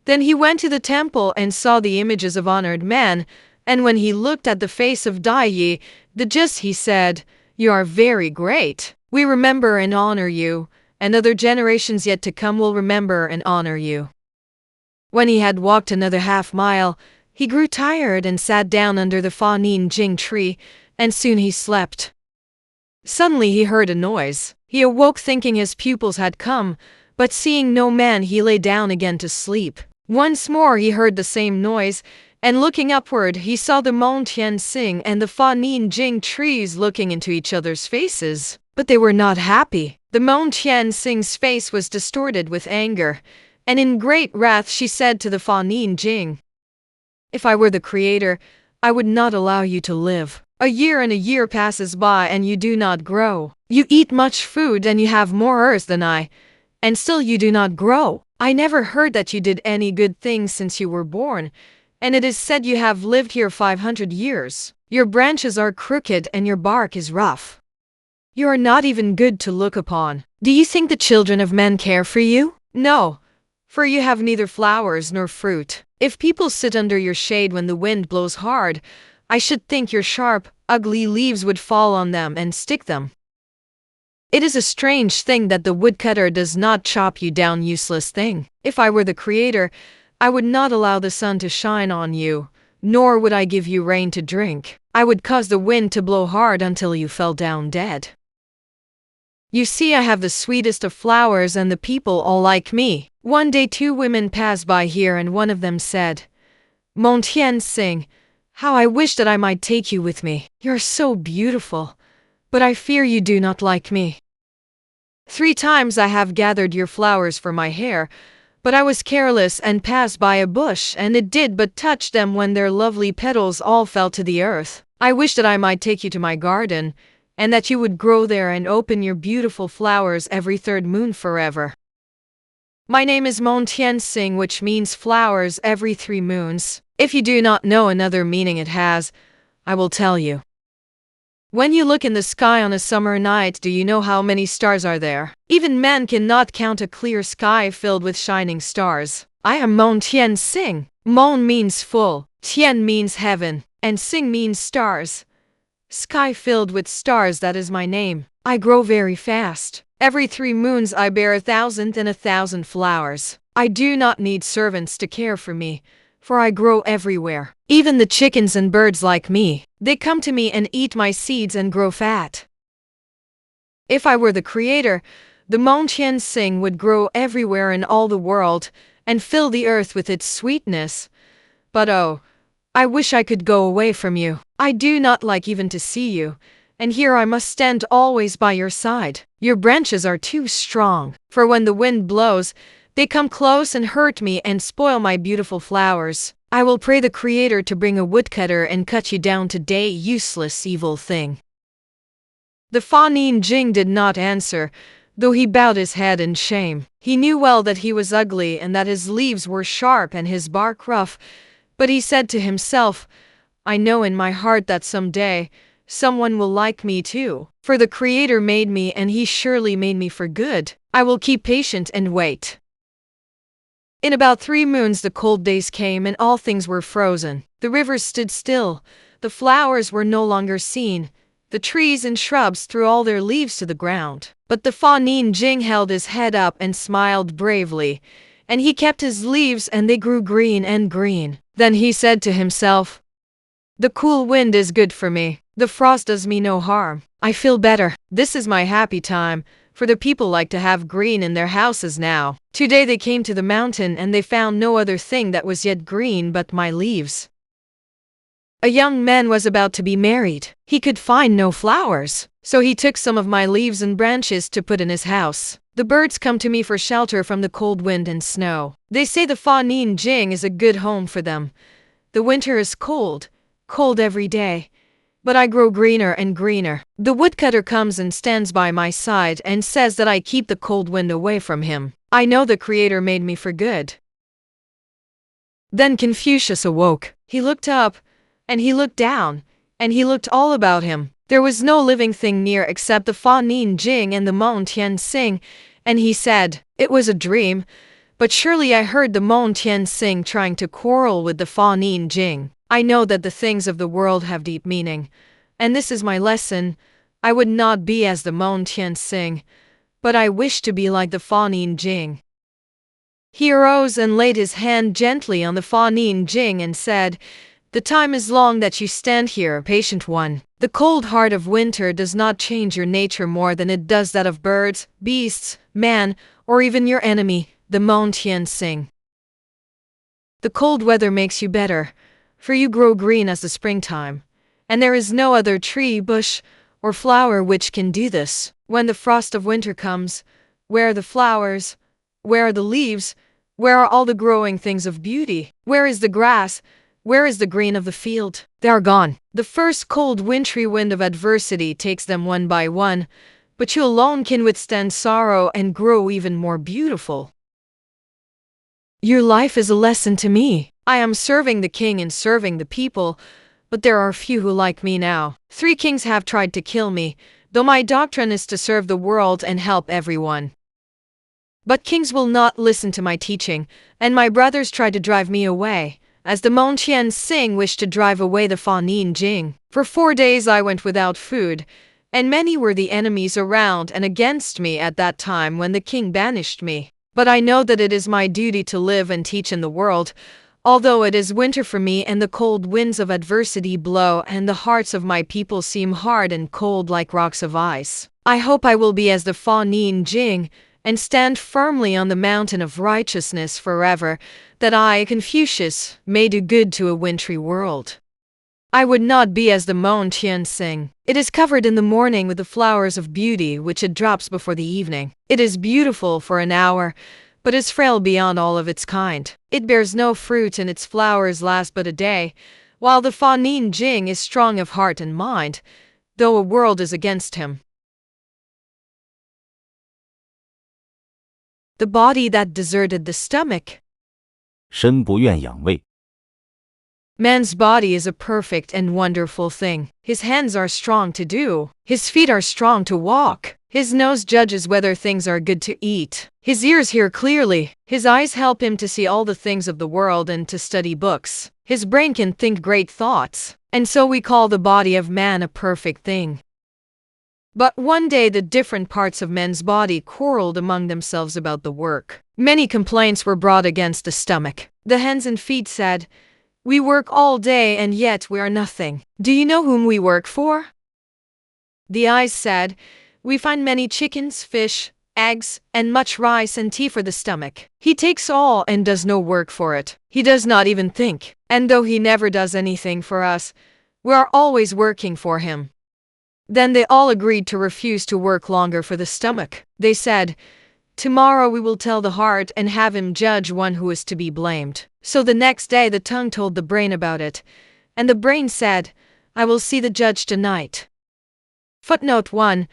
Then he went to the temple and saw the images of honored men, and when he looked at the face of Dai Yi, the just, he said, "You are very great. We remember and honor you, and other generations yet to come will remember and honor you." When he had walked another half-mile, he grew tired and sat down under the Fa-Nien-Ts'ing tree, and soon he slept. Suddenly he heard a noise. He awoke thinking his pupils had come, but seeing no man he lay down again to sleep. Once more he heard the same noise, and looking upward he saw the Mön-Tien-Sing and the Fa-Nien-Ts'ing trees looking into each other's faces. But they were not happy. The Mön-Tien-Sing's face was distorted with anger, and in great wrath she said to the Fa-Nien-Ts'ing, "If I were the Creator, I would not allow you to live. A year and a year passes by and you do not grow. You eat much food and you have more earth than I, and still you do not grow. I never heard that you did any good things since you were born, and it is said you have lived here 500 years. Your branches are crooked and your bark is rough. You are not even good to look upon. Do you think the children of men care for you? No, for you have neither flowers nor fruit. If people sit under your shade when the wind blows hard, I should think your sharp, ugly leaves would fall on them and stick them. It is a strange thing that the woodcutter does not chop you down, useless thing. If I were the Creator, I would not allow the sun to shine on you, nor would I give you rain to drink. I would cause the wind to blow hard until you fell down dead. You see, I have the sweetest of flowers and the people all like me." One day 2 women passed by here and one of them said, "Mön-Tien-Sing, how I wish that I might take you with me. You're so beautiful, but I fear you do not like me. 3 times I have gathered your flowers for my hair, but I was careless and passed by a bush and it did but touch them when their lovely petals all fell to the earth. I wish that I might take you to my garden, and that you would grow there and open your beautiful flowers every 3rd moon forever. My name is Mön-Tien-Sing, which means flowers every 3 moons. If you do not know another meaning it has, I will tell you. When you look in the sky on a summer night, do you know how many stars are there? Even men cannot count a clear sky filled with shining stars. I am Mön-Tien-Sing. Mön means full, Tien means heaven, and Sing means stars. Sky filled with stars, that is my name. I grow very fast. Every 3 moons I bear 1,000 and 1,000 flowers. I do not need servants to care for me, for I grow everywhere. Even the chickens and birds like me. They come to me and eat my seeds and grow fat. If I were the Creator, the Mön-Tien-Sing would grow everywhere in all the world, and fill the earth with its sweetness. But oh, I wish I could go away from you. I do not like even to see you, and here I must stand always by your side. Your branches are too strong, for when the wind blows, they come close and hurt me and spoil my beautiful flowers. I will pray the Creator to bring a woodcutter and cut you down today, useless evil thing." The Fa-Nien-Ts'ing did not answer, though he bowed his head in shame. He knew well that he was ugly and that his leaves were sharp and his bark rough, but he said to himself, "I know in my heart that someday someone will like me too, for the Creator made me and he surely made me for good. I will keep patient and wait." In about 3 moons the cold days came and all things were frozen. The rivers stood still, the flowers were no longer seen, the trees and shrubs threw all their leaves to the ground. But the Fa-Nien-Ts'ing held his head up and smiled bravely, and he kept his leaves and they grew green and green. Then he said to himself, "The cool wind is good for me. The frost does me no harm. I feel better. This is my happy time, for the people like to have green in their houses now." Today they came to the mountain and they found no other thing that was yet green but my leaves. A young man was about to be married. He could find no flowers, so he took some of my leaves and branches to put in his house. The birds come to me for shelter from the cold wind and snow. They say the Fa-Nien-Ts'ing is a good home for them. The winter is cold, cold every day, but I grow greener and greener. The woodcutter comes and stands by my side and says that I keep the cold wind away from him. I know the Creator made me for good. Then Confucius awoke. He looked up, and he looked down, and he looked all about him. There was no living thing near except the Fa-Nien-Ts'ing and the Mön-Tien-Sing, and he said, "It was a dream, but surely I heard the Mön-Tien-Sing trying to quarrel with the Fa-Nien-Ts'ing. I know that the things of the world have deep meaning, and this is my lesson. I would not be as the Mön-Tien-Sing, but I wish to be like the Fa-Nien-Ts'ing." He arose and laid his hand gently on the Fa-Nien-Ts'ing and said, "The time is long that you stand here, patient one. The cold heart of winter does not change your nature more than it does that of birds, beasts, man, or even your enemy, the Mön-Tien-Sing. The cold weather makes you better, for you grow green as the springtime, and there is no other tree, bush, or flower which can do this. When the frost of winter comes, where are the flowers? Where are the leaves? Where are all the growing things of beauty? Where is the grass? Where is the green of the field? They are gone. The first cold wintry wind of adversity takes them one by one, but you alone can withstand sorrow and grow even more beautiful. Your life is a lesson to me. I am serving the king and serving the people, but there are few who like me now. 3 kings have tried to kill me, though my doctrine is to serve the world and help everyone. But kings will not listen to my teaching, and my brothers tried to drive me away, as the Mön-Tien-Sing wished to drive away the Fa-Nien-Ts'ing. For 4 days I went without food, and many were the enemies around and against me at that time when the king banished me. But I know that it is my duty to live and teach in the world, although it is winter for me and the cold winds of adversity blow and the hearts of my people seem hard and cold like rocks of ice. I hope I will be as the Fa-Nien-Ts'ing and stand firmly on the mountain of righteousness forever, that I, Confucius, may do good to a wintry world. I would not be as the Mön-Tien-Sing. It is covered in the morning with the flowers of beauty which it drops before the evening. It is beautiful for an hour, but is frail beyond all of its kind. It bears no fruit and its flowers last but a day, while the Fa-Nien-Ts'ing is strong of heart and mind, though a world is against him. The body that deserted the stomach. 身不愿养胃。 Man's body is a perfect and wonderful thing. His hands are strong to do. His feet are strong to walk. His nose judges whether things are good to eat. His ears hear clearly. His eyes help him to see all the things of the world and to study books. His brain can think great thoughts. And so we call the body of man a perfect thing. But one day the different parts of man's body quarreled among themselves about the work. Many complaints were brought against the stomach. The hands and feet said, "We work all day and yet we are nothing. Do you know whom we work for?" The eyes said, "We find many chickens, fish, eggs, and much rice and tea for the stomach. He takes all and does no work for it. He does not even think. And though he never does anything for us, we are always working for him." Then they all agreed to refuse to work longer for the stomach. They said, "Tomorrow we will tell the heart and have him judge one who is to be blamed." So the next day the tongue told the brain about it, and the brain said, "I will see the judge tonight." Footnote 1.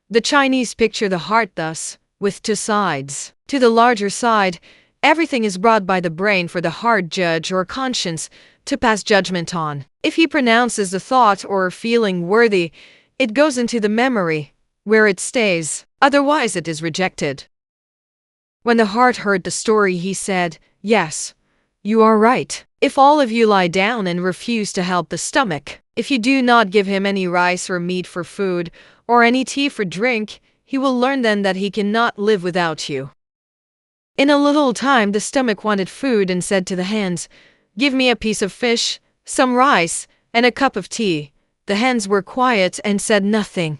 The Chinese picture the heart thus, with two sides. To the larger side, everything is brought by the brain for the heart judge or conscience to pass judgment on. If he pronounces a thought or a feeling worthy, it goes into the memory, where it stays, otherwise it is rejected. When the heart heard the story, he said, "Yes, you are right. If all of you lie down and refuse to help the stomach, if you do not give him any rice or meat for food, or any tea for drink, he will learn then that he cannot live without you." In a little time the stomach wanted food and said to the hands, "Give me a piece of fish, some rice, and a cup of tea." The hands were quiet and said nothing.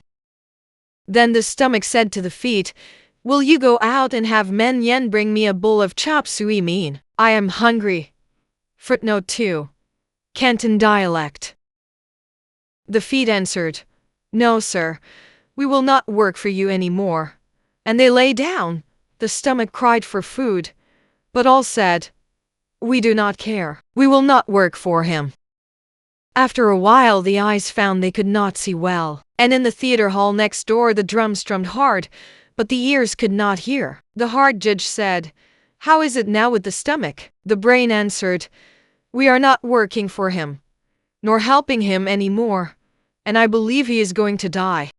Then the stomach said to the feet, "Will you go out and have Men Yen bring me a bowl of chop suey mean? I am hungry." Footnote 2. Canton dialect. The feet answered, "No, sir, we will not work for you any more." And they lay down. The stomach cried for food, but all said, "We do not care. We will not work for him." After a while the eyes found they could not see well, and in the theater hall next door the drums drummed hard, but the ears could not hear. The heart judge said, "How is it now with the stomach?" The brain answered, "We are not working for him, nor helping him any more, and I believe he is going to die.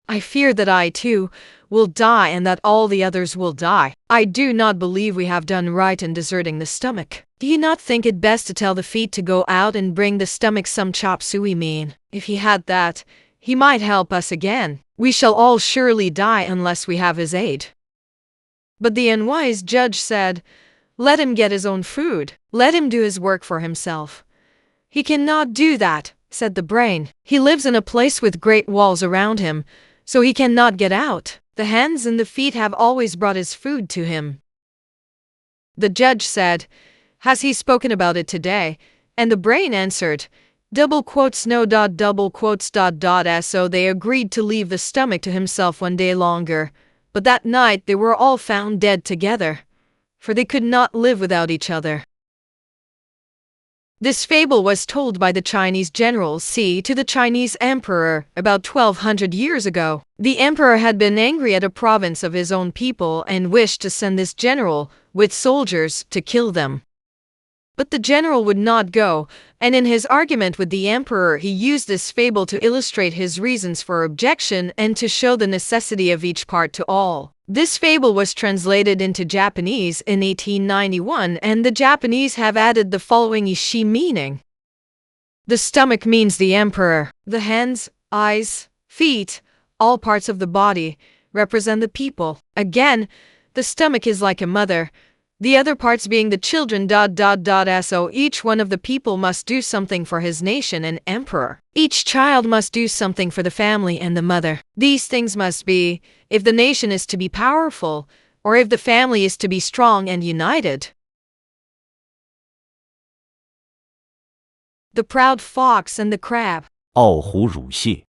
I fear that I too will die and that all the others will die. I do not believe we have done right in deserting the stomach. Do you not think it best to tell the feet to go out and bring the stomach some chop suey mean? If he had that, he might help us again. We shall all surely die unless we have his aid." But the unwise judge said, "Let him get his own food. Let him do his work for himself." "He cannot do that," said the brain. "He lives in a place with great walls around him, so he cannot get out. The hands and the feet have always brought his food to him." The judge said, "Has he spoken about it today?" And the brain answered, "No. So they agreed to leave the stomach to himself one day longer, but that night they were all found dead together, for they could not live without each other. This fable was told by the Chinese general Hsao-tsze to the Chinese emperor about 1200 years ago. The emperor had been angry at a province of his own people and wished to send this general with soldiers to kill them. But the general would not go, and in his argument with the emperor he used this fable to illustrate his reasons for objection and to show the necessity of each part to all. This fable was translated into Japanese in 1891, and the Japanese have added the following ishi meaning. The stomach means the emperor. The hands, eyes, feet, all parts of the body, represent the people. Again, the stomach is like a mother, the other parts being the children. So each one of the people must do something for his nation and emperor. Each child must do something for the family and the mother. These things must be, if the nation is to be powerful, or if the family is to be strong and united. The Proud Fox and the Crab. 傲虎辱蟹。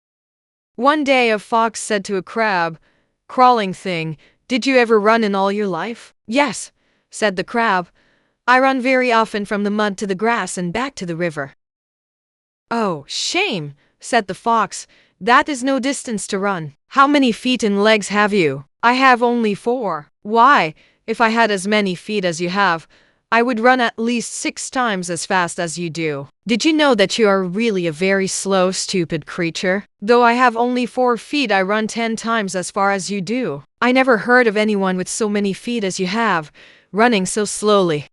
One day a fox said to a crab, "Crawling thing, did you ever run in all your life?" "Yes," said the crab. "I run very often from the mud to the grass and back to the river." "Oh, shame," said the fox. "That is no distance to run. How many feet and legs have you?" "I have only 4. "Why, if I had as many feet as you have, I would run at least 6 times as fast as you do. Did you know that you are really a very slow, stupid creature? Though I have only 4 feet, I run 10 times as far as you do. I never heard of anyone with so many feet as you have, running so slowly."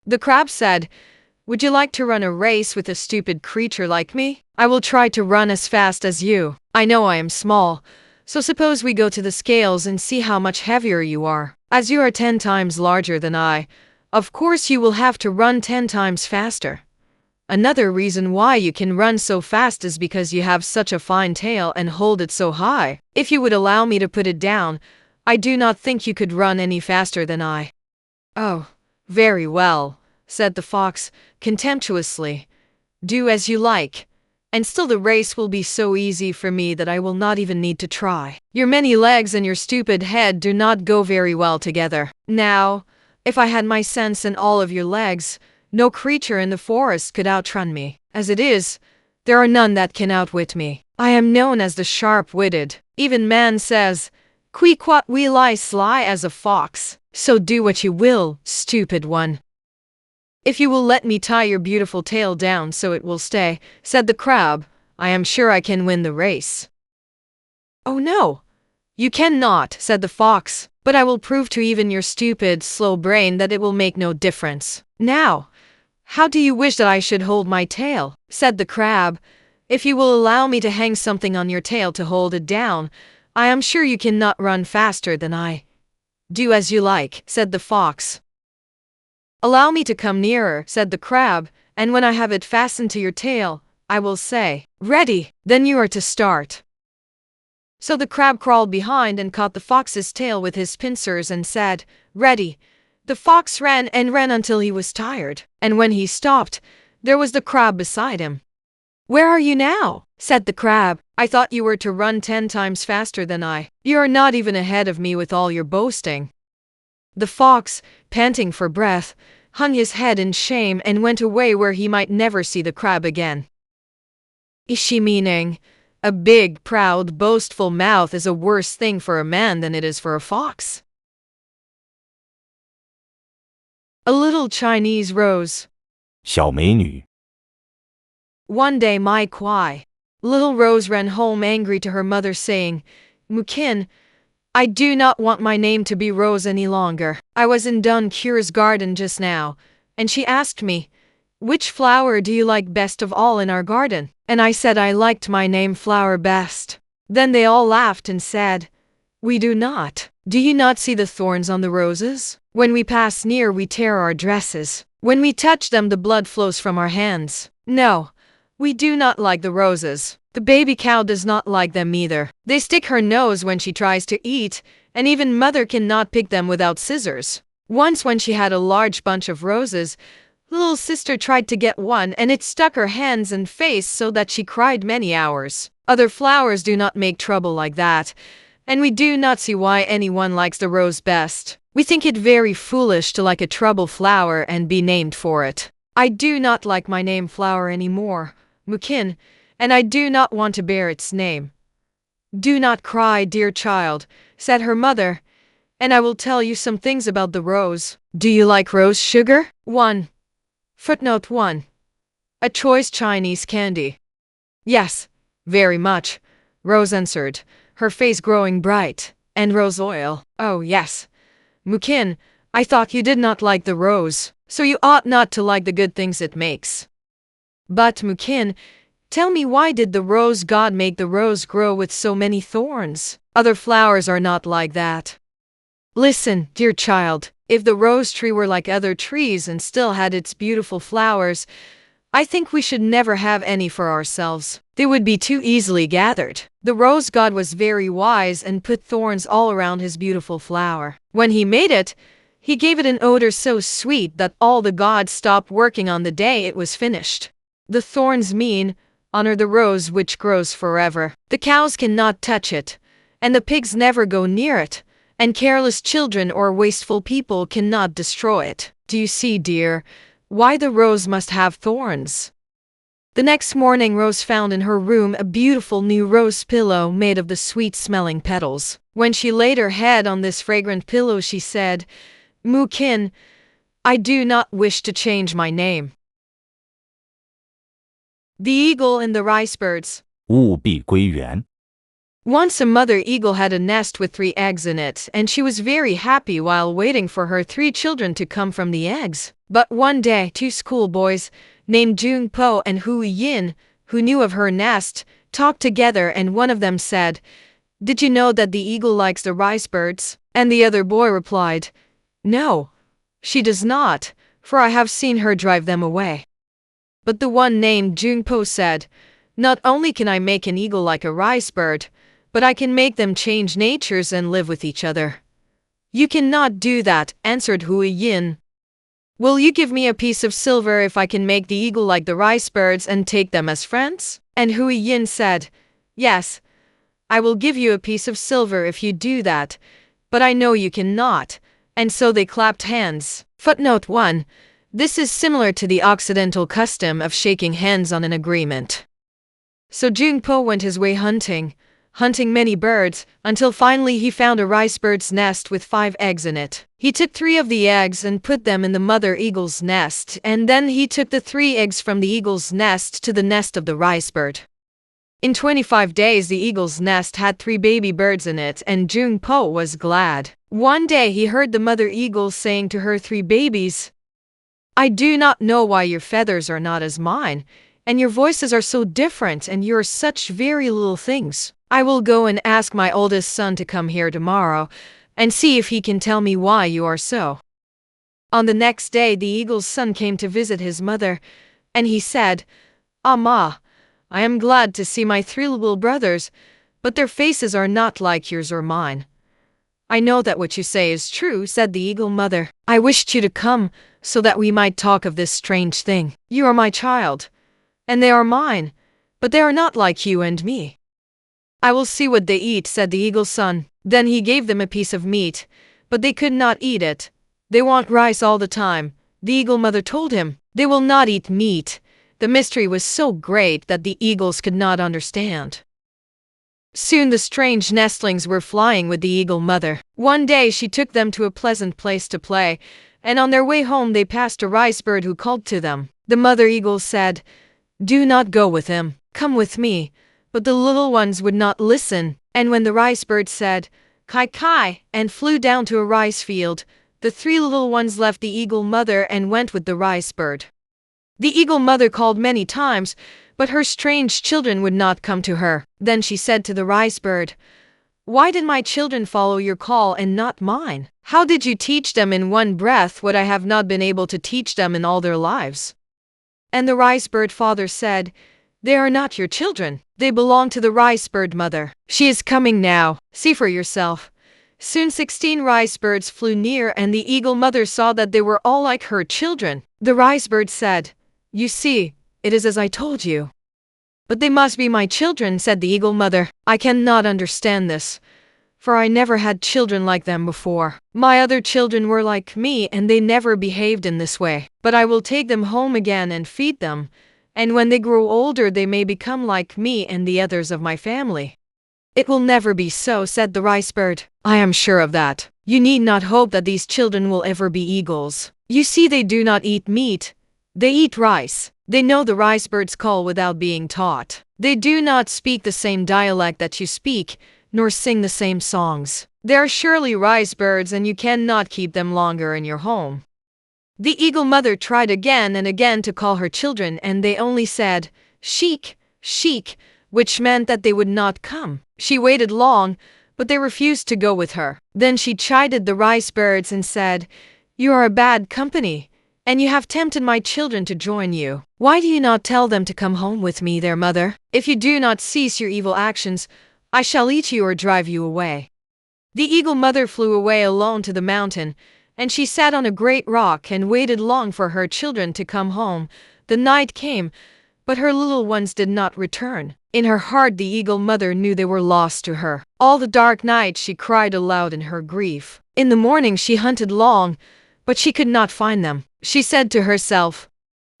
The crab said, "Would you like to run a race with a stupid creature like me? I will try to run as fast as you. I know I am small, so suppose we go to the scales and see how much heavier you are. As you are 10 times larger than I, of course you will have to run 10 times faster. Another reason why you can run so fast is because you have such a fine tail and hold it so high. If you would allow me to put it down, I do not think you could run any faster than I." "Oh, very well," said the fox, contemptuously. "Do as you like. And still the race will be so easy for me that I will not even need to try. Your many legs and your stupid head do not go very well together. Now, if I had my sense and all of your legs, no creature in the forest could outrun me. As it is, there are none that can outwit me. I am known as the sharp-witted. Even man says, 'Qui quot we lie sly as a fox.' So do what you will, stupid one." "If you will let me tie your beautiful tail down so it will stay," said the crab, "I am sure I can win the race." "Oh no, you cannot," said the fox, "but I will prove to even your stupid, slow brain that it will make no difference. Now, how do you wish that I should hold my tail?" said the crab. "If you will allow me to hang something on your tail to hold it down, I am sure you cannot run faster than I." "Do as you like," said the fox. "Allow me to come nearer," said the crab, "and when I have it fastened to your tail, I will say, 'Ready!' Then you are to start." So the crab crawled behind and caught the fox's tail with his pincers and said, "Ready!" The fox ran and ran until he was tired, and when he stopped, there was the crab beside him. "Where are you now?" said the crab. "I thought you were to run 10 times faster than I. You are not even ahead of me with all your boasting." The fox, panting for breath, hung his head in shame and went away where he might never see the crab again. Ishi meaning, a big, proud, boastful mouth is a worse thing for a man than it is for a fox. A little Chinese rose. 小美女 One day my kwai. Little Rose ran home angry to her mother saying, "Mukin, I do not want my name to be Rose any longer. I was in Dun Cure's garden just now, and she asked me, 'Which flower do you like best of all in our garden?' And I said I liked my name Flower best. Then they all laughed and said, 'We do not. Do you not see the thorns on the roses? When we pass near we tear our dresses. When we touch them the blood flows from our hands. No, we do not like the roses. The baby cow does not like them either. They stick her nose when she tries to eat, and even mother cannot pick them without scissors.' Once when she had a large bunch of roses, little sister tried to get one and it stuck her hands and face so that she cried many hours. Other flowers do not make trouble like that, and we do not see why anyone likes the rose best. We think it very foolish to like a trouble flower and be named for it. I do not like my name Flower anymore, Mukin, and I do not want to bear its name." "Do not cry, dear child," said her mother, "and I will tell you some things about the rose. Do you like rose sugar? 1. Footnote 1. A choice Chinese candy. "Yes, very much," Rose answered, her face growing bright. "And rose oil?" "Oh, yes. Mukin, I thought you did not like the rose, so you ought not to like the good things it makes." "But, Mukin, tell me, why did the rose god make the rose grow with so many thorns? Other flowers are not like that." "Listen, dear child, if the rose tree were like other trees and still had its beautiful flowers, I think we should never have any for ourselves. They would be too easily gathered. The rose god was very wise and put thorns all around his beautiful flower. When he made it, he gave it an odor so sweet that all the gods stopped working on the day it was finished. The thorns mean, honor the rose which grows forever. The cows cannot touch it, and the pigs never go near it, and careless children or wasteful people cannot destroy it. Do you see, dear, why the rose must have thorns?" The next morning Rose found in her room a beautiful new rose pillow made of the sweet-smelling petals. When she laid her head on this fragrant pillow she said, "Mukin, I do not wish to change my name." The Eagle and the Rice Birds. 物必归原 Once a mother eagle had a nest with 3 eggs in it, and she was very happy while waiting for her 3 children to come from the eggs. But one day 2 schoolboys, named Jung Po and Hu Yin, who knew of her nest, talked together, and one of them said, "Did you know that the eagle likes the rice birds?" And the other boy replied, "No, she does not, for I have seen her drive them away." But the one named Jung Po said, "Not only can I make an eagle like a rice bird, but I can make them change natures and live with each other." "You cannot do that," answered Hui Yin. "Will you give me a piece of silver if I can make the eagle like the rice birds and take them as friends?" And Hui Yin said, "Yes, I will give you a piece of silver if you do that, but I know you cannot." And so they clapped hands. Footnote 1. This is similar to the Occidental custom of shaking hands on an agreement. So Jung Po went his way hunting many birds, until finally he found a rice bird's nest with 5 eggs in it. He took 3 of the eggs and put them in the mother eagle's nest, and then he took the 3 eggs from the eagle's nest to the nest of the rice bird. In 25 days the eagle's nest had 3 baby birds in it, and Jung Po was glad. One day he heard the mother eagle saying to her 3 babies, "I do not know why your feathers are not as mine, and your voices are so different, and you are such very little things. I will go and ask my oldest son to come here tomorrow, and see if he can tell me why you are so." On the next day the eagle's son came to visit his mother, and he said, "Ah, Ma, I am glad to see my 3 little brothers, but their faces are not like yours or mine." "I know that what you say is true," said the eagle mother. "I wished you to come, so that we might talk of this strange thing. You are my child, and they are mine, but they are not like you and me." "I will see what they eat," said the eagle's son. Then he gave them a piece of meat, but they could not eat it. "They want rice all the time," the eagle mother told him. "They will not eat meat." The mystery was so great that the eagles could not understand. Soon the strange nestlings were flying with the eagle mother. One day she took them to a pleasant place to play, and on their way home they passed a rice bird who called to them. The mother eagle said, "Do not go with him, come with me." But the little ones would not listen, and when the rice bird said, "Kai kai," and flew down to a rice field, the 3 little ones left the eagle mother and went with the rice bird. The eagle mother called many times, but her strange children would not come to her. Then she said to the rice bird, "Why did my children follow your call and not mine? How did you teach them in one breath what I have not been able to teach them in all their lives?" And the rice bird father said, "They are not your children. They belong to the rice bird mother. She is coming now. See for yourself." Soon 16 rice birds flew near, and the eagle mother saw that they were all like her children. The rice bird said, "You see, it is as I told you." "But they must be my children," said the eagle mother. "I cannot understand this, for I never had children like them before. My other children were like me, and they never behaved in this way. But I will take them home again and feed them, and when they grow older they may become like me and the others of my family." "It will never be so," said the rice bird. "I am sure of that. You need not hope that these children will ever be eagles. You see, they do not eat meat. They eat rice. They know the rice bird's call without being taught. They do not speak the same dialect that you speak, nor sing the same songs. They are surely rice birds, and you cannot keep them longer in your home." The eagle mother tried again and again to call her children, and they only said, "Sheik, sheik," which meant that they would not come. She waited long, but they refused to go with her. Then she chided the rice birds and said, "You are a bad company, and you have tempted my children to join you. Why do you not tell them to come home with me, their mother? If you do not cease your evil actions, I shall eat you or drive you away." The eagle mother flew away alone to the mountain, and she sat on a great rock and waited long for her children to come home. The night came, but her little ones did not return. In her heart the eagle mother knew they were lost to her. All the dark night she cried aloud in her grief. In the morning she hunted long, but she could not find them. She said to herself,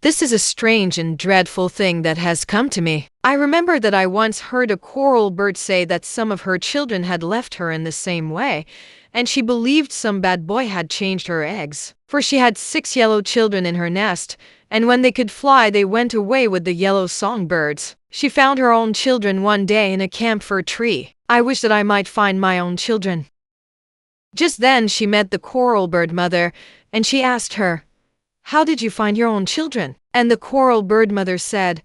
"This is a strange and dreadful thing that has come to me. I remember that I once heard a coral bird say that some of her children had left her in the same way, and she believed some bad boy had changed her eggs. For she had 6 yellow children in her nest, and when they could fly they went away with the yellow songbirds. She found her own children one day in a camphor tree. I wish that I might find my own children." Just then she met the coral bird mother, and she asked her, "How did you find your own children?" And the coral bird mother said,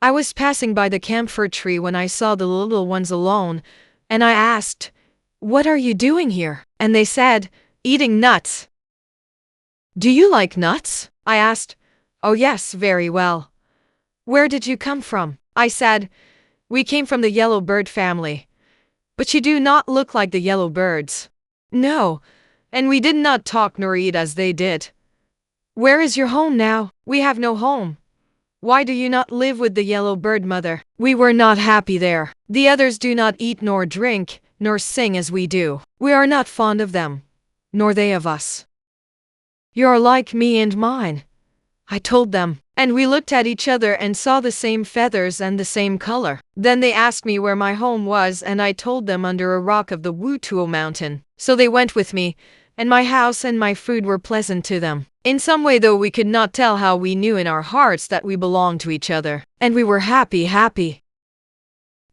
"I was passing by the camphor tree when I saw the little ones alone, and I asked, 'What are you doing here?' And they said, 'Eating nuts.'" "Do you like nuts?" I asked. "Oh yes, very well." "Where did you come from?" I said. "We came from the yellow bird family." "But you do not look like the yellow birds." "No, and we did not talk nor eat as they did. Where is your home now? We have no home. Why do you not live with the yellow bird, mother? We were not happy there. The others do not eat nor drink, nor sing as we do. We are not fond of them, nor they of us. You are like me and mine, I told them, and we looked at each other and saw the same feathers and the same color. Then they asked me where my home was, and I told them under a rock of the Wutuo mountain. So they went with me, and my house and my food were pleasant to them. In some way, though, we could not tell how, we knew in our hearts that we belonged to each other, and we were happy.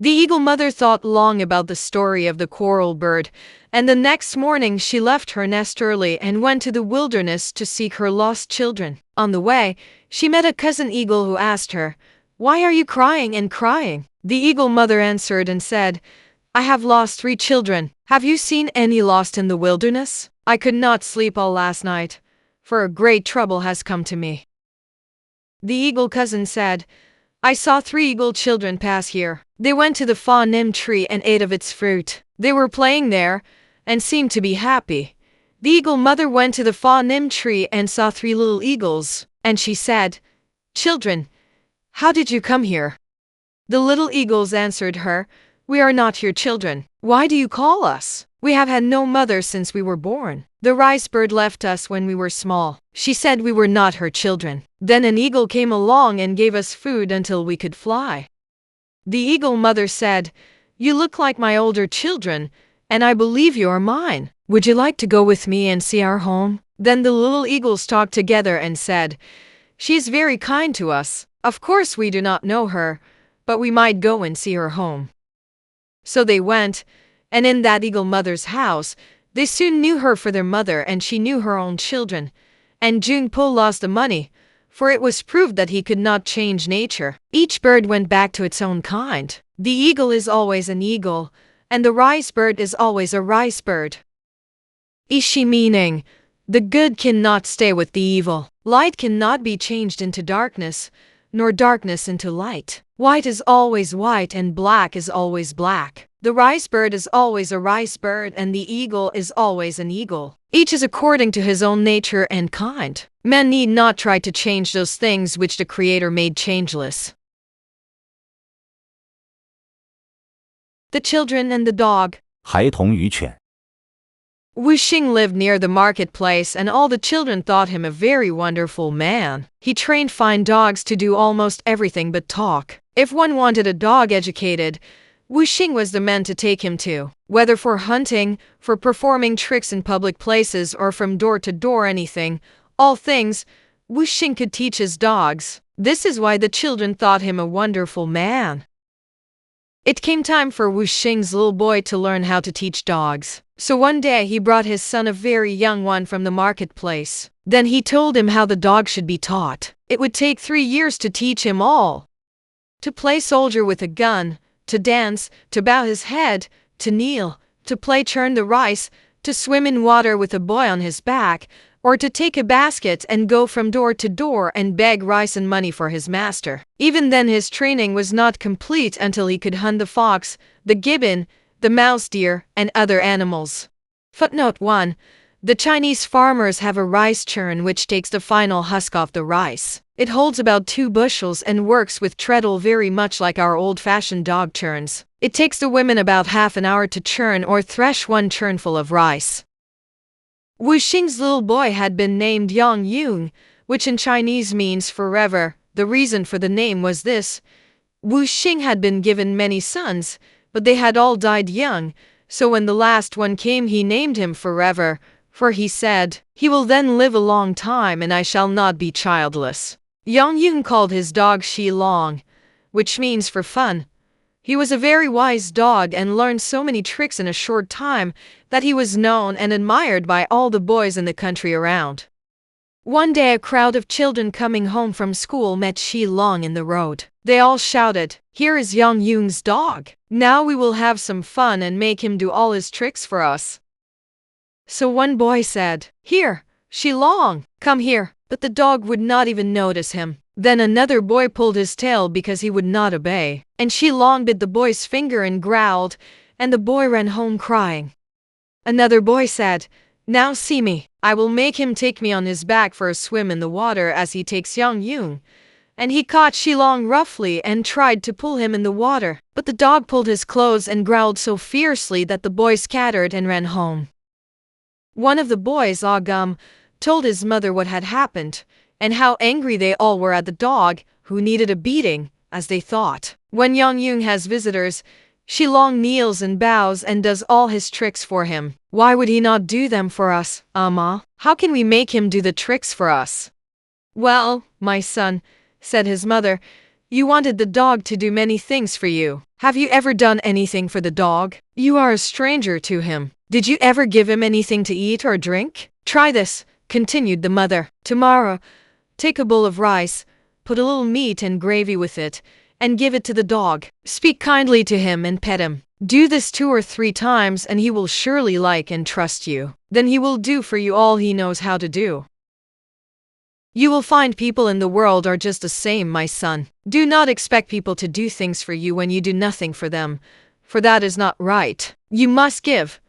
The eagle mother thought long about the story of the coral bird, and the next morning she left her nest early and went to the wilderness to seek her lost children. On the way, she met a cousin eagle who asked her, "Why are you crying and crying?" The eagle mother answered and said, "I have lost 3 children. Have you seen any lost in the wilderness? I could not sleep all last night, for a great trouble has come to me." The eagle cousin said, "I saw 3 eagle children pass here. They went to the Fa-Nim tree and ate of its fruit. They were playing there, and seemed to be happy." The eagle mother went to the Fa-Nim tree and saw 3 little eagles, and she said, "Children, how did you come here?" The little eagles answered her, "We are not your children. Why do you call us? We have had no mother since we were born. The rice bird left us when we were small. She said we were not her children. Then an eagle came along and gave us food until we could fly." The eagle mother said, "You look like my older children, and I believe you are mine. Would you like to go with me and see our home?" Then the little eagles talked together and said, "She is very kind to us. Of course we do not know her, but we might go and see her home." So they went, and in that eagle mother's house, they soon knew her for their mother, and she knew her own children. And Jungpo lost the money, for it was proved that he could not change nature. Each bird went back to its own kind. The eagle is always an eagle, and the rice bird is always a rice bird. Ishi meaning, the good cannot stay with the evil. Light cannot be changed into darkness, nor darkness into light. White is always white and black is always black. The rice bird is always a rice bird and the eagle is always an eagle. Each is according to his own nature and kind. Men need not try to change those things which the Creator made changeless. The children and the dog. 孩童与犬 Wu Xing lived near the marketplace, and all the children thought him a very wonderful man. He trained fine dogs to do almost everything but talk. If one wanted a dog educated, Wu Xing was the man to take him to. Whether for hunting, for performing tricks in public places, or from door to door anything, all things, Wu Xing could teach his dogs. This is why the children thought him a wonderful man. It came time for Wu Xing's little boy to learn how to teach dogs. So one day he brought his son, a very young one, from the marketplace. Then he told him how the dog should be taught. It would take 3 years to teach him all. To play soldier with a gun, to dance, to bow his head, to kneel, to play churn the rice, to swim in water with a boy on his back, or to take a basket and go from door to door and beg rice and money for his master. Even then his training was not complete until he could hunt the fox, the gibbon, the mouse deer, and other animals. Footnote 1. The Chinese farmers have a rice churn which takes the final husk off the rice. It holds about 2 bushels and works with treadle very much like our old-fashioned dog churns. It takes the women about half an hour to churn or thresh 1 churnful of rice. Wu Xing's little boy had been named Yang Yung, which in Chinese means forever. The reason for the name was this. Wu Xing had been given many sons, but they had all died young, so when the last one came he named him Forever, for he said, "He will then live a long time and I shall not be childless." Yang Yung called his dog Shi Long, which means for fun. He was a very wise dog and learned so many tricks in a short time that he was known and admired by all the boys in the country around. One day a crowd of children coming home from school met Shi Long in the road. They all shouted, "Here is Yang Yung's dog. Now we will have some fun and make him do all his tricks for us." So one boy said, "Here, Shi Long, come here." But the dog would not even notice him. Then another boy pulled his tail because he would not obey, and Shi Long bit the boy's finger and growled, and the boy ran home crying. Another boy said, Now see me. I will make him take me on his back for a swim in the water as he takes Yang Yung. And he caught Shilong roughly and tried to pull him in the water. But the dog pulled his clothes and growled so fiercely that the boy scattered and ran home. One of the boys, Agum, told his mother what had happened, and how angry they all were at the dog, who needed a beating, as they thought. When Yang Yung has visitors, Shilong kneels and bows and does all his tricks for him. Why would he not do them for us, Ama? How can we make him do the tricks for us? Well, my son, said his mother, you wanted the dog to do many things for you. Have you ever done anything for the dog? You are a stranger to him. Did you ever give him anything to eat or drink? Try this, continued the mother. Tomorrow, take a bowl of rice, put a little meat and gravy with it, and give it to the dog. Speak kindly to him and pet him. Do this 2 or 3 times and he will surely like and trust you. Then he will do for you all he knows how to do. You will find people in the world are just the same, my son. Do not expect people to do things for you when you do nothing for them, for that is not right. You must give,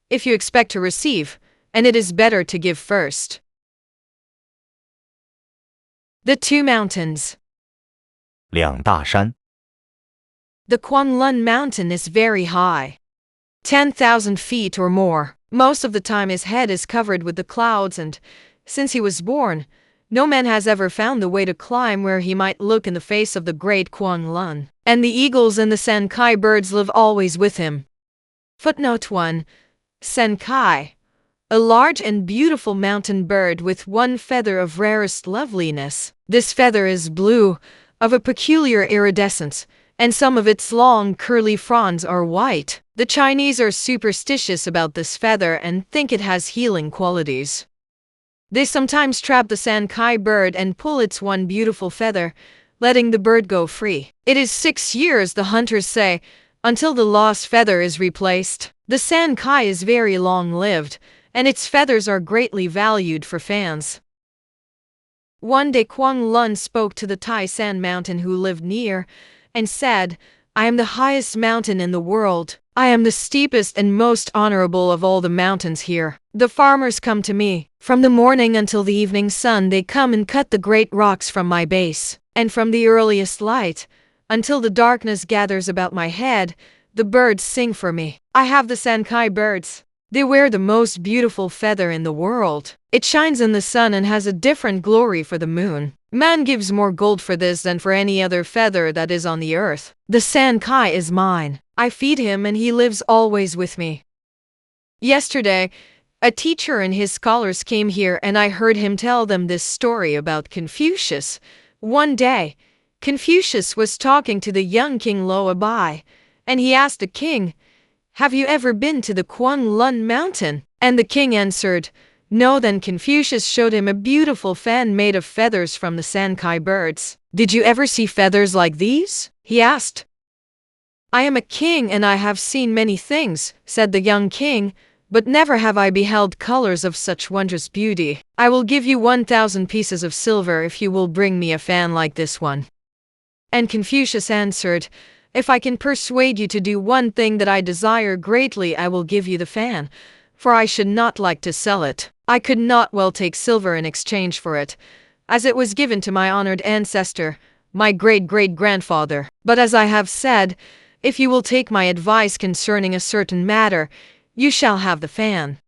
if you expect to receive, and it is better to give first. The Two Mountains. 两大山 The Quanlun Mountain is very high, 10,000 feet or more. Most of the time his head is covered with the clouds and, since he was born, no man has ever found the way to climb where he might look in the face of the great Quanlun. And the eagles and the Senkai birds live always with him. Footnote 1. Senkai, a large and beautiful mountain bird with one feather of rarest loveliness. This feather is blue, of a peculiar iridescence, and some of its long curly fronds are white. The Chinese are superstitious about this feather and think it has healing qualities. They sometimes trap the Senkai bird and pull its one beautiful feather, letting the bird go free. It is 6 years, the hunters say, until the lost feather is replaced. The Senkai is very long-lived, and its feathers are greatly valued for fans. One day Quang Lun spoke to the Tai San mountain who lived near, and said, I am the highest mountain in the world. I am the steepest and most honorable of all the mountains here. The farmers come to me. From the morning until the evening sun they come and cut the great rocks from my base. And from the earliest light, until the darkness gathers about my head, the birds sing for me. I have the Senkai birds. They wear the most beautiful feather in the world. It shines in the sun and has a different glory for the moon. Man gives more gold for this than for any other feather that is on the earth. The Senkai is mine. I feed him and he lives always with me. Yesterday, a teacher and his scholars came here and I heard him tell them this story about Confucius. One day, Confucius was talking to the young king Lo Abai, and he asked the king, Have you ever been to the Quanlun mountain? And the king answered, No. Then Confucius showed him a beautiful fan made of feathers from the Senkai birds. Did you ever see feathers like these? He asked. I am a king and I have seen many things, said the young king, but never have I beheld colors of such wondrous beauty. I will give you 1,000 pieces of silver if you will bring me a fan like this one. And Confucius answered, If I can persuade you to do one thing that I desire greatly, I will give you the fan, for I should not like to sell it. I could not well take silver in exchange for it, as it was given to my honored ancestor, my great-great-grandfather. But as I have said, if you will take my advice concerning a certain matter, you shall have the fan.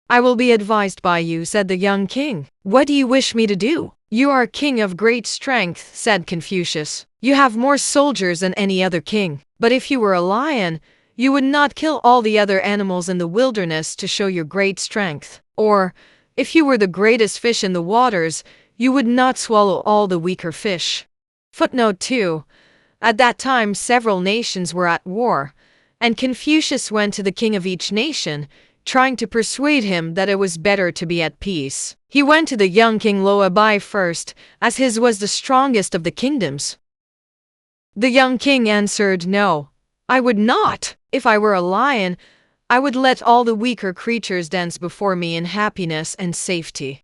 I will be advised by you, said the young king. What do you wish me to do? You are a king of great strength, said Confucius. You have more soldiers than any other king. But if you were a lion, you would not kill all the other animals in the wilderness to show your great strength. Or, if you were the greatest fish in the waters, you would not swallow all the weaker fish. Footnote 2. At that time several nations were at war, and Confucius went to the king of each nation, trying to persuade him that it was better to be at peace. He went to the young king Lo Abai first, as his was the strongest of the kingdoms. The young king answered, No, I would not. If I were a lion, I would let all the weaker creatures dance before me in happiness and safety.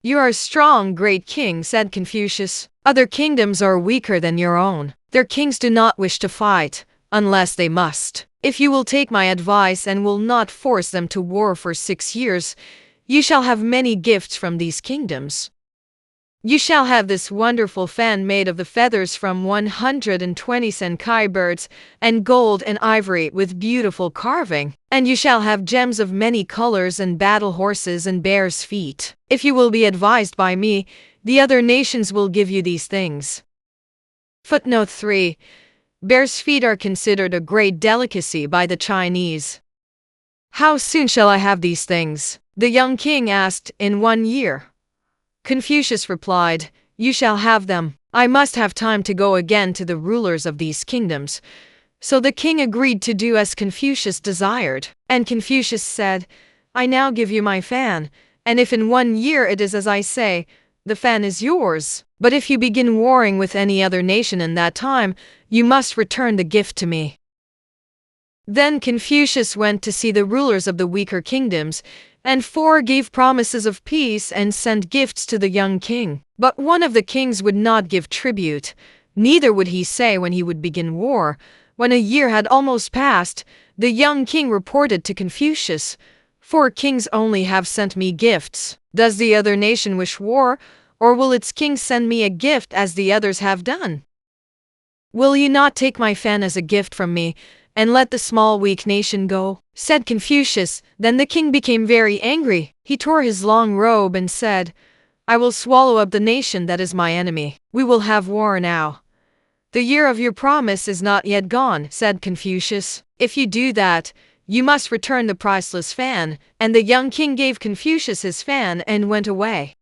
You are a strong, great king, said Confucius. Other kingdoms are weaker than your own. Their kings do not wish to fight, unless they must. If you will take my advice and will not force them to war for 6 years, you shall have many gifts from these kingdoms. You shall have this wonderful fan made of the feathers from 120 Senkai birds, and gold and ivory with beautiful carving. And you shall have gems of many colors and battle horses and bear's feet. If you will be advised by me, the other nations will give you these things. Footnote 3. Bear's feet are considered a great delicacy by the Chinese. How soon shall I have these things? The young king asked. In 1 year. Confucius replied, You shall have them. I must have time to go again to the rulers of these kingdoms. So the king agreed to do as Confucius desired. And Confucius said, I now give you my fan, and if in 1 year it is as I say, the fan is yours. But if you begin warring with any other nation in that time, you must return the gift to me. Then Confucius went to see the rulers of the weaker kingdoms, and 4 gave promises of peace and sent gifts to the young king. But one of the kings would not give tribute, neither would he say when he would begin war. When a year had almost passed, the young king reported to Confucius, 4 kings only have sent me gifts. Does the other nation wish war, or will its king send me a gift as the others have done? Will you not take my fan as a gift from me, and let the small weak nation go? Said Confucius. Then the king became very angry. He tore his long robe and said, I will swallow up the nation that is my enemy. We will have war now. The year of your promise is not yet gone, said Confucius. If you do that, you must return the priceless fan. And the young king gave Confucius his fan and went away.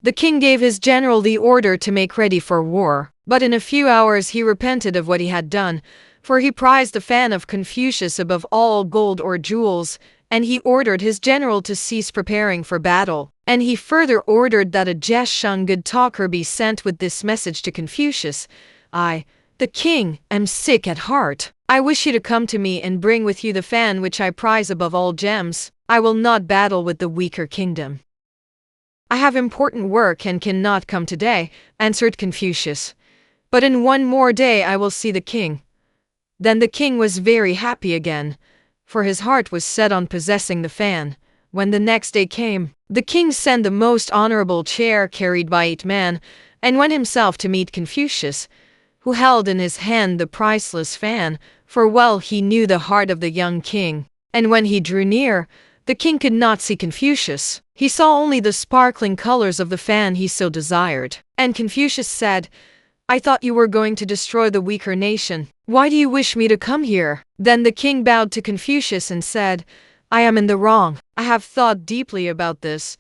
The king gave his general the order to make ready for war, but in a few hours he repented of what he had done, for he prized the fan of Confucius above all gold or jewels, and he ordered his general to cease preparing for battle. And he further ordered that a Jeshung good talker be sent with this message to Confucius. I, the king, am sick at heart. I wish you to come to me and bring with you the fan which I prize above all gems. I will not battle with the weaker kingdom. I have important work and cannot come today, answered Confucius. But in 1 more day I will see the king. Then the king was very happy again, for his heart was set on possessing the fan. When the next day came, the king sent the most honorable chair carried by 8 men, and went himself to meet Confucius, who held in his hand the priceless fan, for well he knew the heart of the young king. And when he drew near, the king could not see Confucius. He saw only the sparkling colors of the fan he so desired. And Confucius said, I thought you were going to destroy the weaker nation. Why do you wish me to come here? Then the king bowed to Confucius and said, I am in the wrong. I have thought deeply about this,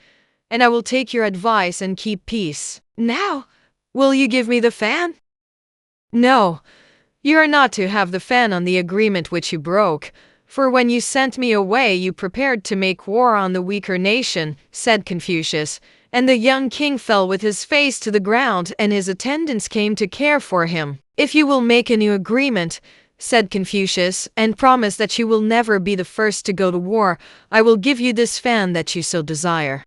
and I will take your advice and keep peace. Now, will you give me the fan? No, you are not to have the fan on the agreement which you broke, for when you sent me away you prepared to make war on the weaker nation, said Confucius. And the young king fell with his face to the ground, and his attendants came to care for him. If you will make a new agreement, said Confucius, and promise that you will never be the first to go to war, I will give you this fan that you so desire.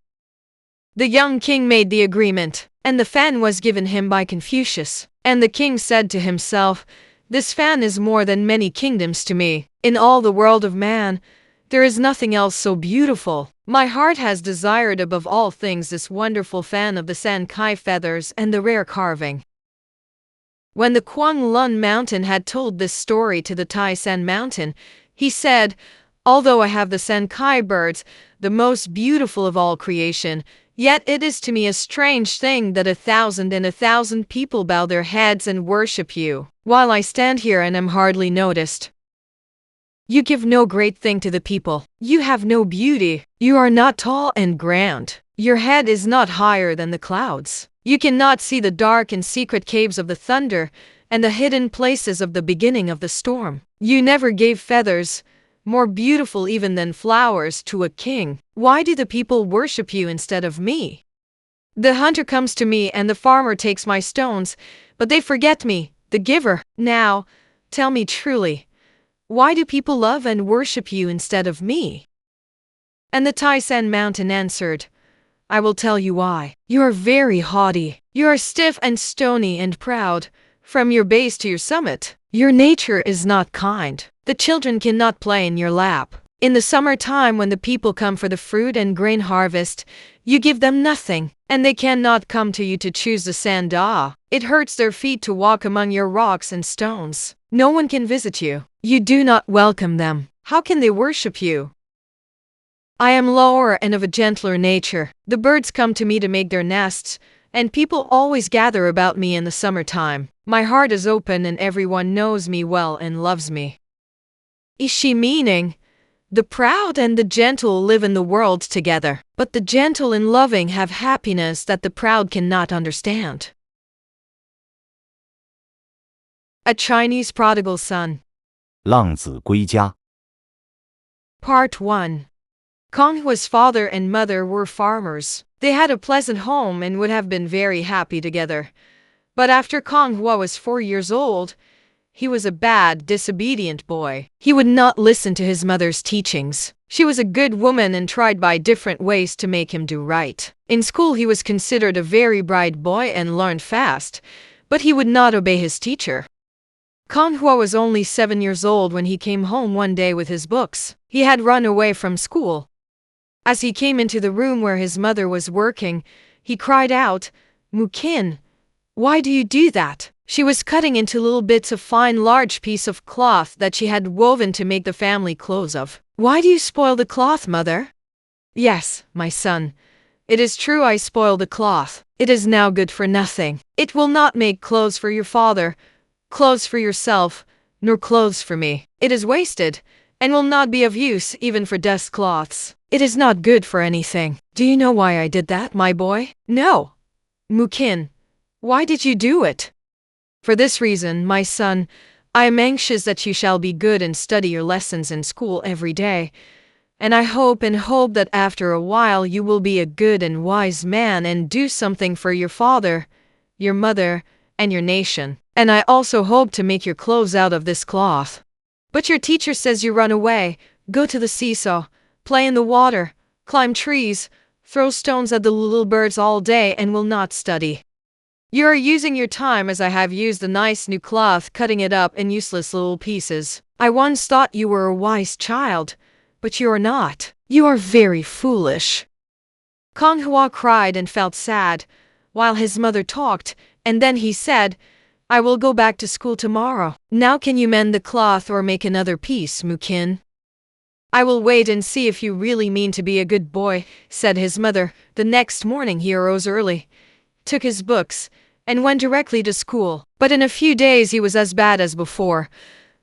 The young king made the agreement, and the fan was given him by Confucius. And the king said to himself, This fan is more than many kingdoms to me. In all the world of man, there is nothing else so beautiful. My heart has desired above all things this wonderful fan of the Senkai feathers and the rare carving. When the Kwanglun Mountain had told this story to the Tai Sen Mountain, he said, Although I have the Senkai birds, the most beautiful of all creation, yet it is to me a strange thing that 1,000 people bow their heads and worship you, while I stand here and am hardly noticed. You give no great thing to the people. You have no beauty. You are not tall and grand. Your head is not higher than the clouds. You cannot see the dark and secret caves of the thunder, and the hidden places of the beginning of the storm. You never gave feathers, more beautiful even than flowers, to a king. Why do the people worship you instead of me? The hunter comes to me and the farmer takes my stones, but they forget me, the giver. Now, tell me truly, why do people love and worship you instead of me? And the Tai Sen Mountain answered, I will tell you why. You are very haughty. You are stiff and stony and proud, from your base to your summit. Your nature is not kind. The children cannot play in your lap. In the summertime, when the people come for the fruit and grain harvest, you give them nothing, and they cannot come to you to choose the sand. It hurts their feet to walk among your rocks and stones. No one can visit you. You do not welcome them. How can they worship you? I am lower and of a gentler nature. The birds come to me to make their nests, and people always gather about me in the summertime. My heart is open and everyone knows me well and loves me. Is she meaning? The proud and the gentle live in the world together, but the gentle and loving have happiness that the proud cannot understand. A Chinese Prodigal Son. 浪子归家。 Part 1. Konghua's father and mother were farmers. They had a pleasant home and would have been very happy together. But after Konghua was 4 years old, he was a bad, disobedient boy. He would not listen to his mother's teachings. She was a good woman and tried by different ways to make him do right. In school he was considered a very bright boy and learned fast, but he would not obey his teacher. Konghua was only 7 years old when he came home one day with his books. He had run away from school. As he came into the room where his mother was working, he cried out, "Mukin, why do you do that?" She was cutting into little bits of fine large piece of cloth that she had woven to make the family clothes of. "Why do you spoil the cloth, mother?" "Yes, my son. It is true I spoil the cloth. It is now good for nothing. It will not make clothes for your father, clothes for yourself, nor clothes for me. It is wasted, and will not be of use even for dust cloths. It is not good for anything. Do you know why I did that, my boy?" "No." "Mukin, why did you do it?" "For this reason, my son. I am anxious that you shall be good and study your lessons in school every day. And I hope that after a while you will be a good and wise man and do something for your father, your mother, and your nation. And I also hope to make your clothes out of this cloth. But your teacher says you run away, go to the seesaw, play in the water, climb trees, throw stones at the little birds all day and will not study. You are using your time as I have used the nice new cloth, cutting it up in useless little pieces. I once thought you were a wise child, but you are not. You are very foolish." Konghua cried and felt sad, while his mother talked, and then he said, "I will go back to school tomorrow. Now can you mend the cloth or make another piece, Mukin?" "I will wait and see if you really mean to be a good boy," said his mother. The next morning he arose early, took his books, and went directly to school. But in a few days he was as bad as before.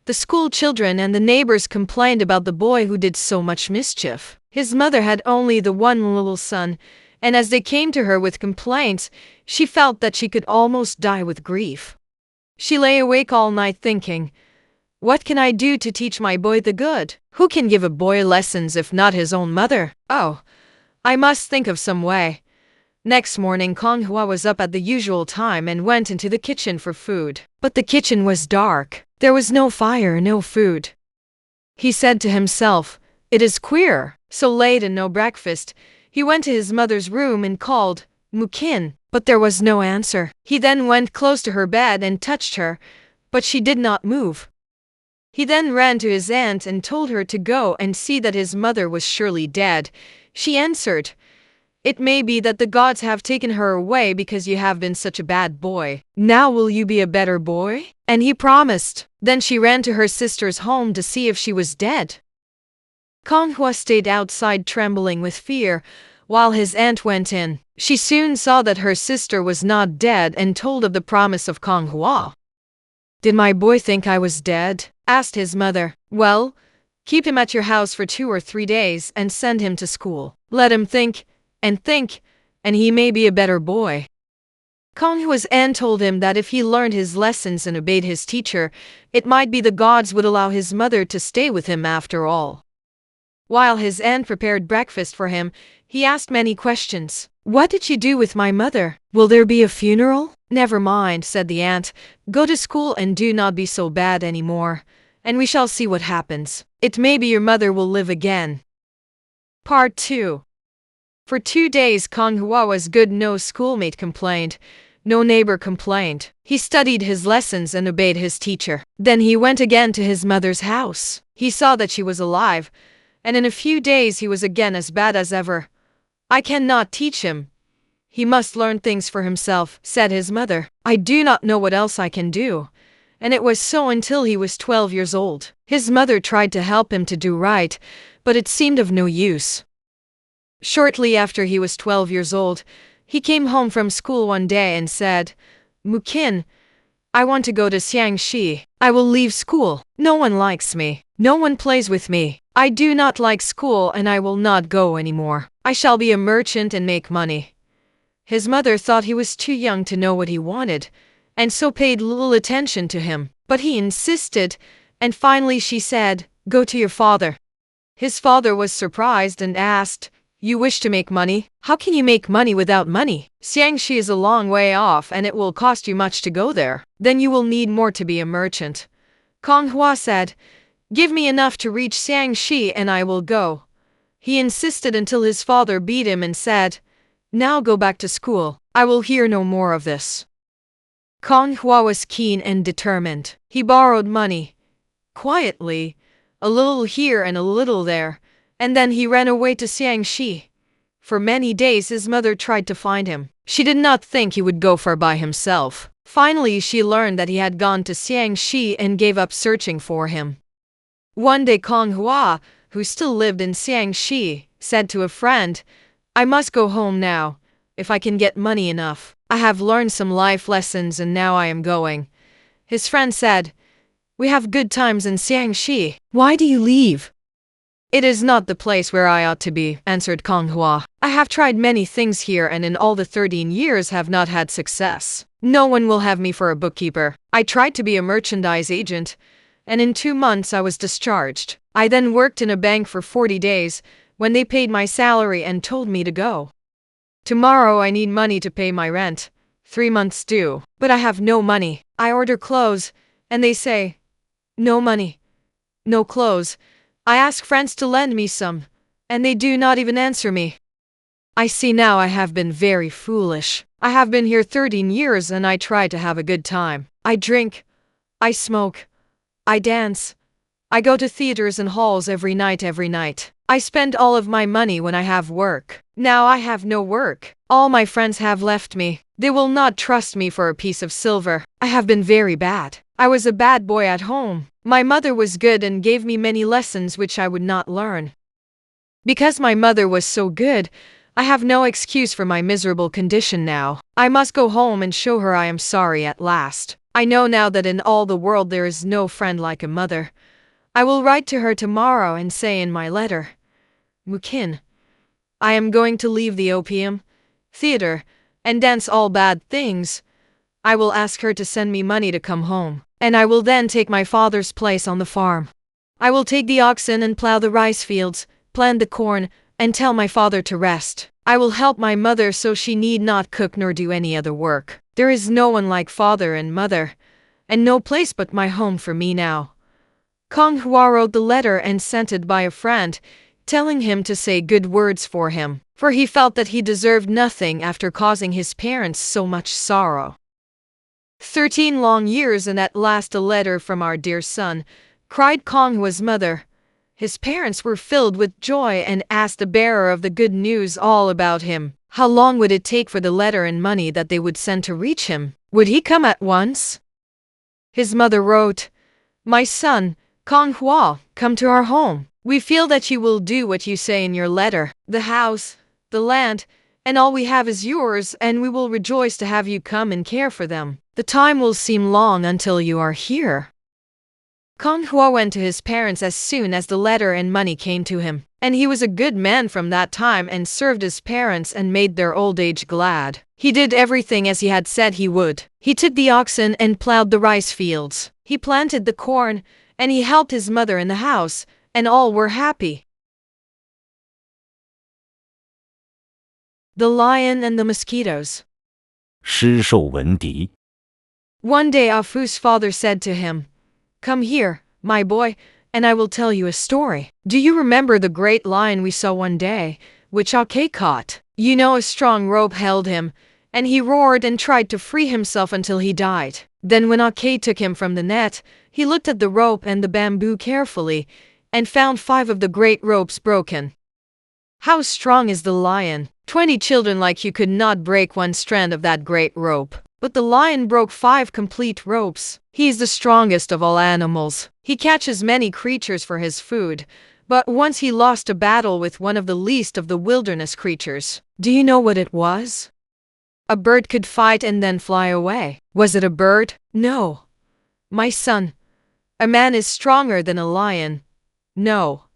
The school children and the neighbors complained about the boy who did so much mischief. His mother had only the one little son, and as they came to her with complaints, she felt that she could almost die with grief. She lay awake all night thinking, "What can I do to teach my boy the good? Who can give a boy lessons if not his own mother? Oh, I must think of some way." Next morning Konghua was up at the usual time and went into the kitchen for food. But the kitchen was dark. There was no fire, no food. He said to himself, "It is queer, so late and no breakfast." He went to his mother's room and called, "Mukin," but there was no answer. He then went close to her bed and touched her, but she did not move. He then ran to his aunt and told her to go and see that his mother was surely dead. She answered, "It may be that the gods have taken her away because you have been such a bad boy. Now will you be a better boy?" And he promised. Then she ran to her sister's home to see if she was dead. Konghua stayed outside trembling with fear, while his aunt went in. She soon saw that her sister was not dead and told of the promise of Konghua. "Did my boy think I was dead?" asked his mother. "Well, keep him at your house for 2 or 3 days and send him to school. Let him think, and he may be a better boy." Konghua's aunt told him that if he learned his lessons and obeyed his teacher, it might be the gods would allow his mother to stay with him after all. While his aunt prepared breakfast for him, he asked many questions. "What did you do with my mother? Will there be a funeral?" "Never mind," said the aunt. "Go to school and do not be so bad anymore, and we shall see what happens. It may be your mother will live again." Part 2. For 2 days Konghua was good, no schoolmate complained. No neighbor complained. He studied his lessons and obeyed his teacher. Then he went again to his mother's house. He saw that she was alive, and in a few days he was again as bad as ever. I cannot teach him. He must learn things for himself, said his mother. I do not know what else I can do. And it was so until he was 12 years old. His mother tried to help him to do right, but it seemed of no use. Shortly after he was 12 years old, he came home from school one day and said, Mukin, I want to go to Xiangxi. I will leave school. No one likes me. No one plays with me. I do not like school and I will not go anymore. I shall be a merchant and make money. His mother thought he was too young to know what he wanted, and so paid little attention to him. But he insisted, and finally she said, Go to your father. His father was surprised and asked, You wish to make money? How can you make money without money? Xiangxi is a long way off and it will cost you much to go there. Then you will need more to be a merchant. Kong Hua said, Give me enough to reach Xiangxi and I will go. He insisted until his father beat him and said, Now go back to school. I will hear no more of this. Kong Hua was keen and determined. He borrowed money, quietly, a little here and a little there, and then he ran away to Xiangxi. For many days his mother tried to find him. She did not think he would go far by himself. Finally she learned that he had gone to Xiangxi and gave up searching for him. One day Kong Hua, who still lived in Xiangxi, said to a friend, I must go home now, if I can get money enough. I have learned some life lessons and now I am going. His friend said, We have good times in Xiangxi. Why do you leave? It is not the place where I ought to be, answered Kong Hua. I have tried many things here and in all the 13 years have not had success. No one will have me for a bookkeeper. I tried to be a merchandise agent, and in 2 months I was discharged. I then worked in a bank for 40 days, when they paid my salary and told me to go. Tomorrow I need money to pay my rent, 3 months due, but I have no money. I order clothes, and they say, No money, no clothes. I ask friends to lend me some, and they do not even answer me. I see now I have been very foolish. I have been here 13 years and I try to have a good time. I drink, I smoke, I dance. I go to theaters and halls every night. I spend all of my money when I have work. Now I have no work. All my friends have left me. They will not trust me for a piece of silver. I have been very bad. I was a bad boy at home. My mother was good and gave me many lessons which I would not learn. Because my mother was so good, I have no excuse for my miserable condition now. I must go home and show her I am sorry at last. I know now that in all the world there is no friend like a mother. I will write to her tomorrow and say in my letter, Mukin, I am going to leave the opium, theater, and dance all bad things. I will ask her to send me money to come home, and I will then take my father's place on the farm. I will take the oxen and plow the rice fields, plant the corn, and tell my father to rest. I will help my mother so she need not cook nor do any other work. There is no one like father and mother, and no place but my home for me now. Kong Hua wrote the letter and sent it by a friend, telling him to say good words for him, for he felt that he deserved nothing after causing his parents so much sorrow. 13 long years and at last a letter from our dear son, cried Kong Hua's mother. His parents were filled with joy and asked the bearer of the good news all about him. How long would it take for the letter and money that they would send to reach him? Would he come at once? His mother wrote, My son, Kong Hua, come to our home. We feel that you will do what you say in your letter. The house, the land, and all we have is yours, and we will rejoice to have you come and care for them. The time will seem long until you are here. Kong Hua went to his parents as soon as the letter and money came to him, and he was a good man from that time and served his parents and made their old age glad. He did everything as he had said he would. He took the oxen and plowed the rice fields. He planted the corn, and he helped his mother in the house, and all were happy. The Lion and the Mosquitoes. 诗受闻笛 One day Afu's father said to him, Come here, my boy, and I will tell you a story. Do you remember the great lion we saw one day, which Hsao-tsze caught? You know a strong rope held him, and he roared and tried to free himself until he died. Then when Ake took him from the net, he looked at the rope and the bamboo carefully, and found 5 of the great ropes broken. How strong is the lion? 20 children like you could not break 1 strand of that great rope. But the lion broke 5 complete ropes. He is the strongest of all animals. He catches many creatures for his food, but once he lost a battle with one of the least of the wilderness creatures. Do you know what it was? A bird could fight and then fly away. Was it a bird? No. My son, a man is stronger than a lion. No.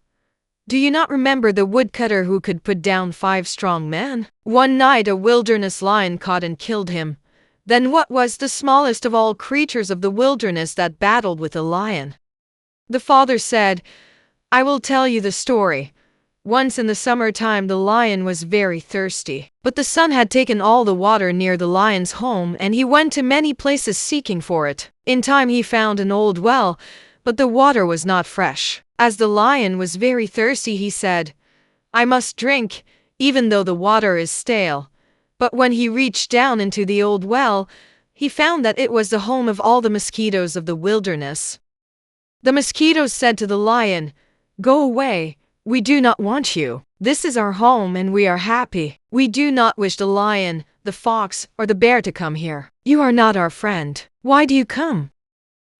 Do you not remember the woodcutter who could put down 5 strong men? One night a wilderness lion caught and killed him. Then what was the smallest of all creatures of the wilderness that battled with a lion? The father said, I will tell you the story. Once in the summertime the lion was very thirsty, but the sun had taken all the water near the lion's home and he went to many places seeking for it. In time he found an old well, but the water was not fresh. As the lion was very thirsty, he said, I must drink, even though the water is stale. But when he reached down into the old well, he found that it was the home of all the mosquitoes of the wilderness. The mosquitoes said to the lion, Go away, we do not want you. This is our home and we are happy. We do not wish the lion, the fox, or the bear to come here. You are not our friend. Why do you come?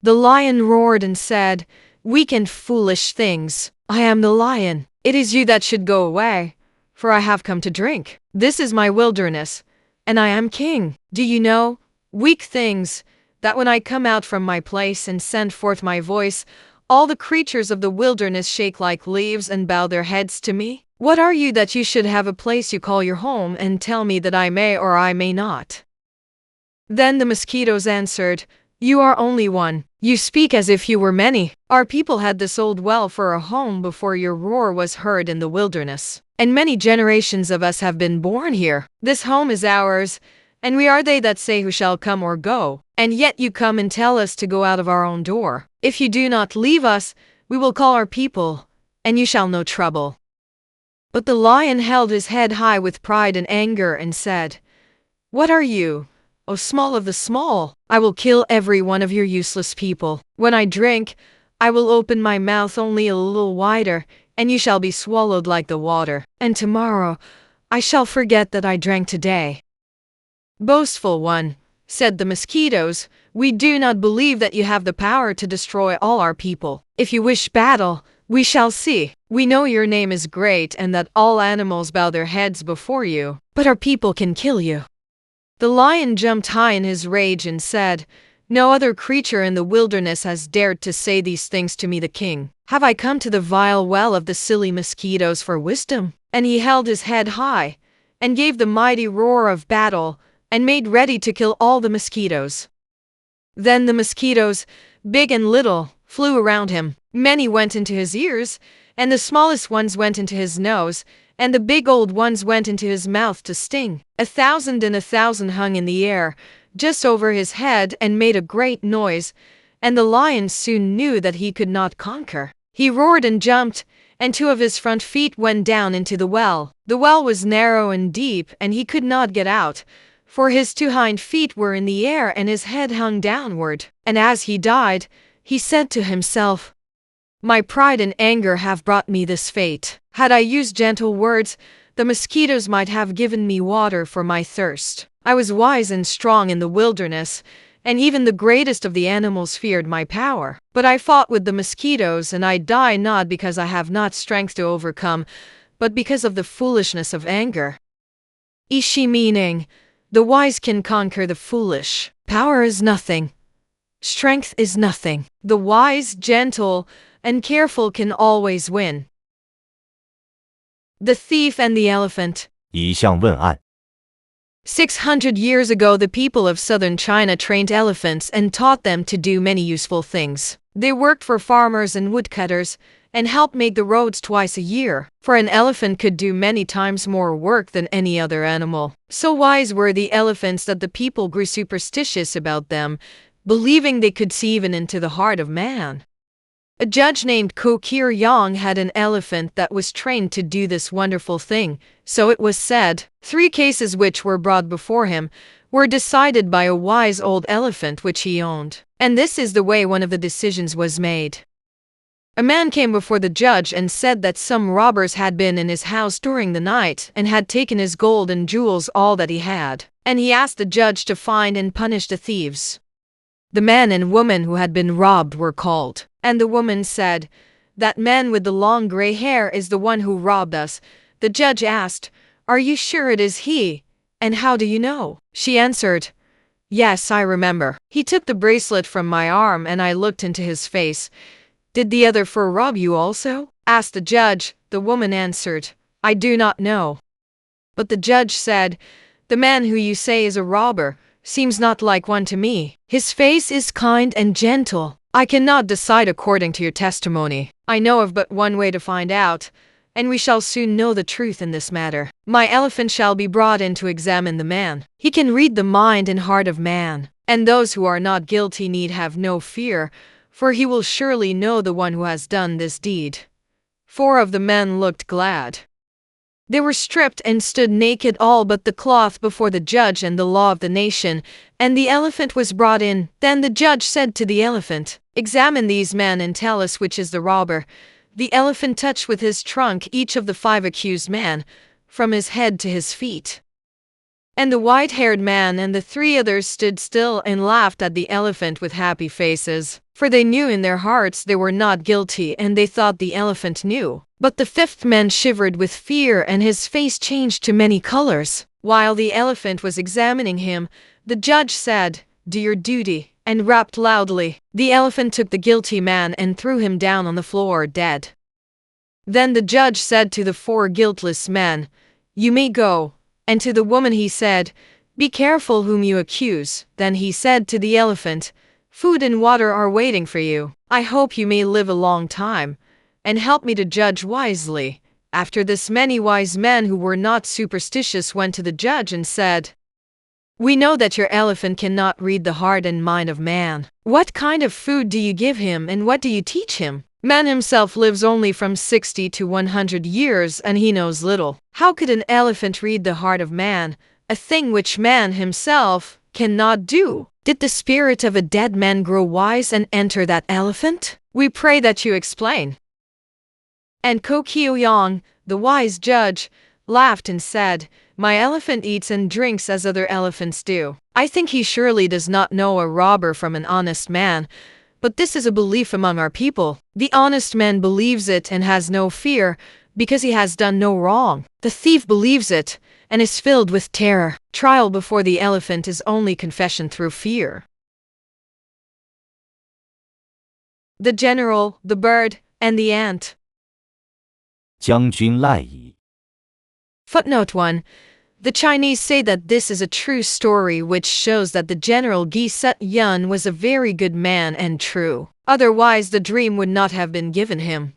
The lion roared and said, Weak and foolish things. I am the lion. It is you that should go away, for I have come to drink. This is my wilderness, and I am king. Do you know, weak things, that when I come out from my place and send forth my voice, all the creatures of the wilderness shake like leaves and bow their heads to me? What are you that you should have a place you call your home and tell me that I may or I may not? Then the mosquitoes answered, You are only one. You speak as if you were many. Our people had this old well for a home before your roar was heard in the wilderness, and many generations of us have been born here. This home is ours, and we are they that say who shall come or go, and yet you come and tell us to go out of our own door. If you do not leave us, we will call our people, and you shall know trouble. But the lion held his head high with pride and anger and said, What are you, O small of the small? I will kill every one of your useless people. When I drink, I will open my mouth only a little wider, and you shall be swallowed like the water. And tomorrow, I shall forget that I drank today. Boastful one, said the mosquitoes, we do not believe that you have the power to destroy all our people. If you wish battle, we shall see. We know your name is great and that all animals bow their heads before you, but our people can kill you. The lion jumped high in his rage and said, No other creature in the wilderness has dared to say these things to me, the king. Have I come to the vile well of the silly mosquitoes for wisdom? And he held his head high, and gave the mighty roar of battle, and made ready to kill all the mosquitoes. Then the mosquitoes, big and little, flew around him. Many went into his ears, and the smallest ones went into his nose, and the big old ones went into his mouth to sting. 1,000 and 1,000 hung in the air, just over his head, and made a great noise, and the lion soon knew that he could not conquer. He roared and jumped, and 2 of his front feet went down into the well. The well was narrow and deep, and he could not get out, for his 2 hind feet were in the air and his head hung downward. And as he died, he said to himself, My pride and anger have brought me this fate. Had I used gentle words, the mosquitoes might have given me water for my thirst. I was wise and strong in the wilderness, and even the greatest of the animals feared my power. But I fought with the mosquitoes, and I die not because I have not strength to overcome, but because of the foolishness of anger. Ishi meaning, the wise can conquer the foolish. Power is nothing. Strength is nothing. The wise, gentle, and careful can always win. The Thief and the Elephant. 一项问案 600 years ago, the people of southern China trained elephants and taught them to do many useful things. They worked for farmers and woodcutters, and helped make the roads twice a year, for an elephant could do many times more work than any other animal. So wise were the elephants that the people grew superstitious about them, believing they could see even into the heart of man. A judge named Ko Kir-yang had an elephant that was trained to do this wonderful thing, so it was said. 3 cases which were brought before him were decided by a wise old elephant which he owned. And this is the way one of the decisions was made. A man came before the judge and said that some robbers had been in his house during the night and had taken his gold and jewels, all that he had, and he asked the judge to find and punish the thieves. The man and woman who had been robbed were called, and the woman said, "That man with the long gray hair is the one who robbed us." The judge asked, "Are you sure it is he? And how do you know?" She answered, "Yes, I remember. He took the bracelet from my arm and I looked into his face." "Did the other four rob you also?" asked the judge. The woman answered, "I do not know." But the judge said, "The man who you say is a robber seems not like one to me. His face is kind and gentle. I cannot decide according to your testimony. I know of but one way to find out, and we shall soon know the truth in this matter. My elephant shall be brought in to examine the man. He can read the mind and heart of man, and those who are not guilty need have no fear, for he will surely know the one who has done this deed." 4 of the men looked glad. They were stripped and stood naked, all but the cloth, before the judge and the law of the nation, and the elephant was brought in. Then the judge said to the elephant, "Examine these men and tell us which is the robber." The elephant touched with his trunk each of the 5 accused men, from his head to his feet. And the white-haired man and the 3 others stood still and laughed at the elephant with happy faces, for they knew in their hearts they were not guilty, and they thought the elephant knew. But the 5th man shivered with fear and his face changed to many colors. While the elephant was examining him, the judge said, "Do your duty," and rapped loudly. The elephant took the guilty man and threw him down on the floor dead. Then the judge said to the 4 guiltless men, "You may go." And to the woman he said, "Be careful whom you accuse." Then he said to the elephant, "Food and water are waiting for you. I hope you may live a long time, and help me to judge wisely." After this, many wise men who were not superstitious went to the judge and said, "We know that your elephant cannot read the heart and mind of man. What kind of food do you give him, and what do you teach him? Man himself lives only from 60 to 100 years, and he knows little. How could an elephant read the heart of man, a thing which man himself cannot do? Did the spirit of a dead man grow wise and enter that elephant? We pray that you explain." And Ko Kir-yang, the wise judge, laughed and said, "My elephant eats and drinks as other elephants do. I think he surely does not know a robber from an honest man, but this is a belief among our people. The honest man believes it and has no fear, because he has done no wrong. The thief believes it and is filled with terror. Trial before the elephant is only confession through fear." The General, the Bird, and the Ant. 将军赖矣. Footnote 1. The Chinese say that this is a true story, which shows that the general Hsao-tsze was a very good man and true. Otherwise the dream would not have been given him.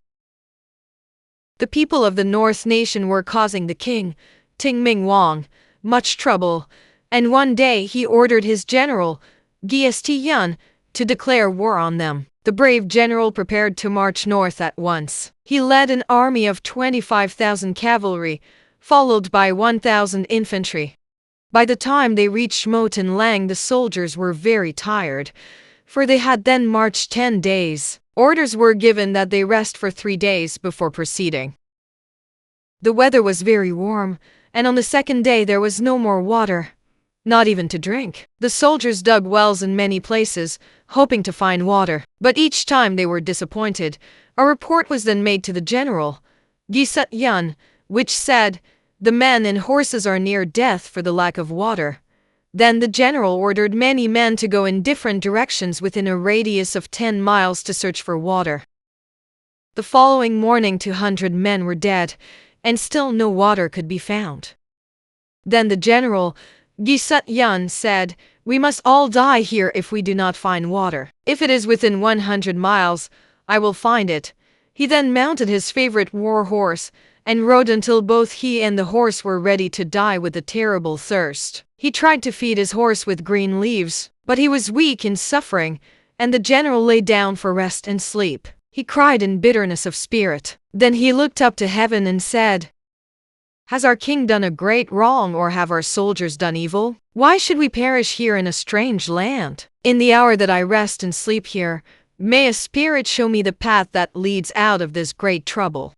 The people of the North Nation were causing the king, Ting-Ming Wang, much trouble, and one day he ordered his general, Hsao-tsze, to declare war on them. The brave general prepared to march north at once. He led an army of 25,000 cavalry, followed by 1,000 infantry. By the time they reached Mön-Tien-Sing, the soldiers were very tired, for they had then marched 10 days. Orders were given that they rest for 3 days before proceeding. The weather was very warm, and on the 2nd day there was no more water, not even to drink. The soldiers dug wells in many places, hoping to find water, but each time they were disappointed. A report was then made to the general, Hsao-tsze, which said, "The men and horses are near death for the lack of water." Then the general ordered many men to go in different directions within a radius of 10 miles to search for water. The following morning 200 men were dead, and still no water could be found. Then the general, Hsao-tsze, said, "We must all die here if we do not find water. If it is within 100 miles, I will find it." He then mounted his favorite war horse and rode until both he and the horse were ready to die with a terrible thirst. He tried to feed his horse with green leaves, but he was weak and suffering, and the general lay down for rest and sleep. he cried in bitterness of spirit. Then he looked up to heaven and said, "Has our king done a great wrong, or have our soldiers done evil? Why should we perish here in a strange land? In the hour that I rest and sleep here, may a spirit show me the path that leads out of this great trouble.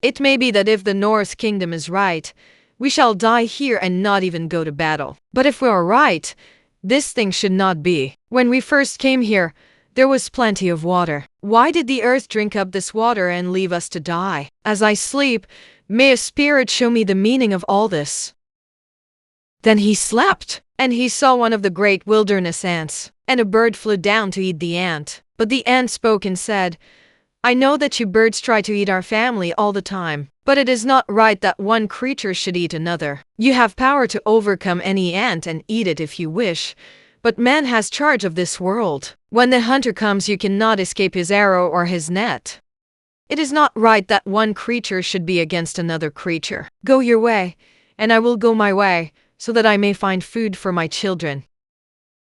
It may be that if the North Kingdom is right, we shall die here and not even go to battle. But if we are right, this thing should not be. When we first came here, there was plenty of water. Why did the earth drink up this water and leave us to die? As I sleep, may a spirit show me the meaning of all this." Then he slept, and he saw one of the great wilderness ants, and a bird flew down to eat the ant. But the ant spoke and said, "I know that you birds try to eat our family all the time, but it is not right that one creature should eat another. You have power to overcome any ant and eat it if you wish, but man has charge of this world. When the hunter comes, you cannot escape his arrow or his net. It is not right that one creature should be against another creature. Go your way, and I will go my way, so that I may find food for my children.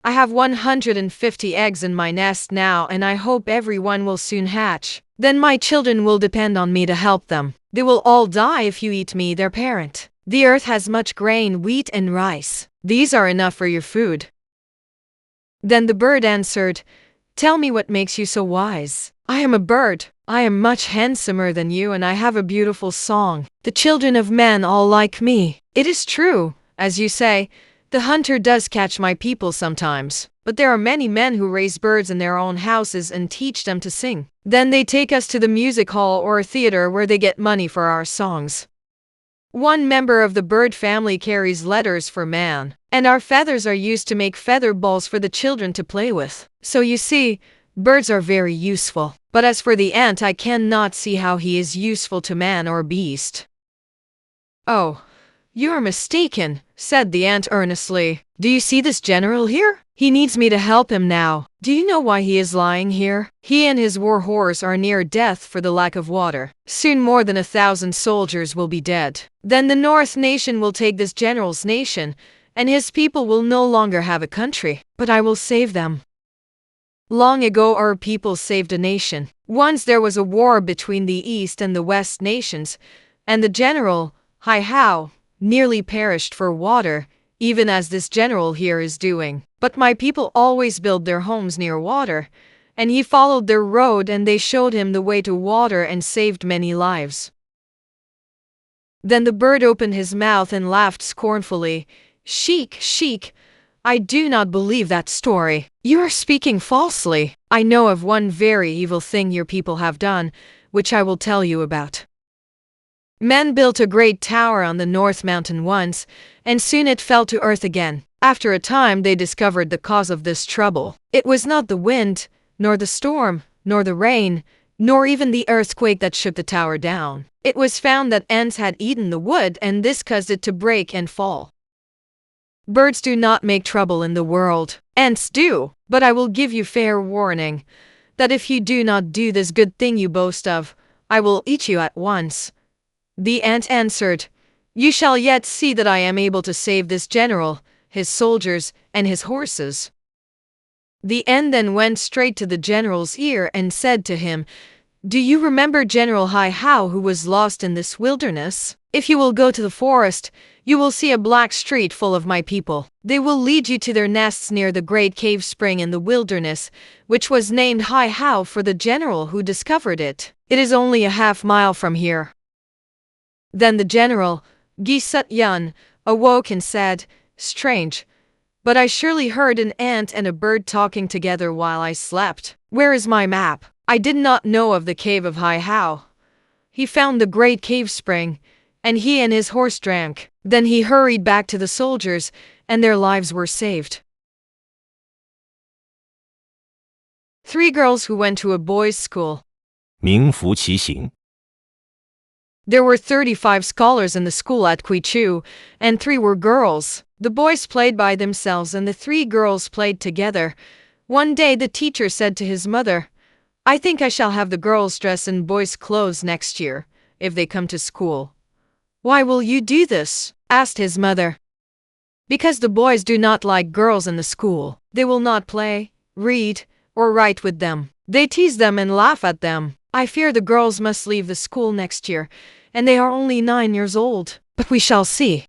I have 150 eggs in my nest now, and I hope every one will soon hatch. Then my children will depend on me to help them. They will all die if you eat me, their parent. The earth has much grain, wheat, and rice. These are enough for your food." Then the bird answered, "Tell me what makes you so wise. I am a bird. I am much handsomer than you, and I have a beautiful song. The children of men all like me. It is true, as you say, the hunter does catch my people sometimes, but there are many men who raise birds in their own houses and teach them to sing. Then they take us to the music hall or theater where they get money for our songs. One member of the bird family carries letters for man, and our feathers are used to make feather balls for the children to play with. So you see, birds are very useful. But as for the ant, I cannot see how he is useful to man or beast." "Oh, you are mistaken," said the ant earnestly. "Do you see this general here? He needs me to help him now. Do you know why he is lying here? He and his war horse are near death for the lack of water. Soon more than 1,000 soldiers will be dead. Then the North nation will take this general's nation, and his people will no longer have a country. But I will save them. Long ago our people saved a nation. Once there was a war between the East and the West nations, and the general, Hsao, nearly perished for water, even as this general here is doing. But my people always build their homes near water, and he followed their road, and they showed him the way to water and saved many lives." Then the bird opened his mouth and laughed scornfully. "Sheik, sheik, I do not believe that story. You are speaking falsely. I know of one very evil thing your people have done, which I will tell you about. Men built a great tower on the North Mountain once, and soon it fell to earth again. After a time they discovered the cause of this trouble. It was not the wind, nor the storm, nor the rain, nor even the earthquake that shook the tower down. It was found that ants had eaten the wood, and this caused it to break and fall. Birds do not make trouble in the world. Ants do. But I will give you fair warning, that if you do not do this good thing you boast of, I will eat you at once." The ant answered, "You shall yet see that I am able to save this general, his soldiers, and his horses." The ant then went straight to the general's ear and said to him, "Do you remember General Hsao, who was lost in this wilderness? If you will go to the forest, you will see a black street full of my people. They will lead you to their nests near the great cave spring in the wilderness, which was named Hsao for the general who discovered it. It is only a half-mile from here." Then the general, Hsao-tsze, awoke and said, "Strange, but I surely heard an ant and a bird talking together while I slept. Where is my map? I did not know of the cave of Hsao. He found the great cave spring, and he and his horse drank. Then he hurried back to the soldiers, and their lives were saved." 3 girls who went to a boys' school. 名副其形。 There were 35 scholars in the school at Qichu, and 3 were girls. The boys played by themselves and the 3 girls played together. One day the teacher said to his mother, "I think I shall have the girls dress in boys' clothes next year, if they come to school." "Why will you do this?" asked his mother. "Because the boys do not like girls in the school. They will not play, read, or write with them. They tease them and laugh at them. I fear the girls must leave the school next year, and they are only 9 years old, but we shall see.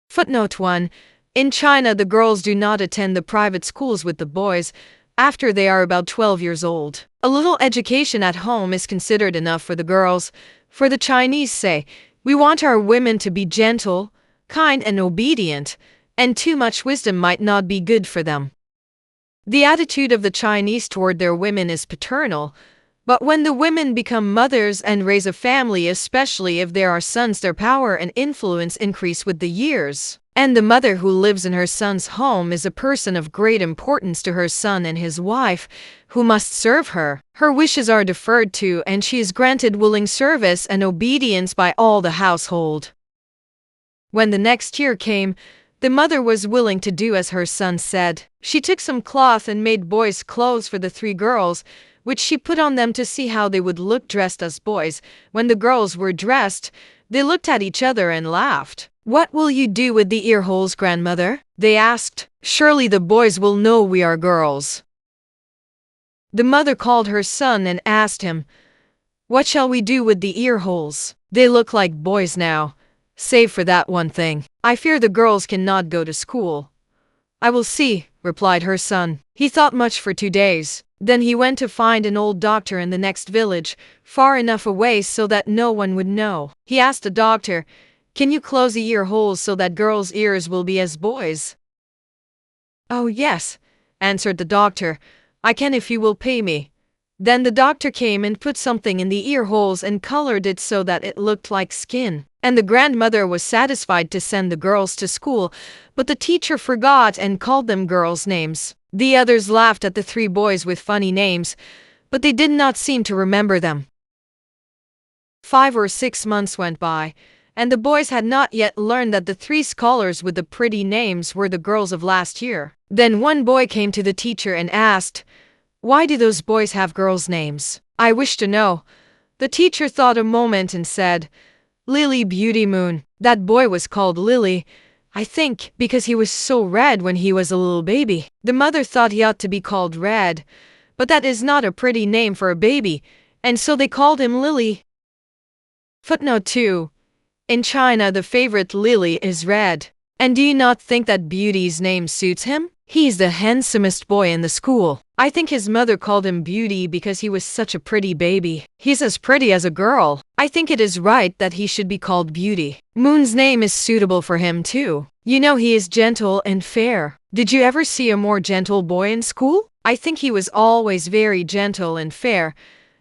Footnote 1. In China, the girls do not attend the private schools with the boys after they are about 12 years old. A little education at home is considered enough for the girls, for the Chinese say, "We want our women to be gentle, kind and obedient, and too much wisdom might not be good for them." The attitude of the Chinese toward their women is paternal, but when the women become mothers and raise a family, especially if there are sons, their power and influence increase with the years. And the mother who lives in her son's home is a person of great importance to her son and his wife, who must serve her. Her wishes are deferred to, and she is granted willing service and obedience by all the household. When the next year came, the mother was willing to do as her son said. She took some cloth and made boys' clothes for the 3 girls, which she put on them to see how they would look dressed as boys. When the girls were dressed, they looked at each other and laughed. "What will you do with the ear holes, grandmother?" they asked. "Surely the boys will know we are girls." The mother called her son and asked him, "What shall we do with the ear holes? They look like boys now, save for that one thing. I fear the girls cannot go to school." "I will see," replied her son. He thought much for 2 days. Then he went to find an old doctor in the next village, far enough away so that no one would know. He asked the doctor, "Can you close the ear holes so that girls' ears will be as boys'?" "Oh yes," answered the doctor. "I can if you will pay me." Then the doctor came and put something in the ear holes and colored it so that it looked like skin. And the grandmother was satisfied to send the girls to school, but the teacher forgot and called them girls' names. The others laughed at the 3 boys with funny names, but they did not seem to remember them. 5 or 6 months went by, and the boys had not yet learned that the 3 scholars with the pretty names were the girls of last year. Then one boy came to the teacher and asked, "Why do those boys have girls' names? I wish to know." The teacher thought a moment and said, "Lily, Beauty, Moon." That boy was called Lily, I think, because he was so red when he was a little baby. The mother thought he ought to be called Red, but that is not a pretty name for a baby, and so they called him Lily. Footnote 2. In China, the favorite Lily is Red. And do you not think that Beauty's name suits him? He's the handsomest boy in the school. I think his mother called him Beauty because he was such a pretty baby. He's as pretty as a girl. I think it is right that he should be called Beauty. Moon's name is suitable for him too. You know he is gentle and fair. Did you ever see a more gentle boy in school? I think he was always very gentle and fair,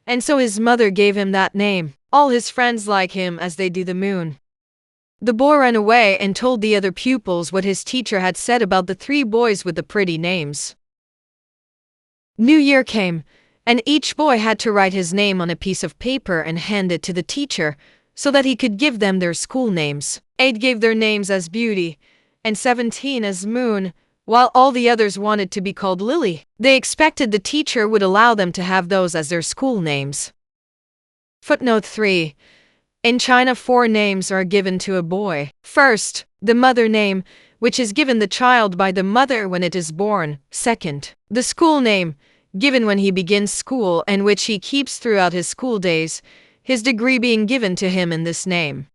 and so his mother gave him that name. All his friends like him as they do the moon. The boy ran away and told the other pupils what his teacher had said about the 3 boys with the pretty names. New Year came, and each boy had to write his name on a piece of paper and hand it to the teacher, so that he could give them their school names. 8 gave their names as Beauty, and 17 as Moon, while all the others wanted to be called Lily. They expected the teacher would allow them to have those as their school names. Footnote 3. In China, 4 names are given to a boy. First, the mother name, which is given the child by the mother when it is born. Second, the school name, given when he begins school and which he keeps throughout his school days, his degree being given to him in this name.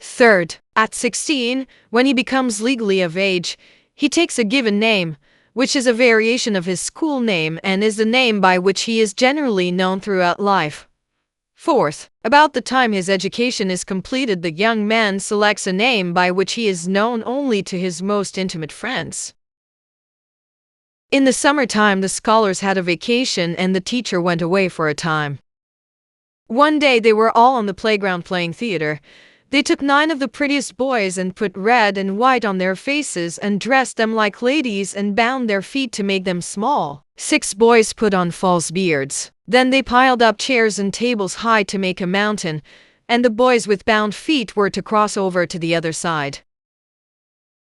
Third, at 16, when he becomes legally of age, he takes a given name, which is a variation of his school name and is the name by which he is generally known throughout life. Fourth, about the time his education is completed, the young man selects a name by which he is known only to his most intimate friends. In the summertime, the scholars had a vacation and the teacher went away for a time. One day they were all on the playground playing theater. They took 9 of the prettiest boys and put red and white on their faces and dressed them like ladies and bound their feet to make them small. 6 boys put on false beards. Then they piled up chairs and tables high to make a mountain, and the boys with bound feet were to cross over to the other side.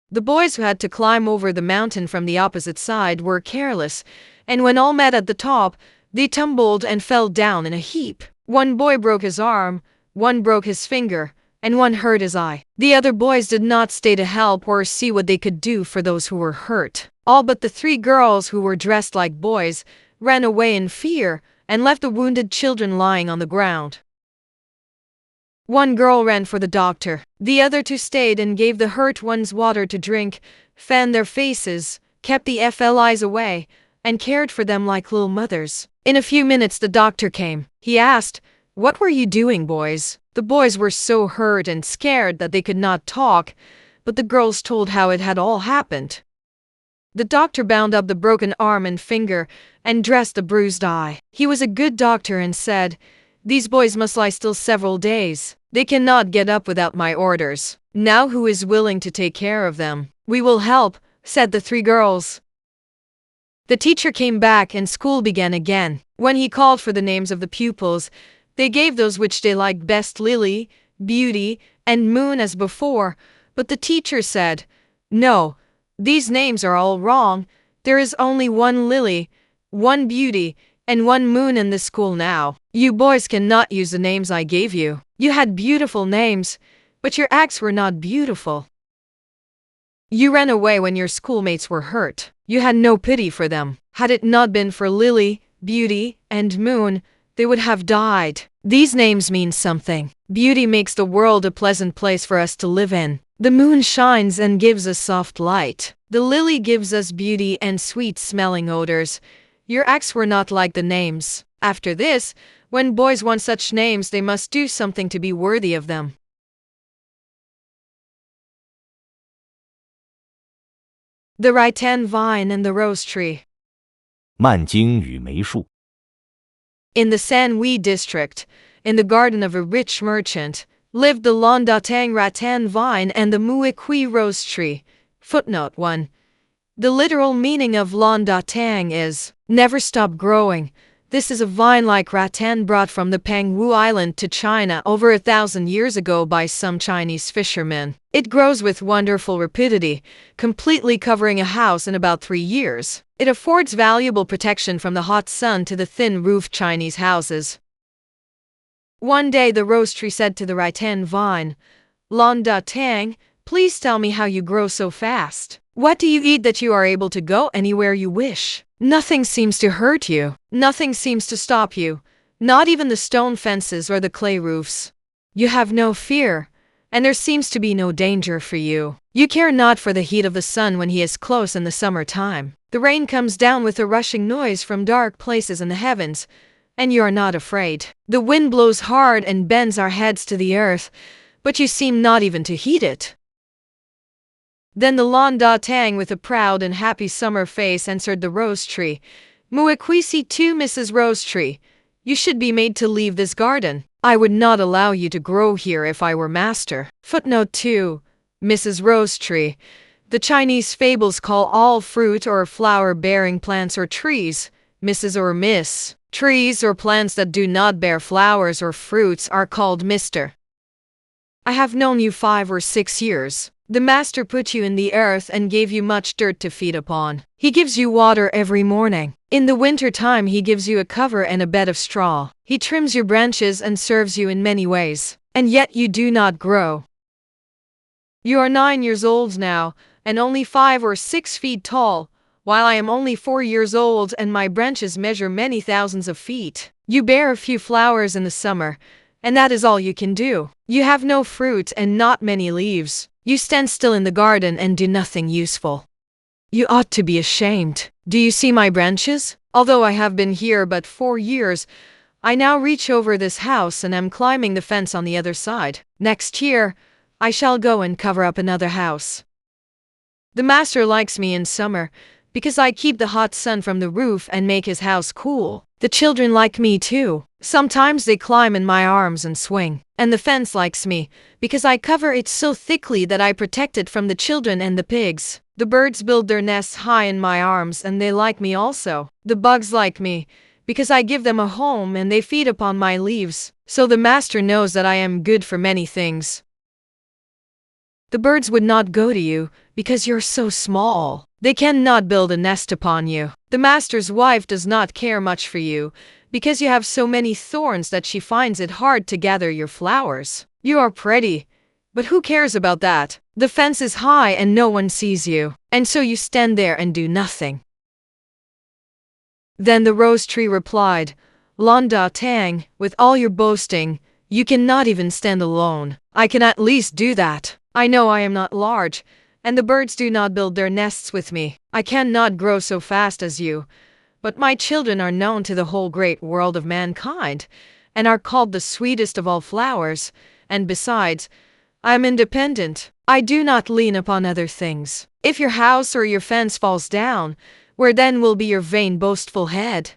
The boys who had to climb over the mountain from the opposite side were careless, and when all met at the top, they tumbled and fell down in a heap. 1 boy broke his arm, 1 broke his finger, and 1 hurt his eye. The other boys did not stay to help or see what they could do for those who were hurt. All but the 3 girls who were dressed like boys ran away in fear, and left the wounded children lying on the ground. One girl ran for the doctor. The other two stayed and gave the hurt ones water to drink, fanned their faces, kept the flies away, and cared for them like little mothers. In a few minutes the doctor came. He asked, "What were you doing, boys?" The boys were so hurt and scared that they could not talk, but the girls told how it had all happened. The doctor bound up the broken arm and finger and dressed the bruised eye. He was a good doctor and said, "These boys must lie still several days. They cannot get up without my orders. Now who is willing to take care of them?" "We will help," said the three girls. The teacher came back and school began again. When he called for the names of the pupils, they gave those which they liked best: Lily, Beauty, and Moon as before, but the teacher said, "No, these names are all wrong. There is only one Lily, one Beauty, and one Moon in this school now. You boys cannot use the names I gave you. You had beautiful names, but your acts were not beautiful. You ran away when your schoolmates were hurt. You had no pity for them. Had it not been for Lily, Beauty, and Moon, they would have died. These names mean something. Beauty makes the world a pleasant place for us to live in. The moon shines and gives us soft light. The lily gives us beauty and sweet-smelling odors. Your acts were not like the names." After this, when boys want such names, they must do something to be worthy of them. The Rattan Vine and the Rose Tree. 曼经与梅树。 In the Sanhui district, in the garden of a rich merchant, lived the Londatang Rattan Vine and the Muikui Rose Tree. Footnote 1. The literal meaning of Londatang is, never stop growing. This is a vine like rattan brought from the Pangwu Island to China over 1,000 years ago by some Chinese fishermen. It grows with wonderful rapidity, completely covering a house in about 3 years. It affords valuable protection from the hot sun to the thin-roofed Chinese houses. One day the rose tree said to the rattan vine, "Londatang, please tell me how you grow so fast. What do you eat that you are able to go anywhere you wish? Nothing seems to hurt you. Nothing seems to stop you. Not even the stone fences or the clay roofs. You have no fear, and there seems to be no danger for you. You care not for the heat of the sun when he is close in the summer time. The rain comes down with a rushing noise from dark places in the heavens, and you are not afraid. The wind blows hard and bends our heads to the earth, but you seem not even to heed it." Then the Londatang with a proud and happy summer face answered the rose tree, "Muikwisi tu, Mrs. Rose Tree. You should be made to leave this garden. I would not allow you to grow here if I were master." Footnote 2. Mrs. Rose Tree. The Chinese fables call all fruit or flower-bearing plants or trees Mrs. or Miss. Trees or plants that do not bear flowers or fruits are called Mr. I have known you 5 or 6 years. The master put you in the earth and gave you much dirt to feed upon. He gives you water every morning. In the winter time he gives you a cover and a bed of straw. He trims your branches and serves you in many ways. And yet you do not grow. You are 9 years old now, and only 5 or 6 feet tall, while I am only 4 years old and my branches measure many thousands of feet. You bear a few flowers in the summer, and that is all you can do. You have no fruit and not many leaves. You stand still in the garden and do nothing useful. You ought to be ashamed. Do you see my branches? Although I have been here but 4 years, I now reach over this house and am climbing the fence on the other side. Next year, I shall go and cover up another house. The master likes me in summer, because I keep the hot sun from the roof and make his house cool. The children like me too. Sometimes they climb in my arms and swing. And the fence likes me, because I cover it so thickly that I protect it from the children and the pigs. The birds build their nests high in my arms and they like me also. The bugs like me, because I give them a home and they feed upon my leaves. So the master knows that I am good for many things. The birds would not go to you, because you're so small. They cannot build a nest upon you. The master's wife does not care much for you, because you have so many thorns that she finds it hard to gather your flowers. You are pretty, but who cares about that? The fence is high and no one sees you, and so you stand there and do nothing. Then the rose tree replied, Lan Da Tang, with all your boasting, you cannot even stand alone. I can at least do that. I know I am not large, and the birds do not build their nests with me. I cannot grow so fast as you, but my children are known to the whole great world of mankind, and are called the sweetest of all flowers, and besides, I am independent. I do not lean upon other things. If your house or your fence falls down, where then will be your vain boastful head?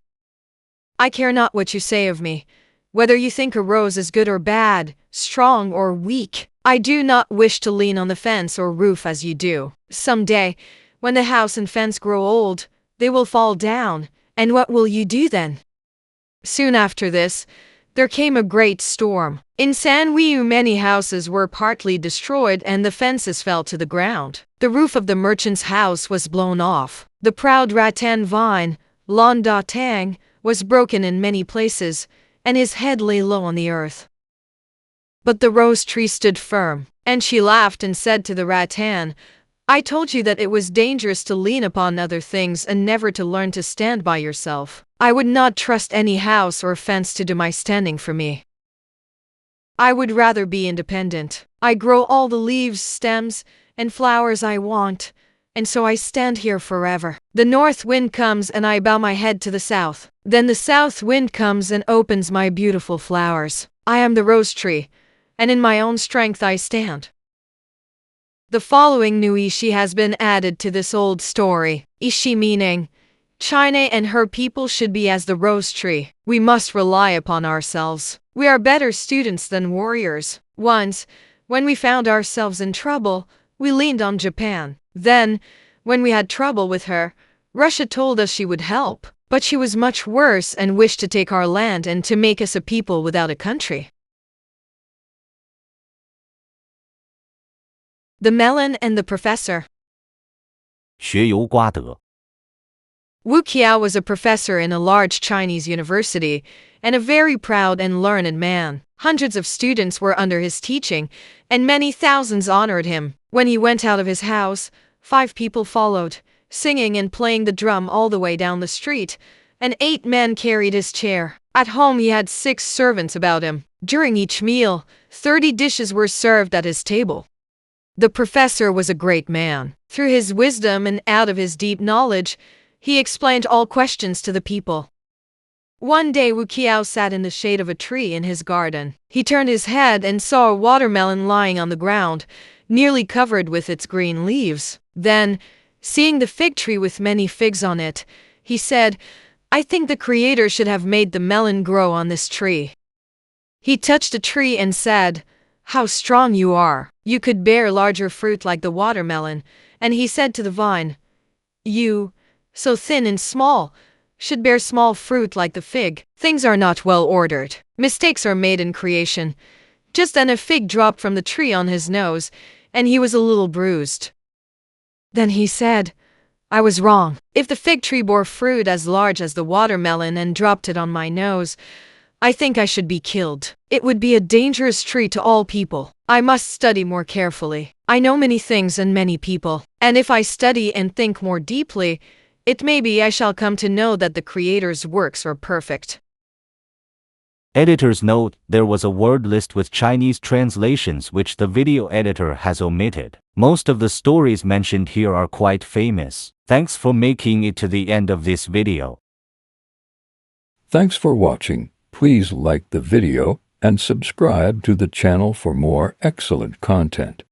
I care not what you say of me, whether you think a rose is good or bad, strong or weak. I do not wish to lean on the fence or roof as you do. Some day, when the house and fence grow old, they will fall down, and what will you do then? Soon after this, there came a great storm. In San Wiu many houses were partly destroyed and the fences fell to the ground. The roof of the merchant's house was blown off. The proud rattan vine, Lan Da Tang, was broken in many places, and his head lay low on the earth. But the rose tree stood firm, and she laughed and said to the rattan, I told you that it was dangerous to lean upon other things and never to learn to stand by yourself. I would not trust any house or fence to do my standing for me. I would rather be independent. I grow all the leaves, stems, and flowers I want, and so I stand here forever. The north wind comes and I bow my head to the south. Then the south wind comes and opens my beautiful flowers. I am the rose tree, and in my own strength I stand. The following new ishi has been added to this old story. Ishi meaning, China and her people should be as the rose tree. We must rely upon ourselves. We are better students than warriors. Once, when we found ourselves in trouble, we leaned on Japan. Then, when we had trouble with her, Russia told us she would help. But she was much worse and wished to take our land and to make us a people without a country. The Melon and the Professor. 学由瓜得。 Wu Qiao was a professor in a large Chinese university, and a very proud and learned man. Hundreds of students were under his teaching, and many thousands honored him. When he went out of his house, 5 people followed, singing and playing the drum all the way down the street, and 8 men carried his chair. At home he had 6 servants about him. During each meal, 30 dishes were served at his table. The professor was a great man. Through his wisdom and out of his deep knowledge, he explained all questions to the people. One day Wu Qiao sat in the shade of a tree in his garden. He turned his head and saw a watermelon lying on the ground, nearly covered with its green leaves. Then, seeing the fig tree with many figs on it, he said, I think the Creator should have made the melon grow on this tree. He touched the tree and said, How strong you are! You could bear larger fruit like the watermelon. And he said to the vine, You, so thin and small, should bear small fruit like the fig. Things are not well ordered. Mistakes are made in creation. Just then a fig dropped from the tree on his nose, and he was a little bruised. Then he said, I was wrong. If the fig tree bore fruit as large as the watermelon and dropped it on my nose, I think I should be killed. It would be a dangerous tree to all people. I must study more carefully. I know many things and many people, and if I study and think more deeply, it may be I shall come to know that the Creator's works are perfect. Editor's note: there was a word list with Chinese translations which the video editor has omitted. Most of the stories mentioned here are quite famous. Thanks for making it to the end of this video. Thanks for watching. Please like the video and subscribe to the channel for more excellent content.